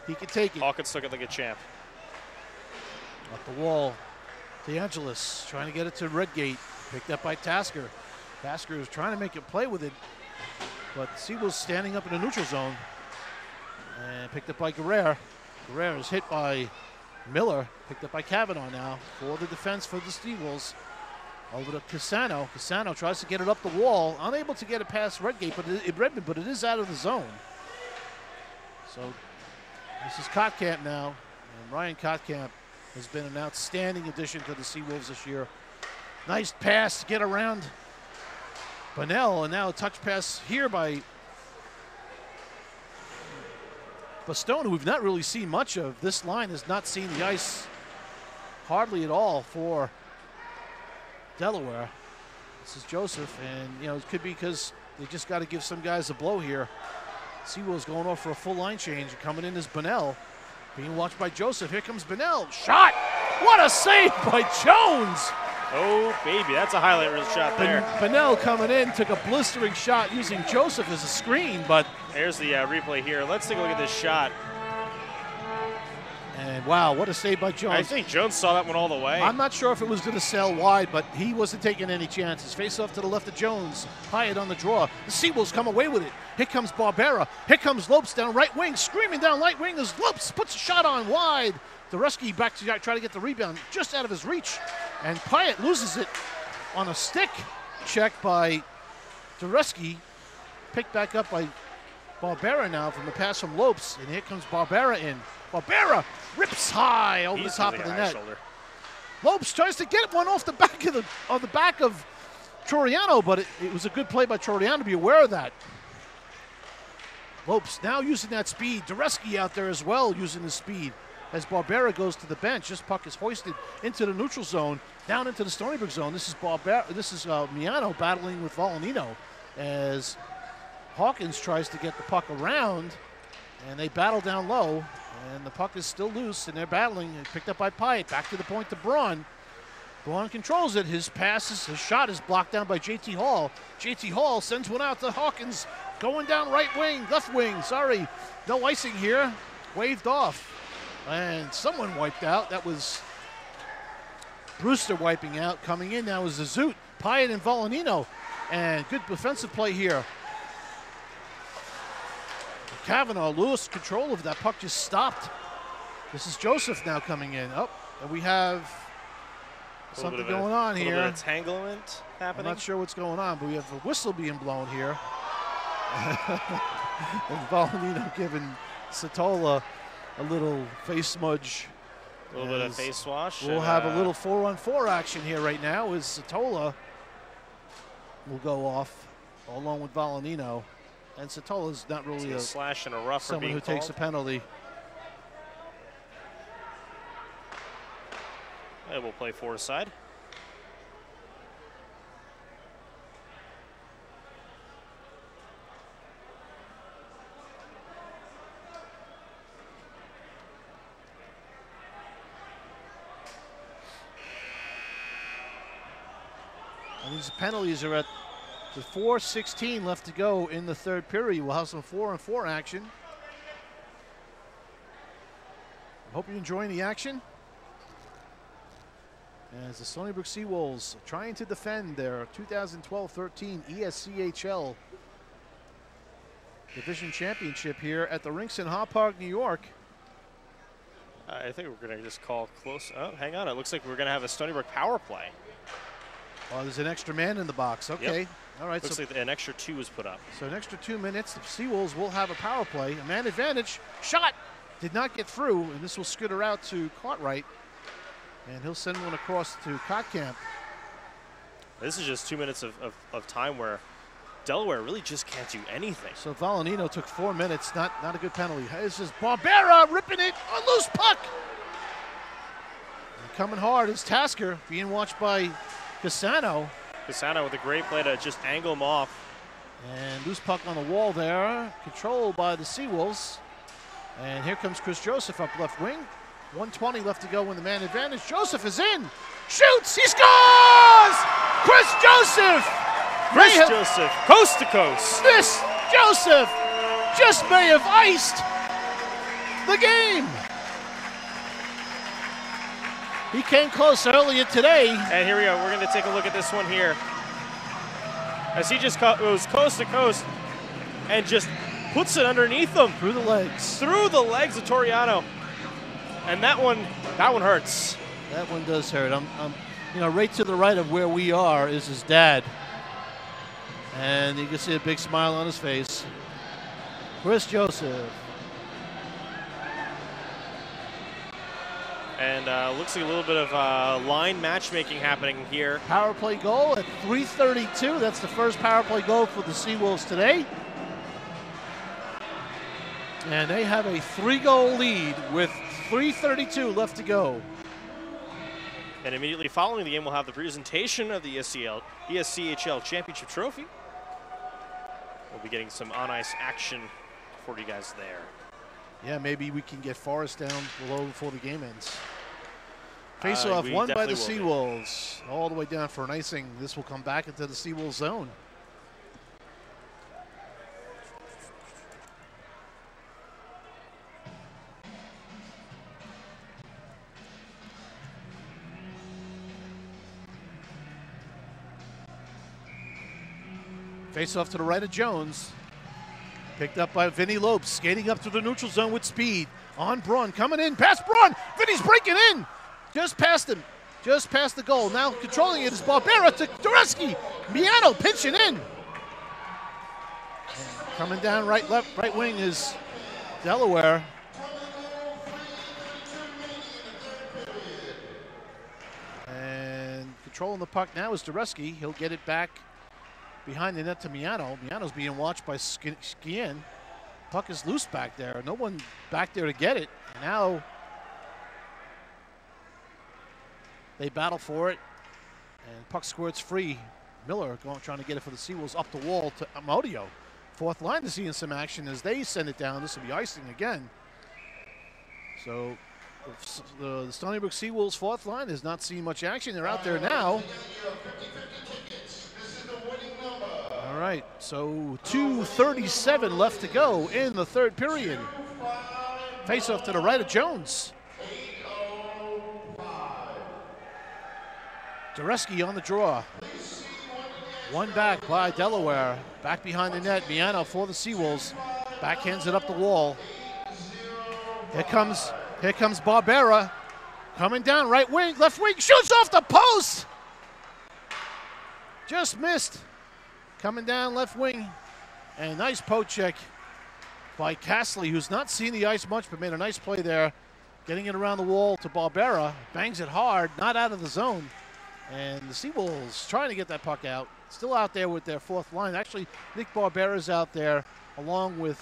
He can take it. Hawkins took it like a champ. Up the wall. DeAngelis trying to get it to Redgate. Picked up by Tasker. Tasker is trying to make it play with it. But Seawolves standing up in the neutral zone. And picked up by Guerrero. Guerrero is hit by Miller. Picked up by Kavanaugh now for the defense for the Seawolves. Over to Cassano. Cassano tries to get it up the wall. Unable to get it past Redgate, but it is out of the zone. So this is Kottkamp now. And Ryan Kottkamp has been an outstanding addition to the Seawolves this year. Nice pass to get around Bunnell, and now a touch pass here by Bastone, who we've not really seen much of. This line has not seen the ice hardly at all for Delaware. This is Joseph, and it could be because they just got to give some guys a blow here. Seawolves going off for a full line change. Coming in is Bunnell, being watched by Joseph. Here comes Bunnell. Shot! What a save by Jones! Oh, baby, that's a highlight reel shot there. Bunnell coming in, took a blistering shot using Joseph as a screen, but... There's the replay here. Let's take a look at this shot. And wow, what a save by Jones. I think Jones saw that one all the way. I'm not sure if it was going to sail wide, but he wasn't taking any chances. Face off to the left of Jones. Hyatt on the draw. The Seawolves come away with it. Here comes Barbera. Here comes Lopes down right wing. Screaming down right wing as Lopes puts a shot on wide. Dureski back to try to get the rebound just out of his reach. And Pyatt loses it on a stick check by Dureski. Picked back up by Barbera now from the pass from Lopes. And here comes Barbera in. Barbera rips high over the top of the net. Lopes tries to get one off the back of Troiano, but it was a good play by Troiano to be aware of that. Lopes now using that speed. Dureski out there as well using the speed as Barbera goes to the bench. This puck is hoisted into the neutral zone, down into the Stony Brook zone. This is Miano battling with Volanino as Hawkins tries to get the puck around, and they battle down low. And the puck is still loose, and they're battling. Picked up by Pyatt. Back to the point to Braun. Braun controls it. His shot is blocked down by JT Hall. JT Hall sends one out to Hawkins. Going down left wing. Sorry. No icing here. Waved off. And someone wiped out. That was Brewster wiping out. Coming in now is Zazut, Pyatt, and Volanino. And good defensive play here. Kavanaugh, Lewis, control of that puck just stopped. This is Joseph now coming in. Oh, and we have something going on here. A little bit of entanglement happening. I'm not sure what's going on, but we have a whistle being blown here. And Volanino giving Satola a little face smudge. A little bit of face wash. We'll have a little 4-on-4 action here right now as Satola will go off along with Volanino. And Satola's not really a slash and a rough someone who takes a penalty. And we'll play four-side. And these penalties are at the 4:16 left to go in the third period. We'll have some 4-on-4 action. Hope you're enjoying the action. as the Stony Brook Seawolves trying to defend their 2012-13 ESCHL Division Championship here at the rinks in Hop Park, New York. I think we're going to just call close. Oh, hang on. It looks like we're going to have a Stony Brook power play. Oh, there's an extra man in the box. Okay. Yep. All right. Looks like an extra 2 was put up. So an extra 2 minutes. The Seawolves will have a power play. A man advantage. Shot. Did not get through, and this will skitter out to Cartwright. And he'll send one across to Kotkamp. This is just 2 minutes of time where Delaware really just can't do anything. So Valenino took 4 minutes. Not a good penalty. This is Barbera ripping it. A loose puck. And coming hard is Tasker, being watched by Cassano. Cassano with a great play to just angle him off. And loose puck on the wall there. Controlled by the Seawolves. And here comes Chris Joseph up left wing. 1:20 left to go in the man advantage. Joseph is in. Shoots. He scores! Chris Joseph! Chris Joseph, coast to coast. This Joseph just may have iced the game. He came close earlier today. And here we go. We're going to take a look at this one here. As he just goes coast to coast and just puts it underneath him. Through the legs. Through the legs of Toriano. And that one hurts. That one does hurt. Right to the right of where we are is his dad. And you can see a big smile on his face. Chris Joseph. And looks like a little bit of line matchmaking happening here. Power play goal at 3:32. That's the first power play goal for the Seawolves today. And they have a 3-goal lead with 3:32 left to go. And immediately following the game, we'll have the presentation of the ESCHL Championship Trophy. We'll be getting some on-ice action for you guys there. Yeah, maybe we can get Forrest down below before the game ends. Face-off won by the Seawolves. All the way down for an icing. This will come back into the Seawolves zone. Face-off to the right of Jones. Picked up by Vinny Lopes, skating up to the neutral zone with speed. On Braun, coming in, past Braun. Vinny's breaking in. Just past him. Just past the goal. Now controlling it is Barbera to Dureski. Miano pinching in. And coming down right wing is Delaware. And controlling the puck now is Dureski. He'll get it back behind the net to Miano. Miano's being watched by Skien. Puck is loose back there. No one back there to get it. And now they battle for it. And puck squirts free. Miller trying to get it for the Seawolves up the wall to Amodio. Fourth line to see in some action as they send it down. This will be icing again. So the Stony Brook Seawolves fourth line has not seen much action. They're out there now. All right, so 2:37 left to go in the third period. Face-off to the right of Jones. Dureski on the draw. One back by Delaware. Back behind the net, Miano for the Seawolves. Backhands it up the wall. Here comes Barbera. Coming down, right wing, left wing, shoots off the post! Just missed. Coming down left wing, and nice poke check by Castley, who's not seen the ice much, but made a nice play there. Getting it around the wall to Barbera, bangs it hard, not out of the zone. And the Seawolves trying to get that puck out. Still out there with their fourth line. Actually, Nick Barbera's out there along with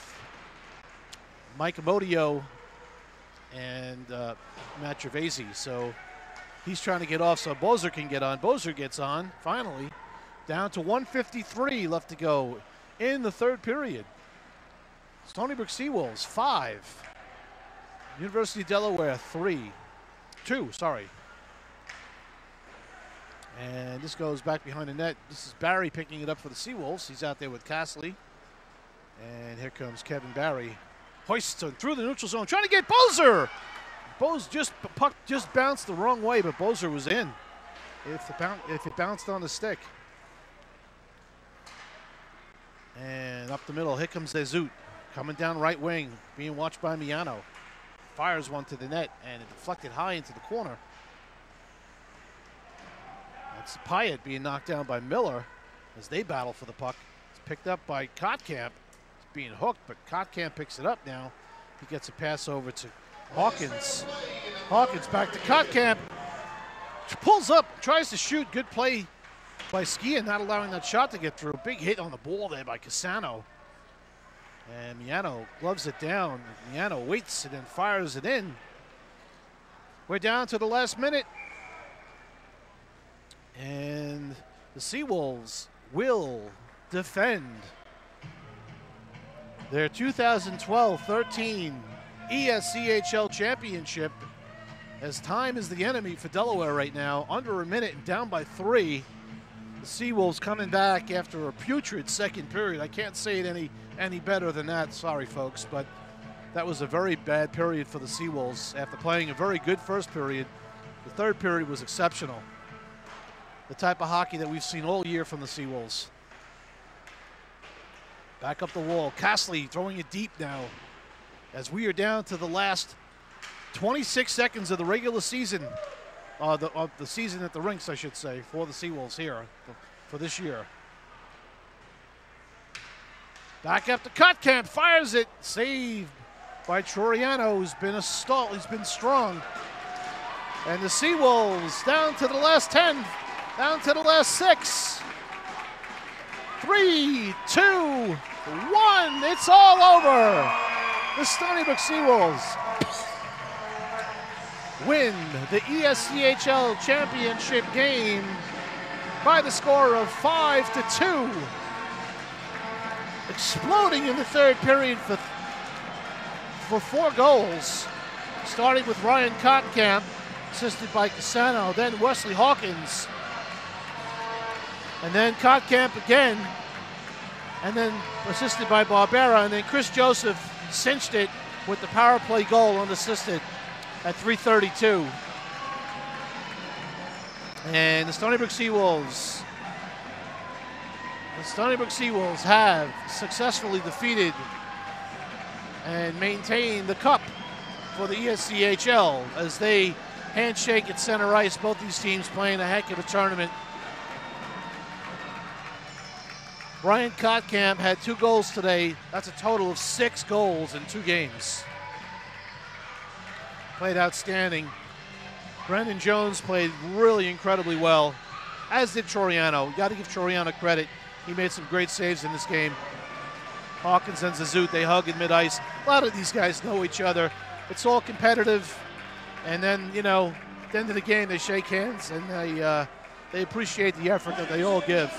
Mike Amodio and Matt Gervaisi. So he's trying to get off so Bozer can get on. Bozer gets on, finally. Down to 1:53 left to go in the third period. Stony Brook Seawolves 5. University of Delaware 2. And this goes back behind the net. This is Barry picking it up for the Seawolves. He's out there with Castley. And here comes Kevin Barry. Hoists through the neutral zone, trying to get Bozer. Puck just bounced the wrong way, but Bozer was in. if it bounced on the stick. And up the middle, here comes Zezut, coming down right wing, being watched by Miano. Fires one to the net, and it deflected high into the corner. That's Pyatt being knocked down by Miller as they battle for the puck. It's picked up by Kottkamp. It's being hooked, but Kottkamp picks it up now. He gets a pass over to Hawkins. Hawkins back to Kottkamp. Pulls up, tries to shoot. Good play by Skia, not allowing that shot to get through. Big hit on the ball there by Cassano. And Miano gloves it down. Miano waits and then fires it in. We're down to the last minute. And the Seawolves will defend their 2012-13 ESCHL championship, as time is the enemy for Delaware right now. Under a minute and down by 3. The Seawolves coming back after a putrid second period. I can't say it any better than that. Sorry, folks, but that was a very bad period for the Seawolves after playing a very good first period. The third period was exceptional. The type of hockey that we've seen all year from the Seawolves. Back up the wall. Castley throwing it deep now as we are down to the last 26 seconds of the regular season, of the season at the rinks, I should say, for the Seawolves here for this year. Back up to Kottkamp, fires it, saved by Troiano, who's been he's been strong. And the Seawolves down to the last 10, down to the last 6. 3, 2, 1, it's all over. The Stony Brook Seawolves win the ESCHL championship game by the score of 5-2. Exploding in the third period for 4 goals, starting with Ryan Kottkamp, assisted by Cassano, then Wesley Hawkins, and then Kottkamp again, and then assisted by Barbera, and then Chris Joseph cinched it with the power play goal unassisted at 3:32. And the Stony Brook Seawolves have successfully defeated and maintained the cup for the ESCHL as they handshake at center ice. Both these teams playing a heck of a tournament. Ryan Kottkamp had 2 goals today. That's a total of 6 goals in 2 games. Played outstanding. Brendan Jones played really incredibly well, as did Troiano. You got to give Troiano credit. He made some great saves in this game. Hawkins and Zezut, they hug in mid-ice. A lot of these guys know each other. It's all competitive. And then, you know, at the end of the game, they shake hands and they appreciate the effort that they all give.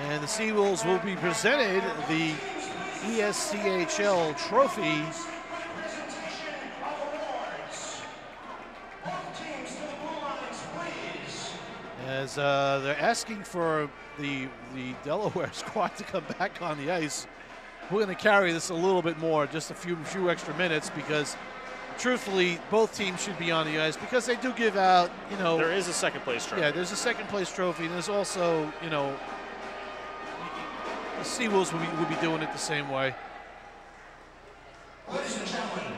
And the Seawolves will be presented the ESCHL trophy. As they're asking for the Delaware squad to come back on the ice. We're going to carry this a little bit more, just a few extra minutes, because truthfully, both teams should be on the ice because they do give out, you know. There is a second place trophy. Yeah, there's a second place trophy, and there's also, you know, the Seawolves will be doing it the same way. Ladies and gentlemen,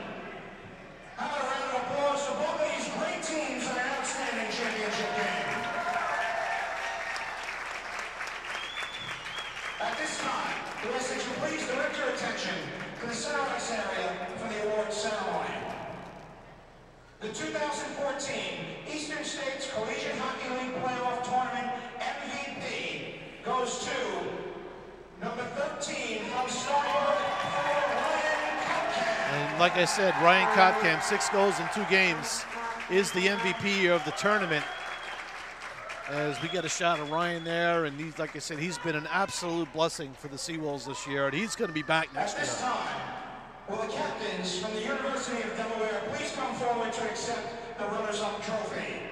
how about a round of applause for both of these great teams in an outstanding championship game. At this time, the message will please direct your attention to the center ice area for the award ceremony. The 2014 Eastern States Collegiate Hockey League Playoff Tournament MVP goes to number 13 from Stony Brook, Ryan Kottkamp. And like I said, Ryan Kottkamp, 6 goals in 2 games, is the MVP of the tournament. As we get a shot of Ryan there, and he's, like I said, he's been an absolute blessing for the Seawolves this year, and he's going to be back next year. At this time, will the captains from the University of Delaware please come forward to accept the runners-up trophy?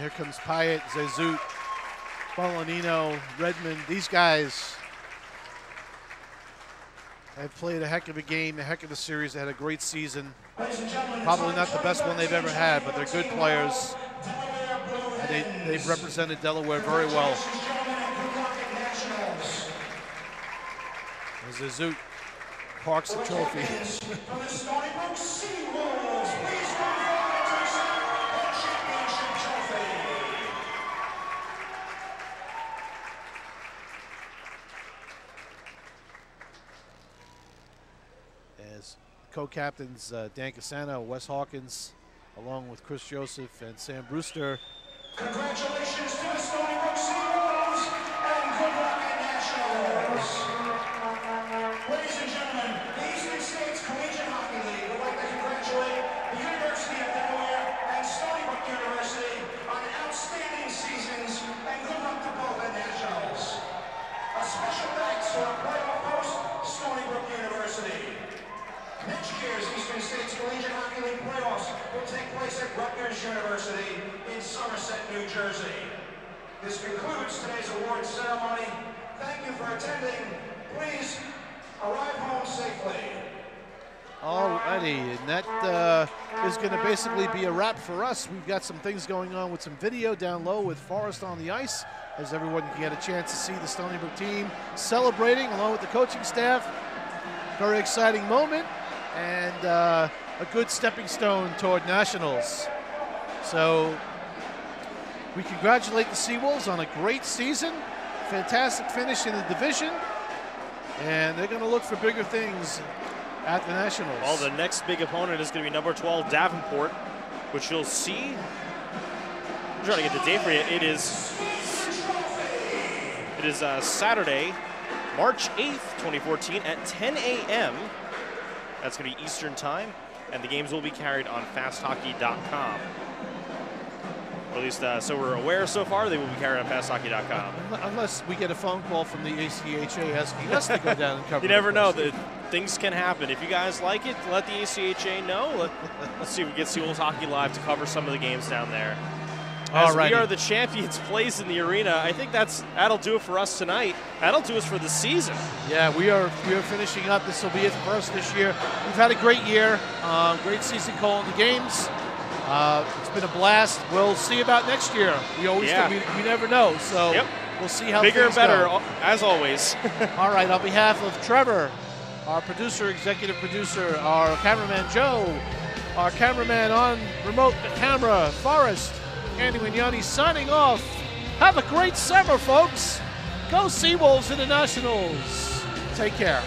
here comes Pyatt, Zezut, Bolanino, Redmond. These guys have played a heck of a game, a heck of a series. They had a great season. Probably not the best one they've ever had, but they're good players. And they've represented Delaware very well. Zezut parks the trophy. From the Stony Brook Seawolves, please welcome the championship trophy. As co-captains Dan Casano, Wes Hawkins, along with Chris Joseph and Sam Brewster. Congratulations to the Stony Brook Seawolves and good luck in Nationals. Ladies and gentlemen, the Eastern States Collegiate Hockey League would like to congratulate the University of Delaware and Stony Brook University on outstanding seasons and good luck to both at Nationals. A special thanks to our playoff host, Stony Brook University. Next year's Eastern States Collegiate Hockey League playoffs will take place at Rutgers University in Somerset, New Jersey. This concludes today's awards ceremony. Thank you for attending. Please arrive home safely. Alrighty, and that is going to basically be a wrap for us. We've got some things going on with some video down low with Forrest on the ice, as everyone can get a chance to see the Stony Brook team celebrating along with the coaching staff. Very exciting moment, and a good stepping stone toward Nationals. So we congratulate the Seawolves on a great season, fantastic finish in the division, and they're going to look for bigger things at the Nationals. Well, the next big opponent is going to be number 12 Davenport, which you'll see. I'm trying to get the date for you. It is Saturday, March 8th, 2014 at 10 a.m. That's going to be Eastern time, and the games will be carried on fasthockey.com. Or at least so we're aware so far, they will be carried on fasthockey.com. Unless we get a phone call from the ESCHL asking us to go down and cover. You never know. Things can happen. If you guys like it, let the ESCHL know. Let's see if we get Seawolves Hockey Live to cover some of the games down there. As we are the champions place in the arena, I think that'll do it for us tonight. That'll do us for the season. Yeah, we are finishing up. This will be it for us this year. We've had a great year, great season calling the games. It's been a blast. We'll see about next year. We always we never know, so we'll see how bigger and better go. as always. All right, on behalf of Trevor, our producer, executive producer, our cameraman Joe, our cameraman on remote camera Forrest, Andy Mignani signing off. Have a great summer, folks. Go Seawolves Internationals. Take care.